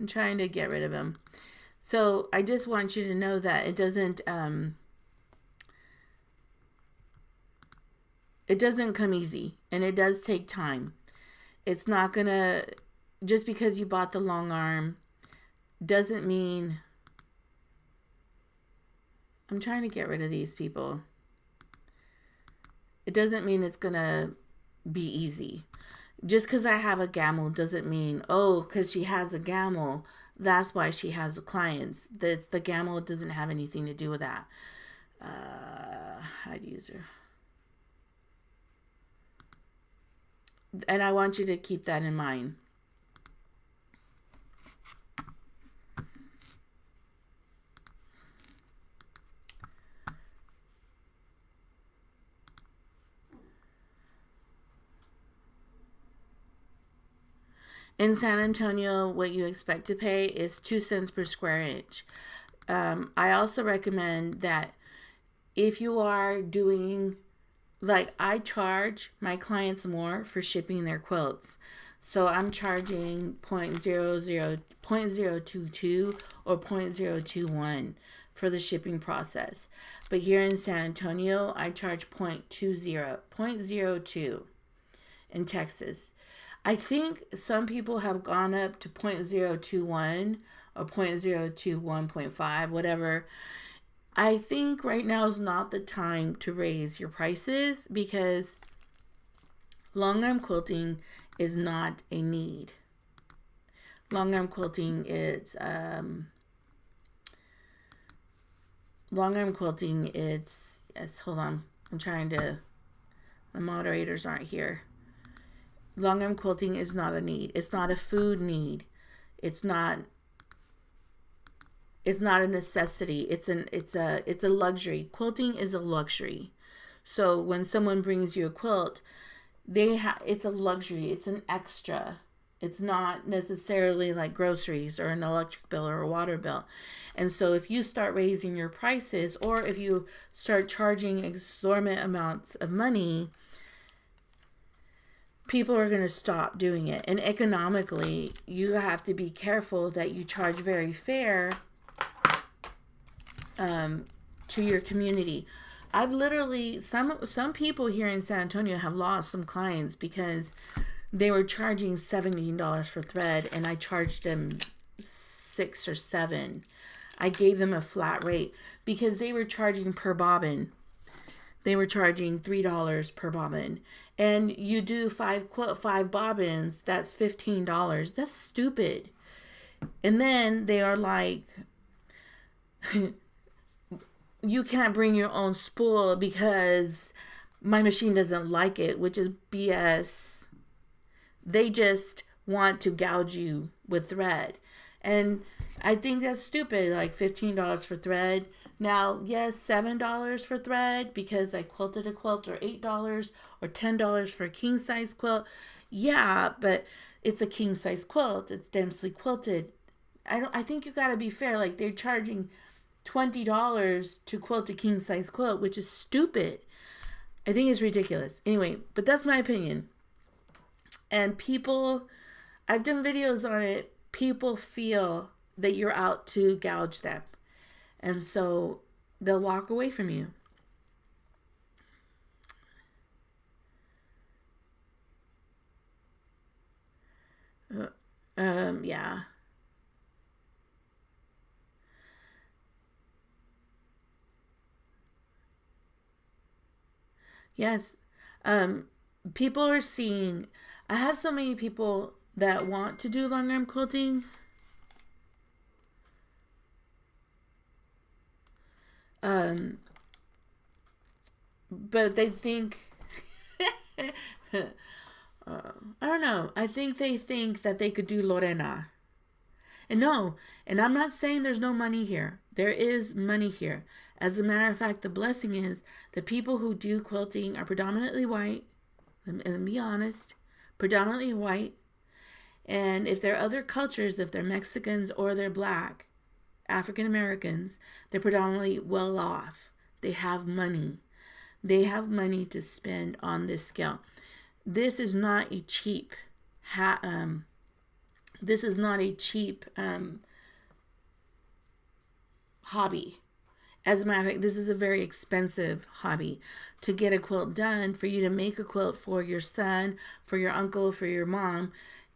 I'm trying to get rid of them. So I just want you to know that it doesn't come easy, and it does take time. It's not gonna, just because you bought the long arm doesn't mean, I'm trying to get rid of these people. It doesn't mean it's gonna be easy. Just because I have a gamble doesn't mean, oh, because she has a gamble, that's why she has clients. That's the gamble doesn't have anything to do with that. Hide user. And I want you to keep that in mind. In San Antonio, what you expect to pay is 2 cents per square inch. I also recommend that if you are doing, like, I charge my clients more for shipping their quilts. So I'm charging 0.022 or 0.021 for the shipping process. But here in San Antonio, I charge 0.02 in Texas. I think some people have gone up to 0.021 or 0.021.5, whatever. I think right now is not the time to raise your prices because long arm quilting is not a need. Long arm quilting is yes, hold on. I'm trying to, my moderators aren't here. Long arm quilting is not a need. It's not a food need. It's not a necessity. It's a luxury. Quilting is a luxury. So when someone brings you a quilt, it's a luxury. It's an extra. It's not necessarily like groceries or an electric bill or a water bill. And so if you start raising your prices, or if you start charging exorbitant amounts of money, people are going to stop doing it. And economically, you have to be careful that you charge very fair to your community. I've literally, some people here in San Antonio have lost some clients because they were charging $17 for thread and I charged them $6 or $7. I gave them a flat rate because they were charging per bobbin. They were charging $3 per bobbin. And you do 5 bobbins, that's $15. That's stupid. And then they are like, you can't bring your own spool because my machine doesn't like it, which is BS. They just want to gouge you with thread. And I think that's stupid, like $15 for thread. Now, yes, $7 for thread because I quilted a quilt, or $8 or $10 for a king size quilt. Yeah, but it's a king size quilt. It's densely quilted. I think you got to be fair. Like, they're charging $20 to quilt a king size quilt, which is stupid. I think it's ridiculous. Anyway, but that's my opinion. And people, I've done videos on it. People feel that you're out to gouge them. And so they'll walk away from you. Yeah. Yes. People are seeing, I have so many people that want to do long arm quilting. But they think, I don't know. I think they think that they could do Lorena. And no, and I'm not saying there's no money here. There is money here. As a matter of fact, the blessing is the people who do quilting are predominantly white. And be honest, predominantly white. And if they're other cultures, if they're Mexicans or they're black, African Americans, they're predominantly well off. They have money. They have money to spend on this skill. This is not a cheap this is not a cheap hobby. As a matter of fact, this is a very expensive hobby. To get a quilt done, for you to make a quilt for your son, for your uncle, for your mom,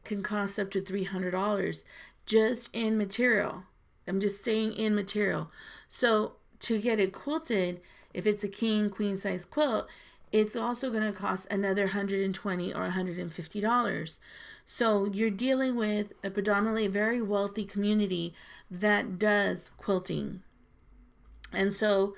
can cost up to $300 just in material. I'm just saying in material. So to get it quilted, if it's a king, queen size quilt, it's also going to cost another $120 or $150. So you're dealing with a predominantly very wealthy community that does quilting. And so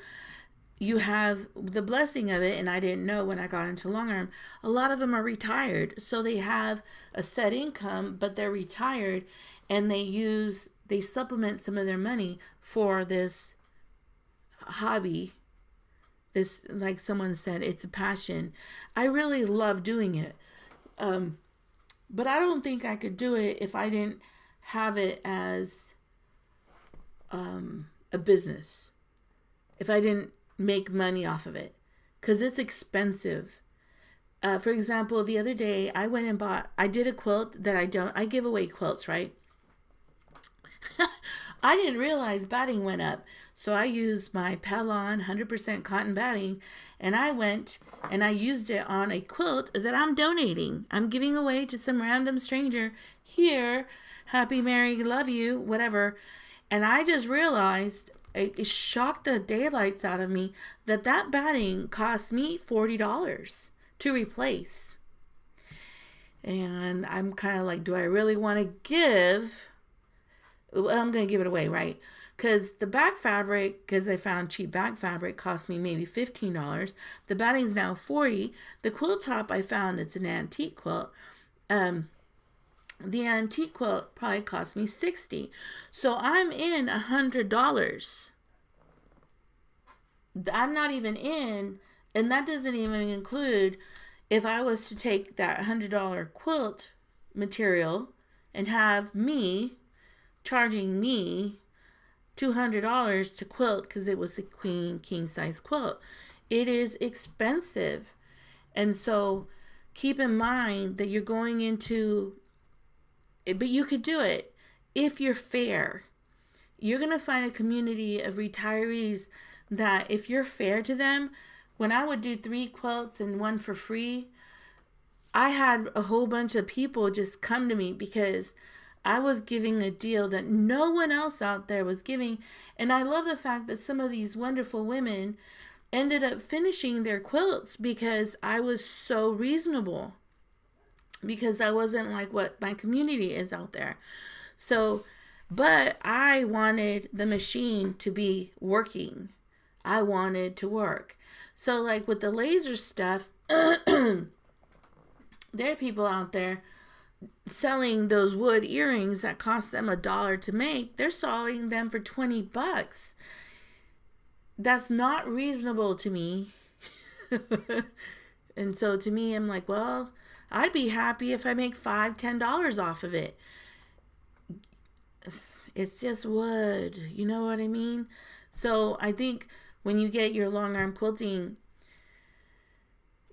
you have the blessing of it, and I didn't know when I got into Longarm, a lot of them are retired. So they have a set income, but they're retired, and they supplement some of their money for this hobby. This, like someone said, it's a passion. I really love doing it. But I don't think I could do it if I didn't have it as a business. If I didn't make money off of it. Because it's expensive. For example, the other day I went and I did a quilt that I give away quilts, right? I didn't realize batting went up. So I used my Pellon 100% cotton batting, and I went and I used it on a quilt that I'm donating. I'm giving away to some random stranger here. Happy, Mary, love you, whatever. And I just realized, it shocked the daylights out of me, that batting cost me $40 to replace. And I'm kind of like, do I really want to give? Well, I'm going to give it away, right? Because the back fabric, because I found cheap back fabric, cost me maybe $15. The batting's now $40. The quilt top I found, it's an antique quilt. The antique quilt probably cost me $60. So I'm in $100. I'm not even in, and that doesn't even include if I was to take that $100 quilt material and have me charging me $200 to quilt because it was a queen king size quilt. It is expensive. And so keep in mind that you're going into it, but you could do it if you're fair. You're going to find a community of retirees that if you're fair to them, when I would do 3 quilts and 1 for free, I had a whole bunch of people just come to me because I was giving a deal that no one else out there was giving. And I love the fact that some of these wonderful women ended up finishing their quilts because I was so reasonable. Because I wasn't like what my community is out there. So, but I wanted the machine to be working. I wanted to work. So like with the laser stuff, there are people out there selling those wood earrings that cost them $1 to make. They're selling them for $20. That's not reasonable to me. And so to me, I'm like, well, I'd be happy if I make $5, $10 off of it. It's just wood. You know what I mean? So I think when you get your long arm quilting,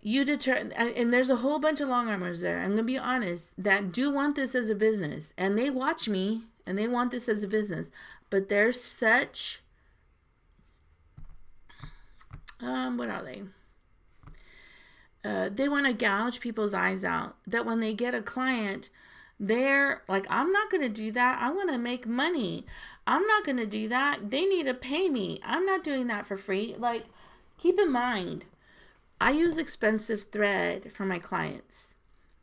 you determine, and there's a whole bunch of long armers there, I'm going to be honest, that do want this as a business. And they watch me, and they want this as a business. But they're such, what are they? They want to gouge people's eyes out. That when they get a client, they're like, I'm not going to do that. I want to make money. I'm not going to do that. They need to pay me. I'm not doing that for free. Like, keep in mind, I use expensive thread for my clients.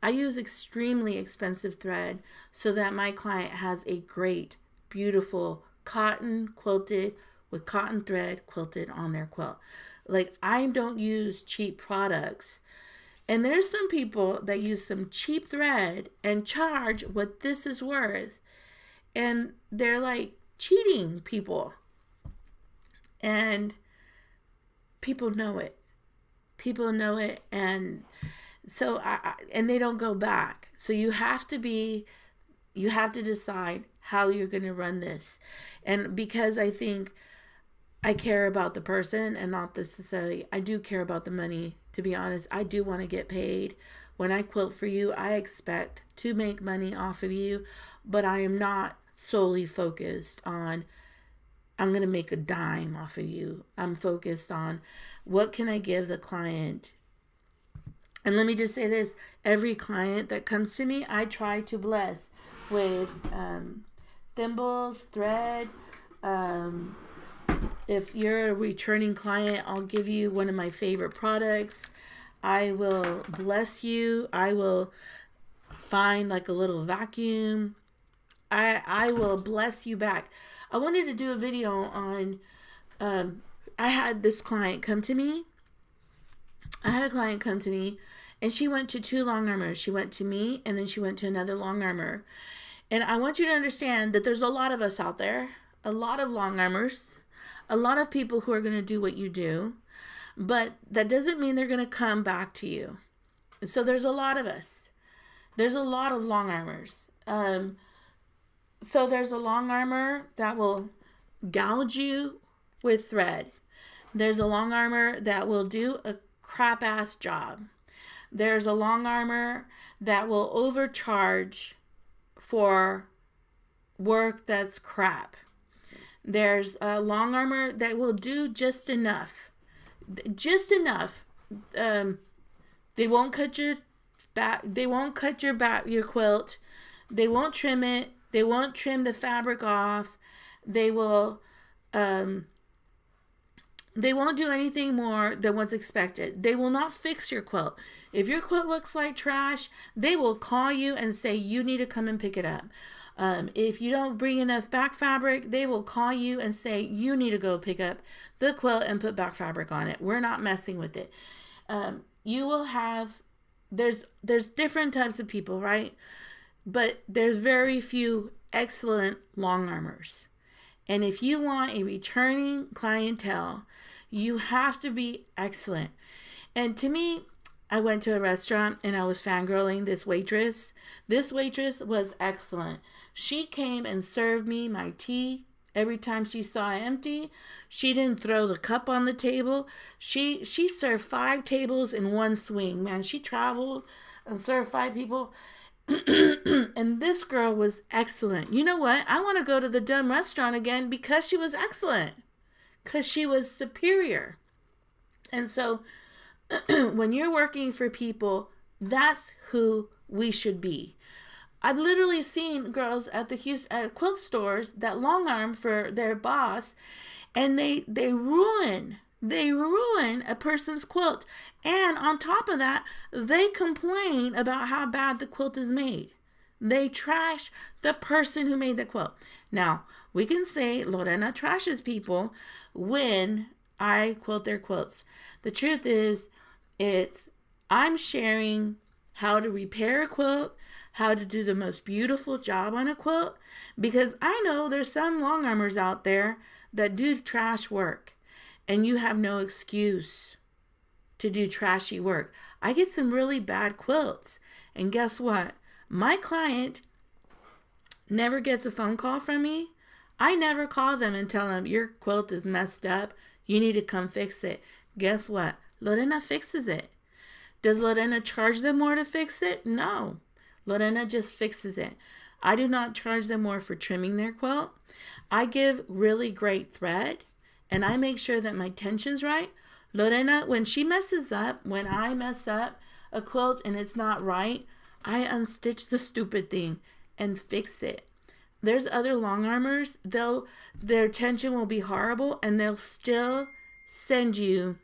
I use extremely expensive thread so that my client has a great, beautiful cotton quilted with cotton thread quilted on their quilt. Like, I don't use cheap products. And there's some people that use some cheap thread and charge what this is worth. And they're like cheating people. And people know it. People know it. And so, and they don't go back. So you have to decide how you're going to run this. And because I think I care about the person and not necessarily, I do care about the money, to be honest. I do want to get paid. When I quilt for you, I expect to make money off of you, but I am not solely focused on, I'm going to make a dime off of you. I'm focused on, what can I give the client? And let me just say this, every client that comes to me, I try to bless with thimbles, thread. If you're a returning client, I'll give you one of my favorite products. I will bless you. I will find like a little vacuum. I will bless you back. I wanted to do a video on, I had this client come to me. And she went to 2 long armors. She went to me, and then she went to another long armor. And I want you to understand that there's a lot of us out there, a lot of long armors, a lot of people who are going to do what you do, but that doesn't mean they're going to come back to you. So there's a lot of us. There's a lot of long armors. So there's a long armor that will gouge you with thread. There's a long armor that will do a crap ass job. There's a long armor that will overcharge for work that's crap. There's a long armor that will do just enough. Just enough. They won't cut your back. They won't cut your quilt. They won't trim it. They won't trim the fabric off. They won't do anything more than what's expected. They will not fix your quilt. If your quilt looks like trash, they will call you and say you need to come and pick it up. If you don't bring enough back fabric, they will call you and say you need to go pick up the quilt and put back fabric on it. We're not messing with it. You will have, there's different types of people, right? But there's very few excellent long armors. And if you want a returning clientele, you have to be excellent. And to me, I went to a restaurant and I was fangirling this waitress. This waitress was excellent. She came and served me my tea every time she saw it empty. She didn't throw the cup on the table. She served 5 tables in one swing. Man, she traveled and served 5 people. And this girl was excellent. You know what? I want to go to the dumb restaurant again because she was excellent. Because she was superior. And so when you're working for people, that's who we should be. I've literally seen girls at at quilt stores that long arm for their boss, and they ruin a person's quilt. And on top of that, they complain about how bad the quilt is made. They trash the person who made the quilt. Now, we can say Lorena trashes people when I quilt their quilts. The truth is, I'm sharing how to repair a quilt, how to do the most beautiful job on a quilt, because I know there's some long armors out there that do trash work. And you have no excuse to do trashy work. I get some really bad quilts. And guess what? My client never gets a phone call from me. I never call them and tell them, your quilt is messed up. You need to come fix it. Guess what? Lorena fixes it. Does Lorena charge them more to fix it? No. Lorena just fixes it. I do not charge them more for trimming their quilt. I give really great thread. And I make sure that my tension's right. Lorena, when I mess up a quilt and it's not right, I unstitch the stupid thing and fix it. There's other long armors, their tension will be horrible and they'll still send you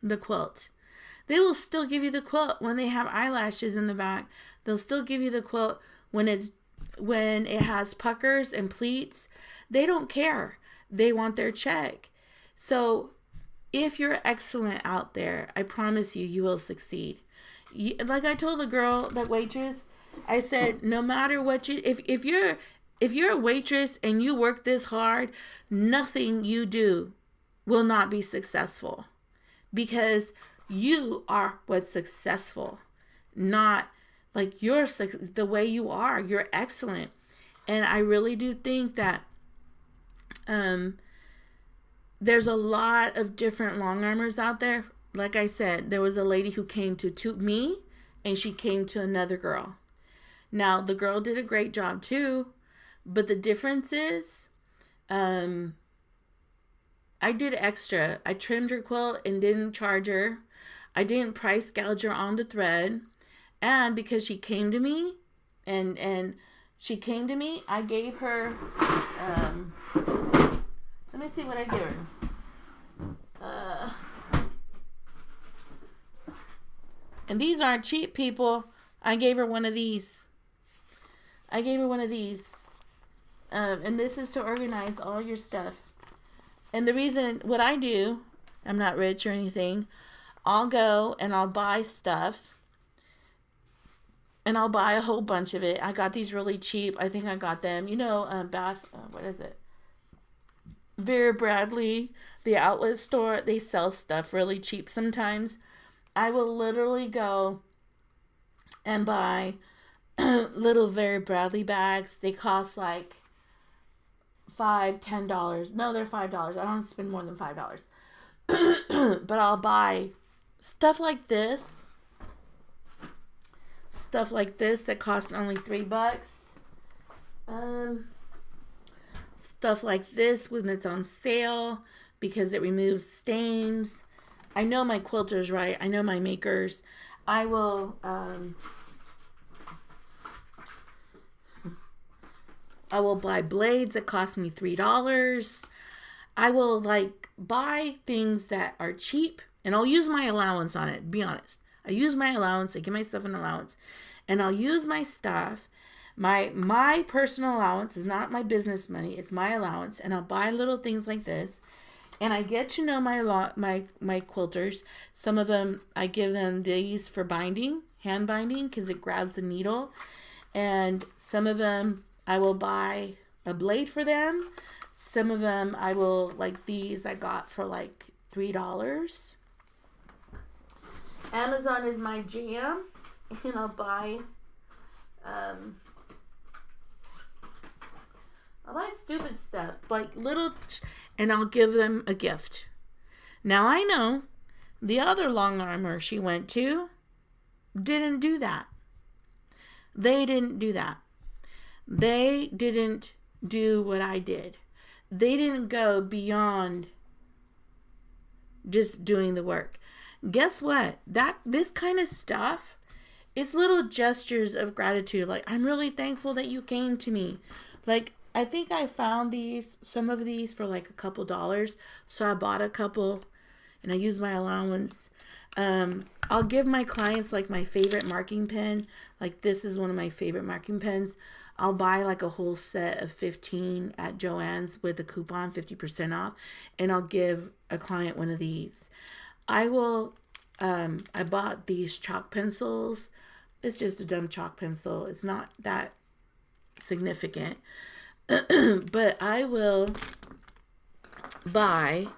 the quilt. They will still give you the quilt when they have eyelashes in the back. They'll still give you the quilt when it has puckers and pleats. They don't care. They want their check. So if you're excellent out there, I promise you, you will succeed. Like I told the girl, that waitress, I said, no matter what if you're a waitress and you work this hard, nothing you do will not be successful, because you are what's successful, not like you're the way you are. You're excellent. And I really do think that there's a lot of different long armors out there. Like I said, there was a lady who came to me, and she came to another girl. Now, the girl did a great job too, but the difference is, I did extra. I trimmed her quilt and didn't charge her. I didn't price gouge her on the thread. And because she came to me, I gave her, let me see what I gave her. And these aren't cheap, people. I gave her one of these. And this is to organize all your stuff. And the reason, what I do, I'm not rich or anything. I'll go and I'll buy stuff. And I'll buy a whole bunch of it. I got these really cheap. I think I got them, what is it? Vera Bradley, the outlet store. They sell stuff really cheap sometimes. I will literally go and buy little Vera Bradley bags. They cost like $5, $10. No, they're $5. I don't spend more than $5. But I'll buy stuff like this. Stuff like this that cost only $3. Stuff like this when it's on sale because it removes stains. I know my quilters, right? I know my makers. I will buy blades that cost me $3. I will buy things that are cheap, and I'll use my allowance on it. Be honest. I use my allowance. I give myself an allowance, and I'll use my stuff. My personal allowance is not my business money. It's my allowance, and I'll buy little things like this. And I get to know my quilters. Some of them, I give them these for binding, hand binding, because it grabs the needle. And some of them, I will buy a blade for them. Some of them, I will, like these, I got for like $3. Amazon is my jam. And I'll buy stupid stuff, like little, and I'll give them a gift. Now I know the other long armor she went to didn't do that. They didn't do that. They didn't do what I did. They didn't go beyond just doing the work. Guess what? This kind of stuff, it's little gestures of gratitude. Like, I'm really thankful that you came to me. Like, I think I found some of these for like a couple dollars. So I bought a couple and I used my allowance. I'll give my clients like my favorite marking pen. Like, this is one of my favorite marking pens. I'll buy like a whole set of 15 at Joann's with a coupon, 50% off. And I'll give a client one of these. I bought these chalk pencils. It's just a dumb chalk pencil. It's not that significant. But I will buy,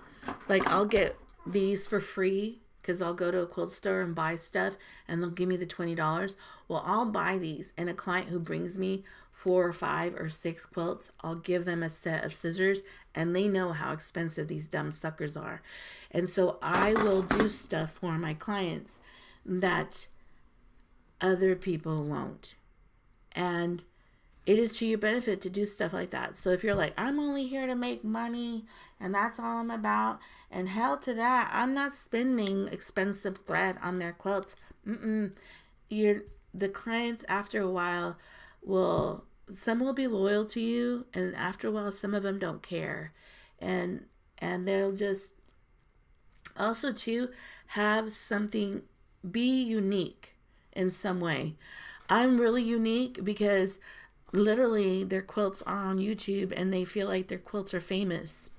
I'll get these for free because I'll go to a quilt store and buy stuff and they'll give me the $20. Well, I'll buy these, and a client who brings me 4 or 5 or 6 quilts, I'll give them a set of scissors, and they know how expensive these dumb suckers are. And so I will do stuff for my clients that other people won't. And it is to your benefit to do stuff like that. So if you're like, I'm only here to make money and that's all I'm about, and hell to that, I'm not spending expensive thread on their quilts. The clients after a while some will be loyal to you, and after a while some of them don't care. And they'll just also too have something be unique in some way. I'm really unique because literally their quilts are on YouTube and they feel like their quilts are famous.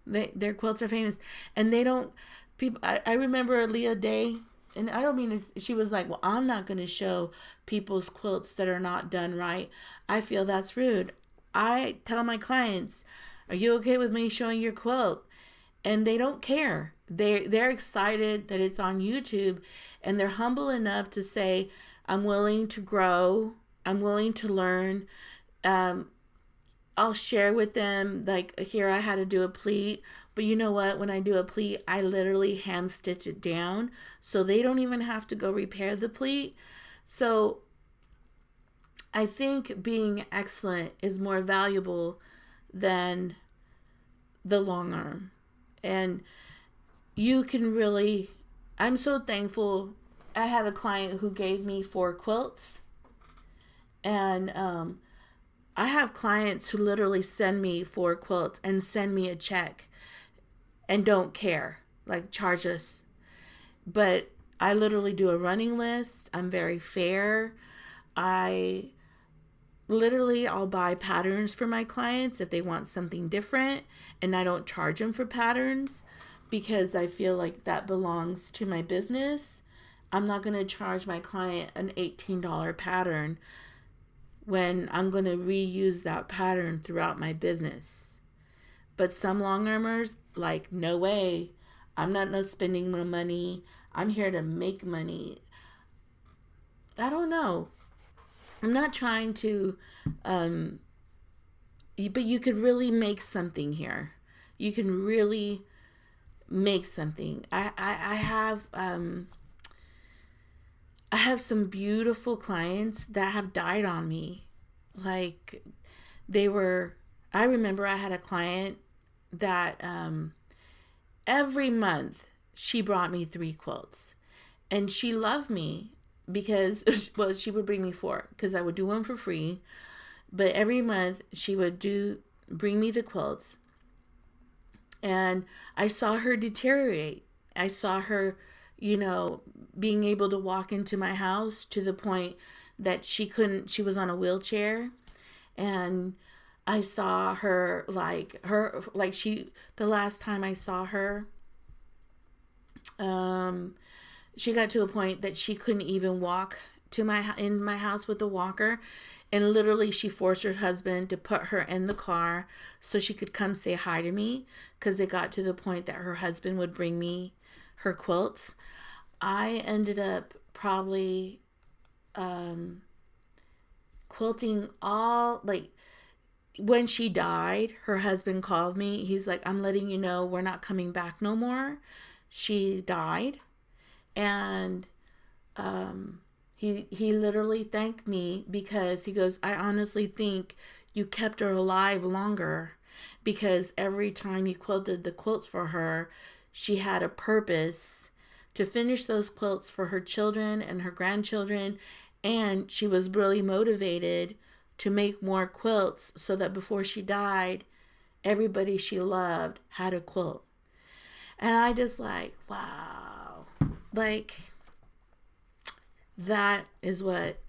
Their quilts are famous, and they don't. People. I remember Leah Day, and I don't mean she was like, "Well, I'm not going to show people's quilts that are not done right." I feel that's rude. I tell my clients, "Are you okay with me showing your quilt?" And they don't care. They're excited that it's on YouTube, and they're humble enough to say, "I'm willing to grow. I'm willing to learn." I'll share with them, like, here I had to do a pleat, but you know what? When I do a pleat, I literally hand stitch it down, so they don't even have to go repair the pleat. So I think being excellent is more valuable than the long arm. And you can really, I'm so thankful. I had a client who gave me 4 quilts, and I have clients who literally send me 4 quilts and send me a check and don't care, like charge us. But I literally do a running list. I'm very fair. I'll buy patterns for my clients if they want something different, and I don't charge them for patterns because I feel like that belongs to my business. I'm not going to charge my client an $18 pattern when I'm going to reuse that pattern throughout my business. But some long armers, like, no way. I'm not spending the money. I'm here to make money. I don't know. I'm not trying to, but you could really make something here. You can really make something. I have some beautiful clients that have died on me. Like, I remember I had a client that every month she brought me 3 quilts. And she loved me because, well, she would bring me 4 because I would do one for free. But every month she would bring me the quilts. And I saw her deteriorate. I saw her, being able to walk into my house to the point that she was on a wheelchair. And I saw her, the last time I saw her, she got to a point that she couldn't even walk in my house with a walker. And literally she forced her husband to put her in the car so she could come say hi to me, because it got to the point that her husband would bring me her quilts. I ended up probably quilting when she died, her husband called me. He's like, "I'm letting you know we're not coming back no more." She died. And he literally thanked me because he goes, "I honestly think you kept her alive longer, because every time you quilted the quilts for her, she had a purpose to finish those quilts for her children and her grandchildren, and she was really motivated to make more quilts so that before she died, everybody she loved had a quilt." And I just wow. That is what,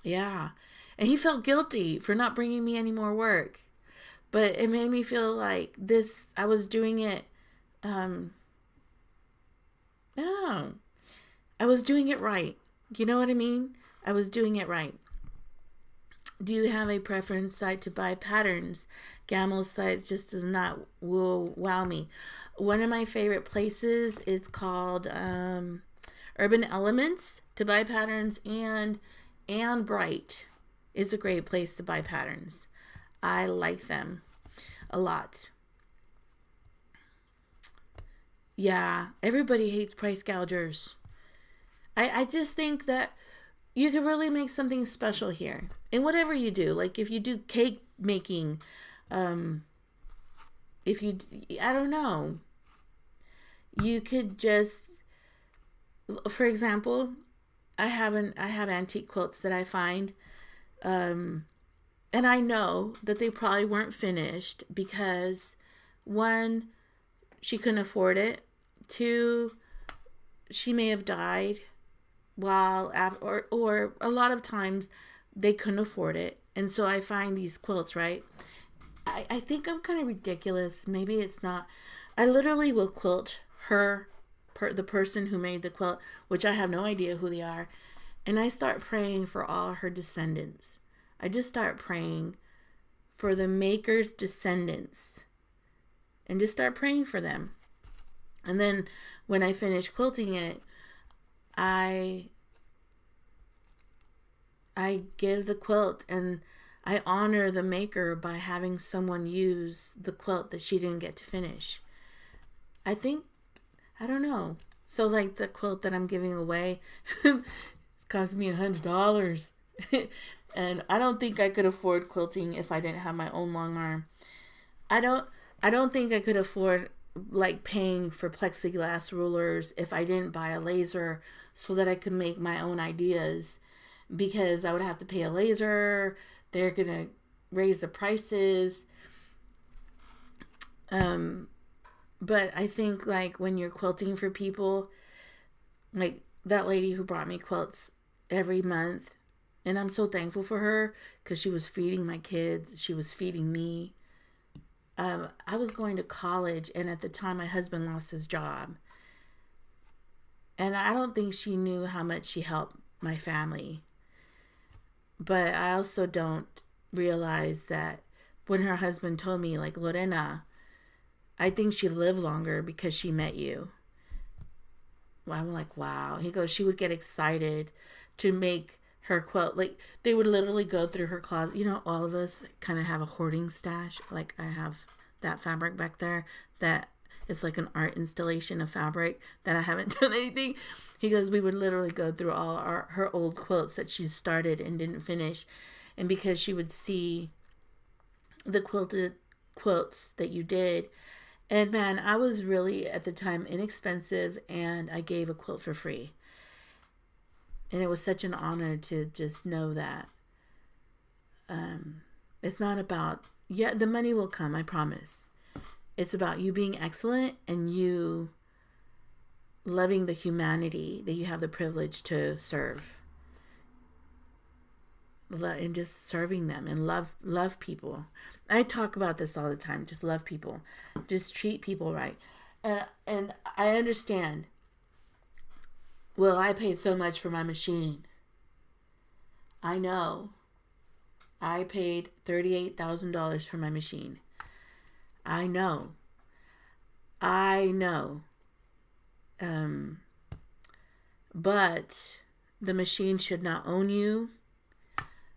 yeah. And he felt guilty for not bringing me any more work. But it made me feel like I was doing it, I don't know. I was doing it right. You know what I mean? I was doing it right. Do you have a preference site to buy patterns? Gamel's site just does not wow me. One of my favorite places, it's called Urban Elements to buy patterns, and Bright is a great place to buy patterns. I like them a lot. Yeah, everybody hates price gougers. I just think that you can really make something special here. And whatever you do, like if you do cake making, I don't know, you could just, for example, I have antique quilts that I find, and I know that they probably weren't finished because, one, she couldn't afford it. Two, she may have died while, or a lot of times they couldn't afford it. And so I find these quilts, right? I think I'm kind of ridiculous. Maybe it's not. I literally will quilt the person who made the quilt, which I have no idea who they are. And I start praying for all her descendants. I just start praying for the maker's descendants and just start praying for them. And then when I finish quilting it, I give the quilt and I honor the maker by having someone use the quilt that she didn't get to finish. I don't know. So like the quilt that I'm giving away, it's cost me $100. And I don't think I could afford quilting if I didn't have my own long arm. I don't think I could afford like paying for plexiglass rulers if I didn't buy a laser so that I could make my own ideas, because I would have to pay a laser. They're going to raise the prices. But I think like when you're quilting for people, like that lady who brought me quilts every month, and I'm so thankful for her because she was feeding my kids. She was feeding me. I was going to college, and at the time my husband lost his job. And I don't think she knew how much she helped my family. But I also don't realize that when her husband told me, like, Lorena, I think she lived longer because she met you. Well, I'm like, wow. He goes, she would get excited to make her quilt. Like, they would literally go through her closet. You know, all of us kind of have a hoarding stash. Like, I have that fabric back there that is like an art installation of fabric that I haven't done anything. He goes, we would literally go through all her old quilts that she started and didn't finish. And because she would see the quilted quilts that you did. And man, I was really at the time inexpensive, and I gave a quilt for free. And it was such an honor to just know that. It's not about, the money will come, I promise. It's about you being excellent and you loving the humanity that you have the privilege to serve. And just serving them and love people. I talk about this all the time. Just love people. Just treat people right. And I understand. Well, I paid so much for my machine. I know. I paid $38,000 for my machine. I know. But the machine should not own you.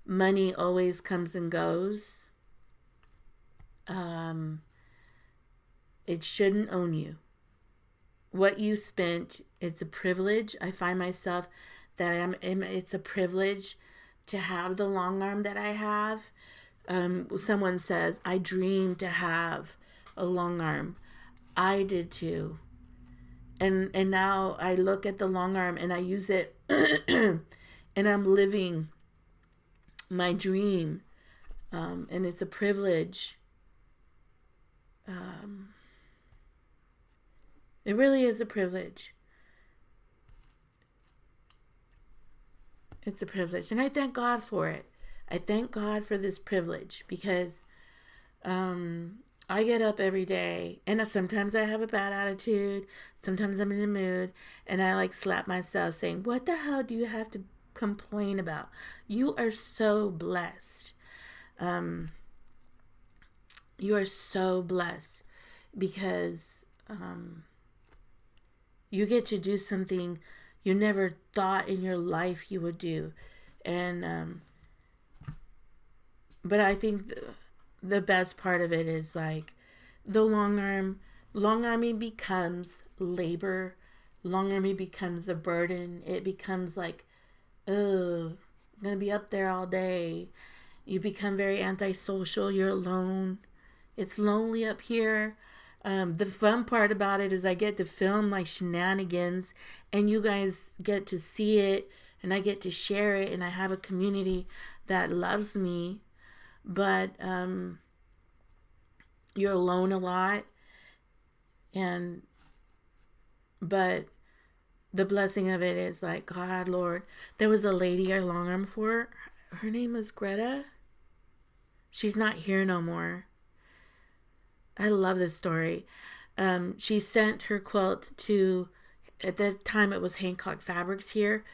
Money always comes and goes. It shouldn't own you. What you spent, it's a privilege. I find myself that it's a privilege to have the long arm that I have. Someone says, I dream to have a long arm. I did too. And now I look at the long arm and I use it and I'm living my dream. And it's a privilege. It really is a privilege. It's a privilege. And I thank God for it. I thank God for this privilege because I get up every day and sometimes I have a bad attitude. Sometimes I'm in a mood and I like slap myself saying, what the hell do you have to complain about? You are so blessed. You are so blessed because you get to do something you never thought in your life you would do. And but I think the best part of it is like the long arming becomes labor. Long arming becomes a burden. It becomes like, oh, I'm gonna be up there all day. You become very antisocial. You're alone. It's lonely up here. The fun part about it is I get to film my shenanigans and you guys get to see it and I get to share it and I have a community that loves me. But you're alone a lot and But the blessing of it is like, God, Lord, there was a lady I long arm for. Her name was Greta. She's not here no more. I love this story. She sent her quilt to, at that time it was Hancock Fabrics here,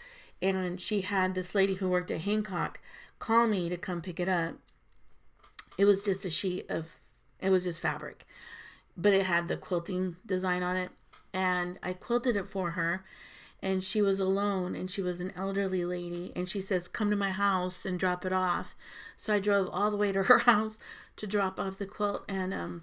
and she had this lady who worked at Hancock call me to come pick it up. It was just a sheet of, it was just fabric, but it had the quilting design on it, and I quilted it for her, and she was alone, and she was an elderly lady, and she says, come to my house and drop it off. So I drove all the way to her house to drop off the quilt, and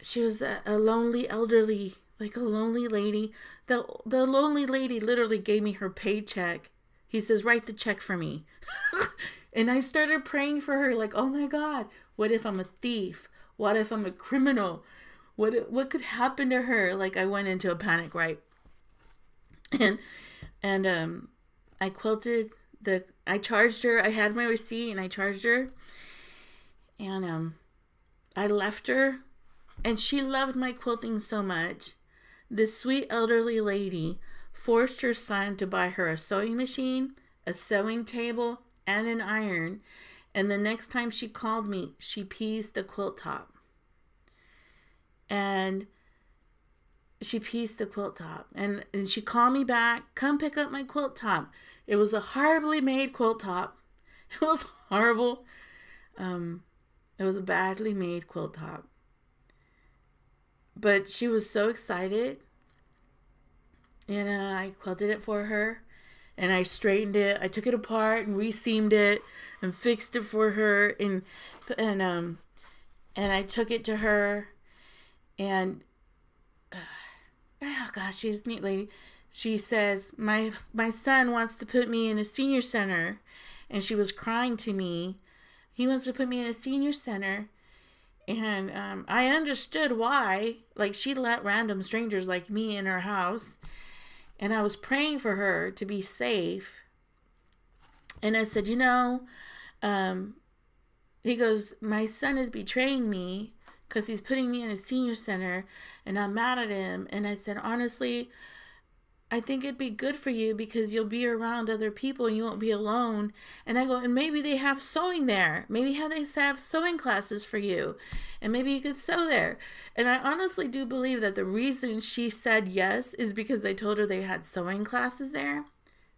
she was a lonely elderly, like a lonely lady. The lonely lady literally gave me her paycheck. He says, write the check for me. And I started praying for her, like, oh my God, what if I'm a thief? What if I'm a criminal? What could happen to her? Like, I went into a panic, right? And I quilted I charged her. I had my receipt and I charged her. And I left her. And she loved my quilting so much. This sweet elderly lady forced her son to buy her a sewing machine, a sewing table, and an iron. And the next time she called me, she pieced a quilt top. And she pieced the quilt top. And she called me back, come pick up my quilt top. It was a horribly made quilt top. It was horrible. It was a badly made quilt top. But she was so excited. And I quilted it for her. And I straightened it. I took it apart and re-seamed it and fixed it for her. And I took it to her. And oh gosh, she's a neat lady. She says, my son wants to put me in a senior center. And she was crying to me. He wants to put me in a senior center. And I understood why. Like, she let random strangers like me in her house. And I was praying for her to be safe. And I said, he goes, my son is betraying me because he's putting me in a senior center. And I'm mad at him. And I said, honestly, I think it'd be good for you because you'll be around other people and you won't be alone. And I go, and maybe they have sewing there. Maybe they have sewing classes for you. And maybe you could sew there. And I honestly do believe that the reason she said yes is because I told her they had sewing classes there.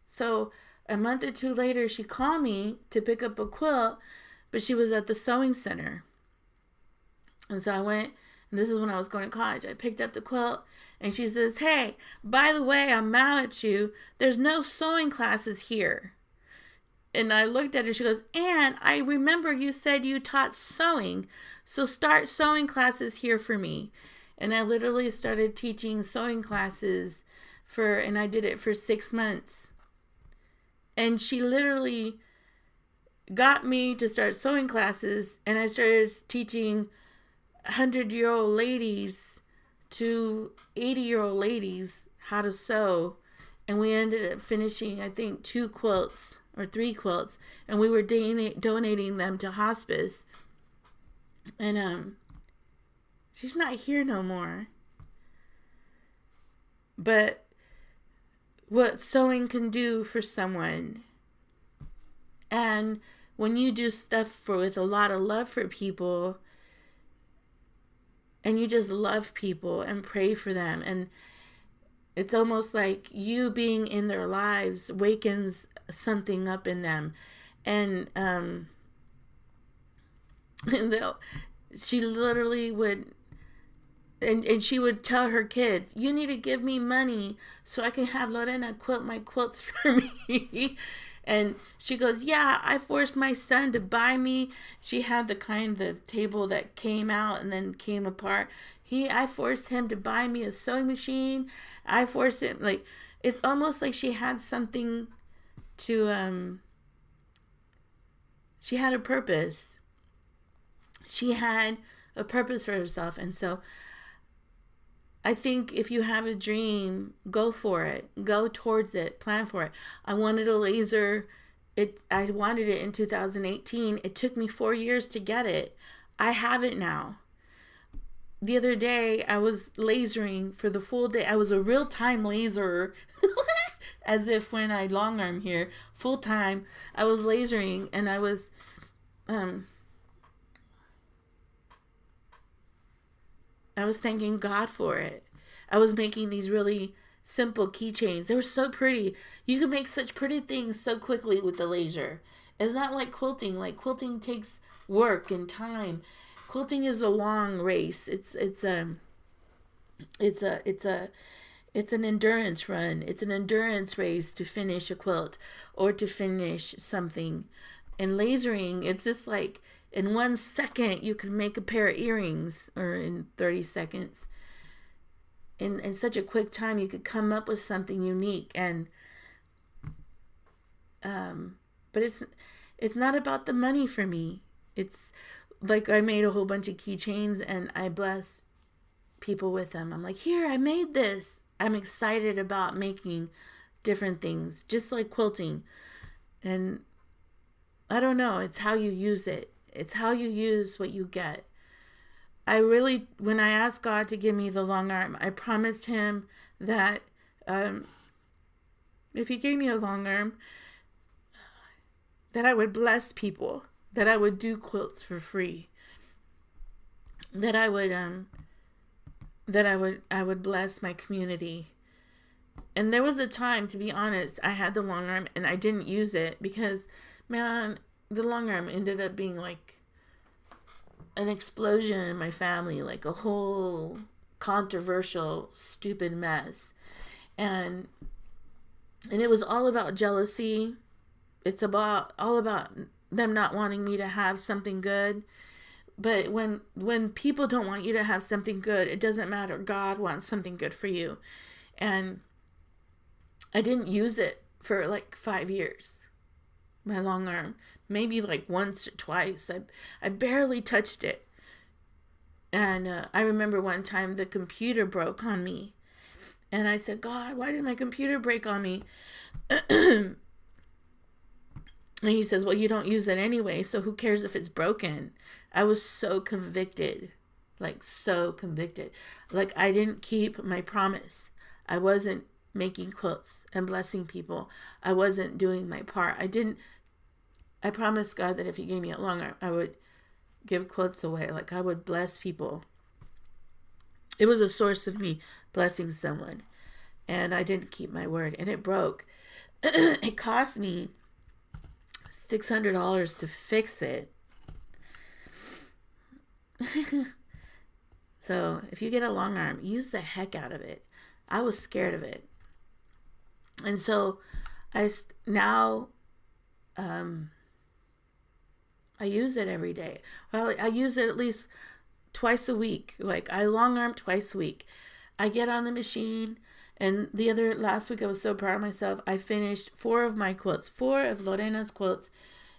So a month or two later, she called me to pick up a quilt, but she was at the sewing center. And so I went, and this is when I was going to college. I picked up the quilt. And she says, hey, by the way, I'm mad at you. There's no sewing classes here. And I looked at her. She goes, and I remember you said you taught sewing. So start sewing classes here for me. And I literally started teaching sewing classes and I did it for 6 months. And she literally got me to start sewing classes. And I started teaching 100-year-old ladies to 80-year-old ladies how to sew, and we ended up finishing, I think, 2 quilts or 3 quilts, and we were donating them to hospice. And she's not here no more. But what sewing can do for someone, and when you do stuff with a lot of love for people, and you just love people and pray for them. And it's almost like you being in their lives wakens something up in them. And she literally would, and she would tell her kids, you need to give me money so I can have Lorena quilt my quilts for me. And she goes, yeah, I forced my son to buy me. She had the kind of table that came out and then came apart. I forced him to buy me a sewing machine. I forced him, like, it's almost like she had something to, she had a purpose. She had a purpose for herself. And so I think if you have a dream, go for it. Go towards it. Plan for it. I wanted a laser. I wanted it in 2018. It took me 4 years to get it. I have it now. the other day I was lasering for the full day. I was a real-time laserer. As if when I long arm here, full time, I was lasering, and um I was thanking God for it. I was making these really simple keychains. They were so pretty. You can make such pretty things so quickly with the laser. It's not like quilting. Like quilting takes work and time. Quilting is a long race. It's an endurance run. It's an endurance race to finish a quilt or to finish something. And lasering, it's just like in 1 second you can make a pair of earrings, or in 30 seconds. In such a quick time you could come up with something unique. And but it's not about the money for me. It's like I made a whole bunch of keychains and I bless people with them. I'm like, here, I made this. I'm excited about making different things, just like quilting. And I don't know, it's how you use it. It's how you use what you get. When I asked God to give me the long arm, I promised him that if he gave me a long arm, that I would bless people, that I would do quilts for free, that I would bless my community. And there was a time, to be honest, I had the long arm and I didn't use it because, man, the long arm ended up being like an explosion in my family, like a whole controversial, stupid mess. And it was all about jealousy. It's all about them not wanting me to have something good. But when people don't want you to have something good, it doesn't matter. God wants something good for you. And I didn't use it for like 5 years. My long arm, maybe like once or twice. I barely touched it. And I remember one time the computer broke on me. And I said, God, why did my computer break on me? And he says, well, you don't use it anyway, so who cares if it's broken? I was so convicted, like so convicted. Like I didn't keep my promise. I wasn't making quilts and blessing people. I wasn't doing my part. I promised God that if he gave me a long arm, I would give quilts away. Like I would bless people. It was a source of me blessing someone. And I didn't keep my word. And it broke. It cost me $600 to fix it. So if you get a long arm, use the heck out of it. I was scared of it. And so I use it every day. Well, I use it at least twice a week. Like I long arm twice a week. I get on the machine, and last week I was so proud of myself. I finished 4 of my quilts, 4 of Lorena's quilts,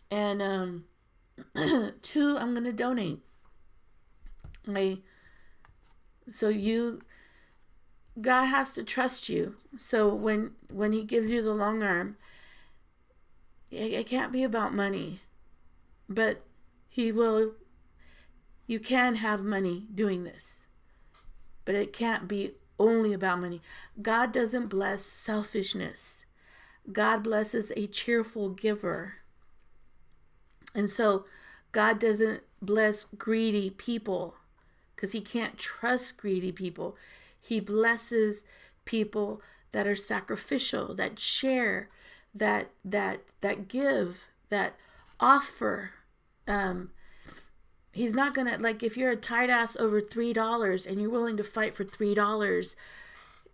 and 2 I'm gonna donate. God has to trust you. So when he gives you the long arm, it can't be about money, but you can have money doing this, but it can't be only about money. God doesn't bless selfishness. God blesses a cheerful giver. And so God doesn't bless greedy people because he can't trust greedy people. He blesses people that are sacrificial, that share, that give, that offer. He's not gonna, like, if you're a tight ass over $3 and you're willing to fight for $3,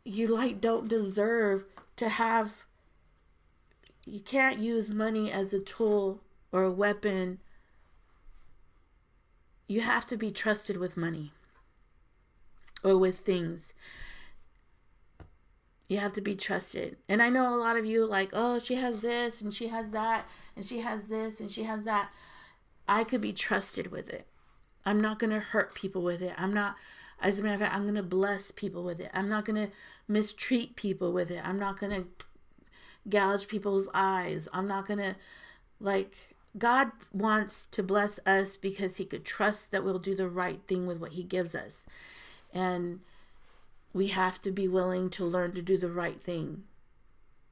you don't deserve to have. You can't use money as a tool or a weapon. You have to be trusted with money or with things. You have to be trusted. And I know a lot of you like, oh, she has this and she has that and she has this and she has that. I could be trusted with it. I'm not going to hurt people with it. As a matter of fact, I'm going to bless people with it. I'm not going to mistreat people with it. I'm not going to gouge people's eyes. I'm not going to, God wants to bless us because he could trust that we'll do the right thing with what he gives us. And we have to be willing to learn to do the right thing.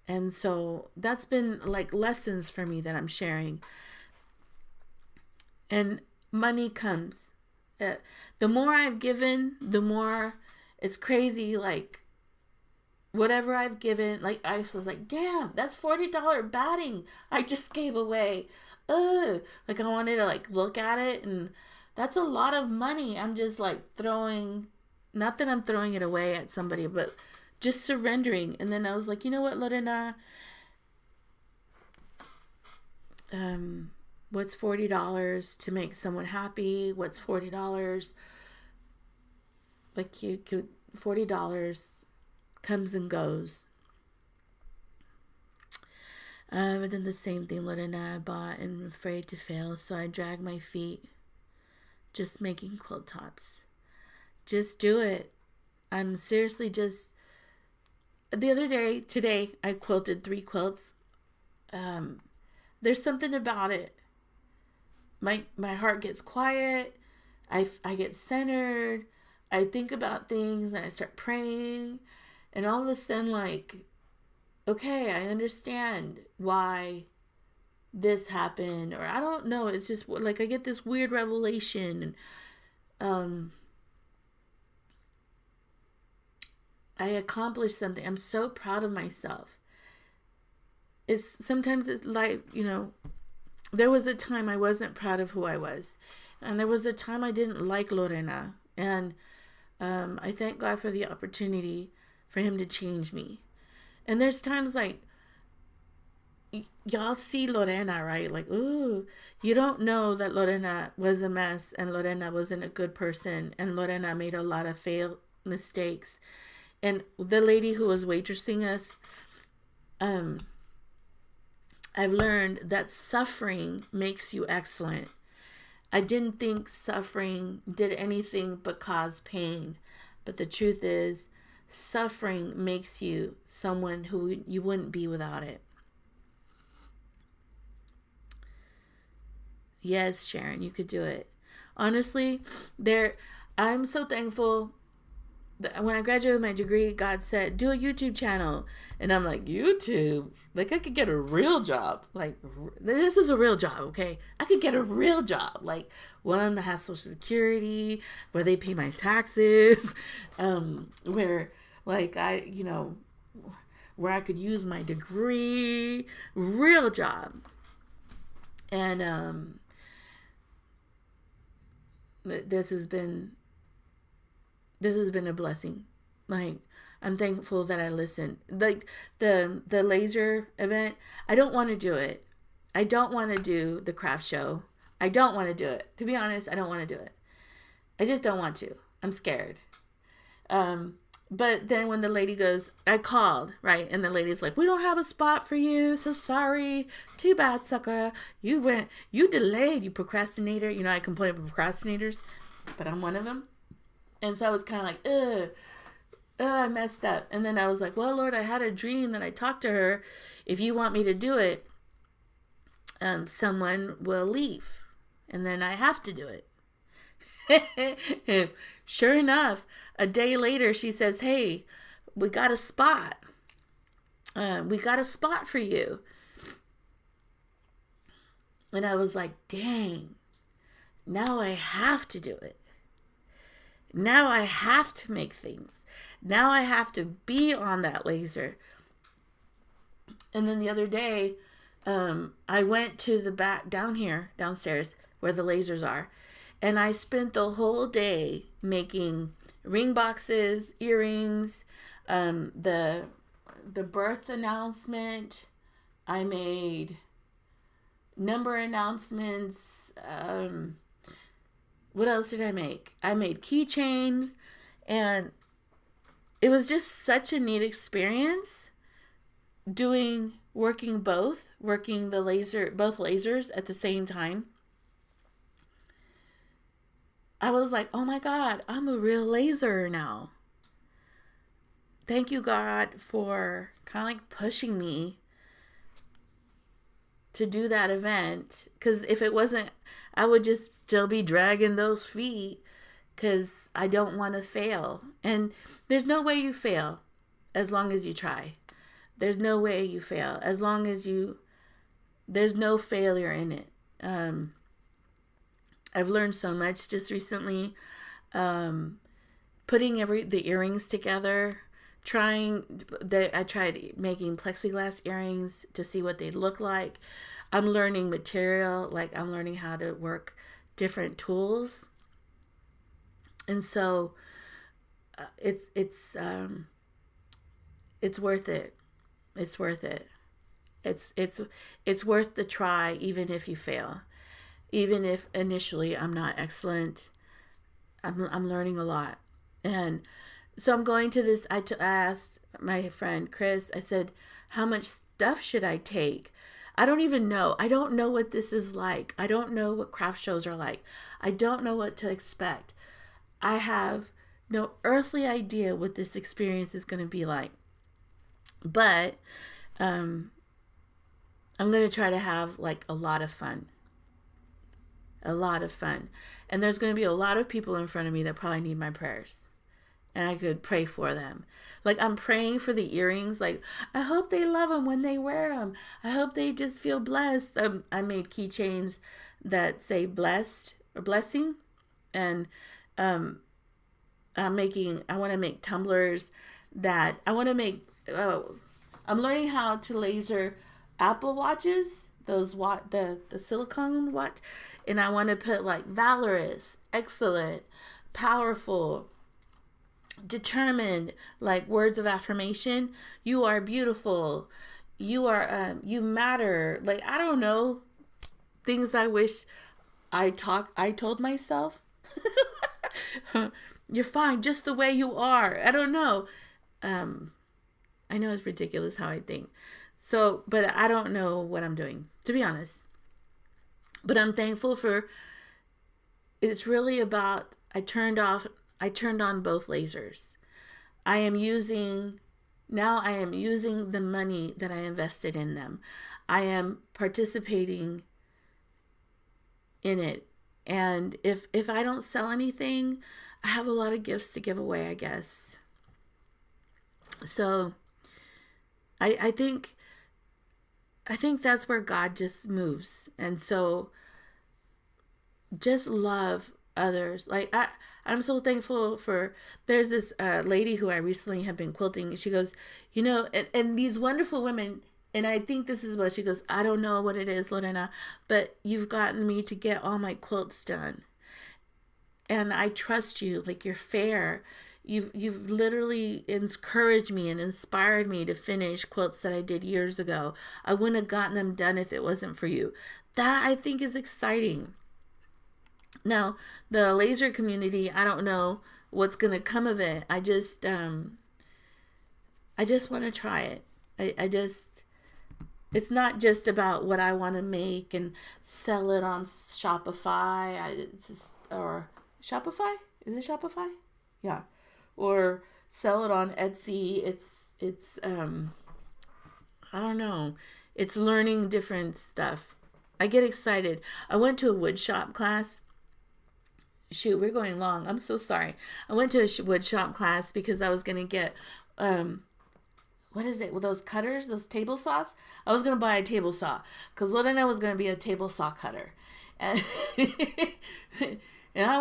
And so that's been like lessons for me that I'm sharing. And money comes. The more I've given, the more it's crazy. Like whatever I've given, like I was like, damn, that's $40 batting I just gave away. Ugh. Like I wanted to like look at it, and that's a lot of money. I'm just like throwing, not that I'm throwing it away at somebody, but just surrendering. And then I was like, you know what, Lorena, what's $40 to make someone happy? What's $40? Like you could, $40 comes and goes. But then the same thing, Lorena, I bought and I'm afraid to fail, so I drag my feet. Just making quilt tops. Just do it. I'm seriously just... Today, I quilted 3 quilts. There's something about it. My heart gets quiet. I get centered. I think about things and I start praying. And all of a sudden, like, okay, I understand why this happened. Or I don't know. It's just like I get this weird revelation. And I accomplished something. I'm so proud of myself. Sometimes it's like, there was a time I wasn't proud of who I was. And there was a time I didn't like Lorena. And I thank God for the opportunity for him to change me. And there's times like, y'all see Lorena, right? Like, ooh, you don't know that Lorena was a mess and Lorena wasn't a good person. And Lorena made a lot of mistakes. And the lady who was waitressing us, I've learned that suffering makes you excellent. I didn't think suffering did anything but cause pain. But the truth is, suffering makes you someone who you wouldn't be without it. Yes, Sharon, you could do it. Honestly, I'm so thankful. When I graduated my degree, God said, do a YouTube channel. And I'm like, YouTube? Like, I could get a real job. Like, this is a real job, okay? I could get a real job. Like, one that has Social Security, where they pay my taxes, where, like, where I could use my degree. Real job. And this has been a blessing. Like, I'm thankful that I listened. Like the laser event, I don't want to do it. I don't want to do the craft show. I don't want to do it. To be honest, I don't want to do it. I just don't want to. I'm scared. But then when the lady goes, I called, right? And the lady's like, we don't have a spot for you. So sorry. Too bad, sucker. You delayed, you procrastinator. I complain about procrastinators, but I'm one of them. And so I was kind of like, I messed up. And then I was like, well, Lord, I had a dream that I talked to her. If you want me to do it, someone will leave. And then I have to do it. Sure enough, a day later, she says, hey, we got a spot. We got a spot for you. And I was like, dang, now I have to do it. Now I have to make things. Now I have to be on that laser. And then the other day, I went to the back downstairs where the lasers are. And I spent the whole day making ring boxes, earrings, the birth announcement. I made number announcements. What else did I make? I made keychains, and it was just such a neat experience working both lasers at the same time. I was like, oh my God, I'm a real laser now. Thank you, God, for kind of like pushing me to do that event, because if it wasn't, I would just still be dragging those feet, because I don't want to fail. And there's no way you fail as long as you try. There's no way you fail as long as there's no failure in it. I've learned so much just recently, putting the earrings together, I tried making plexiglass earrings to see what they look like. I'm learning material, like I'm learning how to work different tools. And so it's worth it. It's worth it. It's worth the try, even if you fail. Even if initially I'm not excellent, I'm learning a lot. And so I'm going to this. I asked my friend Chris, I said, how much stuff should I take? I don't even know. I don't know what this is like. I don't know what craft shows are like. I don't know what to expect. I have no earthly idea what this experience is going to be like. But I'm going to try to have like a lot of fun. A lot of fun. And there's going to be a lot of people in front of me that probably need my prayers. And I could pray for them. Like I'm praying for the earrings. Like I hope they love them when they wear them. I hope they just feel blessed. I made keychains that say blessed or blessing. And I want to make tumblers that I want to make. I'm learning how to laser Apple watches. The silicone watch. And I want to put like valorous, excellent, powerful, determined, like words of affirmation. You are beautiful. You matter. Like, I don't know, things I wish I told myself. You're fine just the way you are. I don't know. I know it's ridiculous how I think. So, but I don't know what I'm doing, to be honest. But I'm thankful for, it's really about, I turned on both lasers. I am using the money that I invested in them. I am participating in it. And if I don't sell anything, I have a lot of gifts to give away, I guess. So I think that's where God just moves. And so just love others. Like I'm so thankful for, there's this lady who I recently have been quilting. She goes, and these wonderful women, and I think this is what she goes, I don't know what it is, Lorena, but you've gotten me to get all my quilts done. And I trust you, like you're fair. You've literally encouraged me and inspired me to finish quilts that I did years ago. I wouldn't have gotten them done if it wasn't for you. That I think is exciting. Now, the laser community, I don't know what's going to come of it. I just want to try it. It's not just about what I want to make and sell it on Shopify. Or Shopify? Is it Shopify? Yeah. Or sell it on Etsy. It's I don't know. It's learning different stuff. I get excited. I went to a wood shop class. Shoot, we're going long. I'm so sorry. I went to a wood shop class because I was going to get, what is it? Well, those cutters, those table saws. I was going to buy a table saw because Lorena was going to be a table saw cutter. And, and I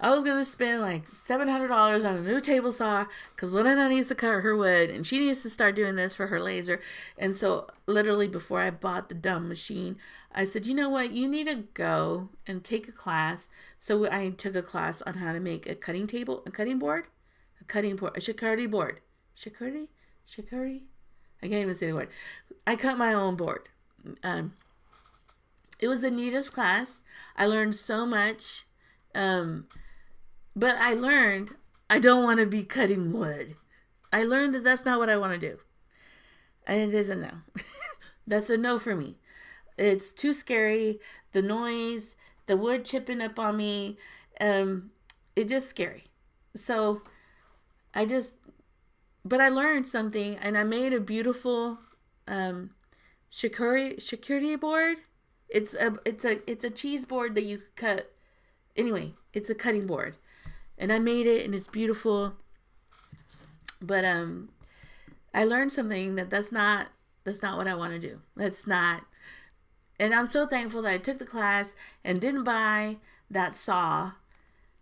was going to spend like $700 on a new table saw because Lorena needs to cut her wood and she needs to start doing this for her laser. And so literally before I bought the dumb machine, I said, you know what? You need to go and take a class. So I took a class on how to make a cutting board, a shikari board. Shikari? I can't even say the word. I cut my own board. It was the neatest class. I learned so much. But I learned I don't want to be cutting wood. I learned that that's not what I want to do. And it is a no. That's a no for me. It's too scary. The noise, the wood chipping up on me, it's just scary. So but I learned something and I made a beautiful charcuterie board. It's a cheese board that you cut. Anyway, it's a cutting board, and I made it, and it's beautiful. But I learned something that's not what I want to do. That's not. And I'm so thankful that I took the class and didn't buy that saw,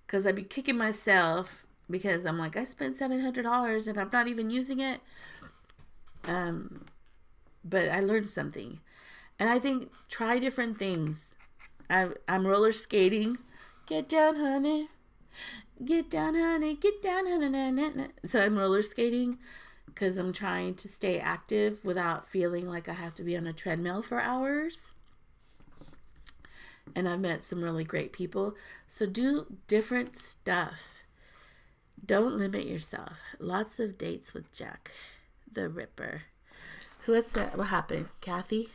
because I'd be kicking myself because I'm like, I spent $700 and I'm not even using it. But I learned something. And I think try different things. I'm roller skating. Get down, honey. Get down, honey. Get down, honey. So I'm roller skating because I'm trying to stay active without feeling like I have to be on a treadmill for hours. And I've met some really great people. So do different stuff. Don't limit yourself. Lots of dates with Jack the Ripper. What's that? What happened? Kathy?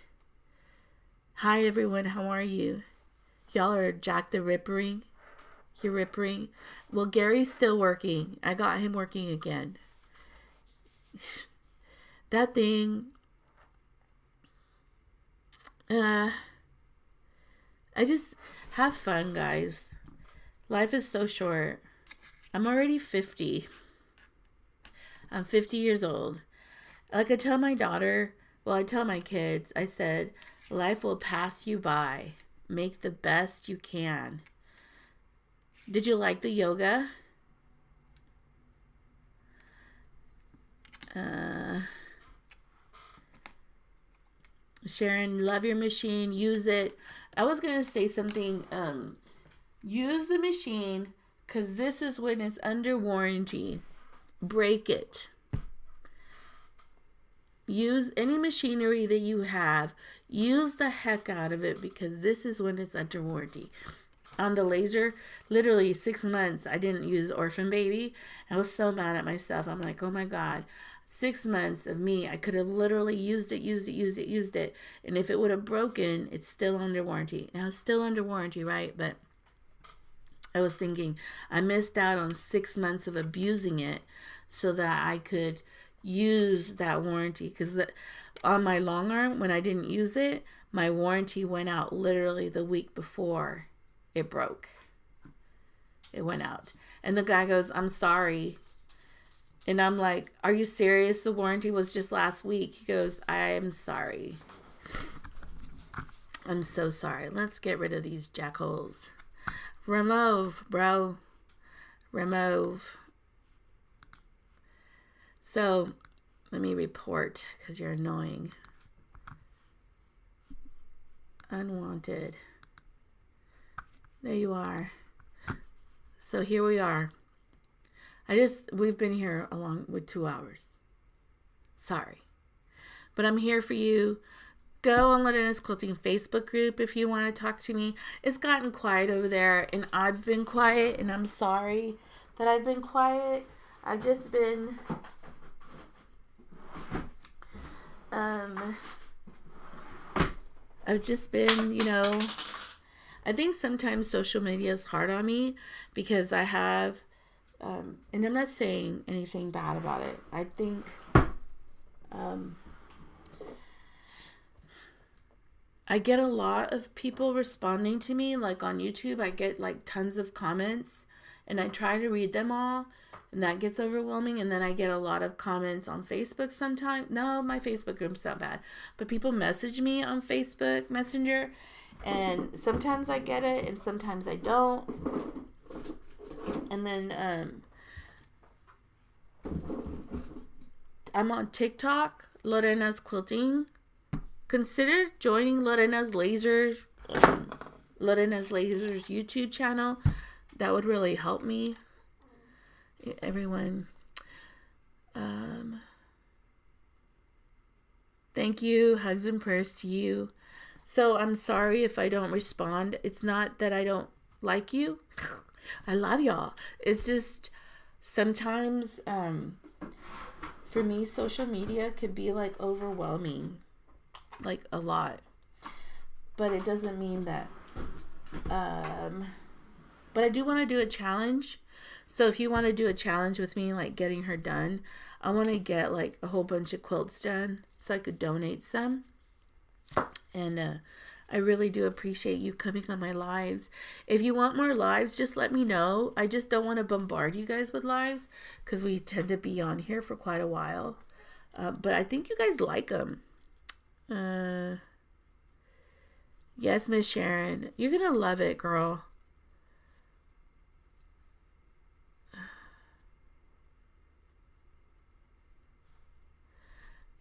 Hi, everyone. How are you? Y'all are Jack the Rippering. You're rippering. Well, Gary's still working. I got him working again. That thing. I just have fun, guys. Life is so short. I'm already 50. I'm 50 years old. Like I tell my daughter, I tell my kids, I said, life will pass you by. Make the best you can. Did you like the yoga? Sharon, love your machine. Use it. I was going to say something. Use the machine because this is when it's under warranty. Break it. Use any machinery that you have. Use the heck out of it because this is when it's under warranty. On the laser, literally 6 months, I didn't use Orphan Baby. I was so mad at myself. I'm like, oh my God, 6 months of me. I could have literally used it. And if it would have broken, it's still under warranty. Now it's still under warranty, right? But I was thinking I missed out on 6 months of abusing it so that I could use that warranty. Because on my Longarm, when I didn't use it, my warranty went out literally the week before it broke. It went out. And the guy goes, I'm sorry. And I'm like, are you serious? The warranty was just last week. He goes, I am sorry. I'm so sorry. Let's get rid of these jackholes. Remove, bro. Remove. So, let me report because you're annoying. Unwanted. There you are. So here we are. We've been here along with 2 hours. Sorry. But I'm here for you. Go on Lorena's Quilting Facebook group if you want to talk to me. It's gotten quiet over there and I've been quiet and I'm sorry that I've been quiet. I've just been I think sometimes social media is hard on me because I have, and I'm not saying anything bad about it. I think, I get a lot of people responding to me, like on YouTube. I get like tons of comments and I try to read them all. And that gets overwhelming. And then I get a lot of comments on Facebook sometimes. No, my Facebook group's not bad. But people message me on Facebook Messenger. And sometimes I get it and sometimes I don't. And then I'm on TikTok, Lorena's Quilting. Consider joining Lorena's Lasers YouTube channel. That would really help me. Everyone, thank you. Hugs and prayers to you. So I'm sorry if I don't respond. It's not that I don't like you. I love y'all. It's just sometimes for me, social media could be like overwhelming, like a lot. But it doesn't mean that. But I do want to do a challenge. So if you want to do a challenge with me, like getting her done, I want to get like a whole bunch of quilts done so I could donate some. And I really do appreciate you coming on my lives. If you want more lives, just let me know. I just don't want to bombard you guys with lives because we tend to be on here for quite a while. But I think you guys like them. Yes, Miss Sharon. You're going to love it, girl.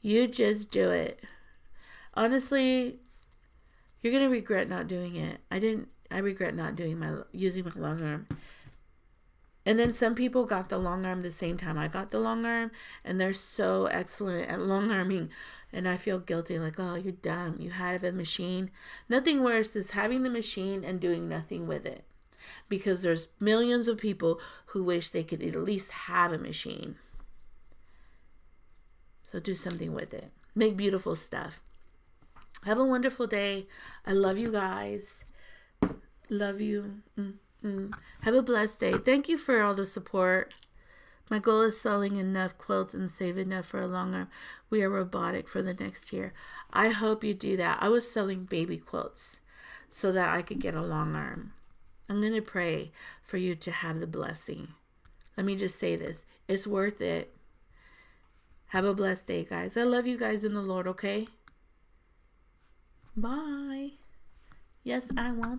You just do it. Honestly, you're going to regret not doing it. I regret not using my long arm. And then some people got the long arm the same time I got the long arm, and they're so excellent at long arming. And I feel guilty, like, oh, you're dumb. You had a machine. Nothing worse is having the machine and doing nothing with it. Because there's millions of people who wish they could at least have a machine. So do something with it. Make beautiful stuff. Have a wonderful day. I love you guys. Love you. Have a blessed day. Thank you for all the support. My goal is selling enough quilts and save enough for a long arm. We are robotic for the next year. I hope you do that. I was selling baby quilts so that I could get a long arm. I'm going to pray for you to have the blessing. Let me just say this. It's worth it. Have a blessed day, guys. I love you guys in the Lord, okay? Bye. Yes, I won't.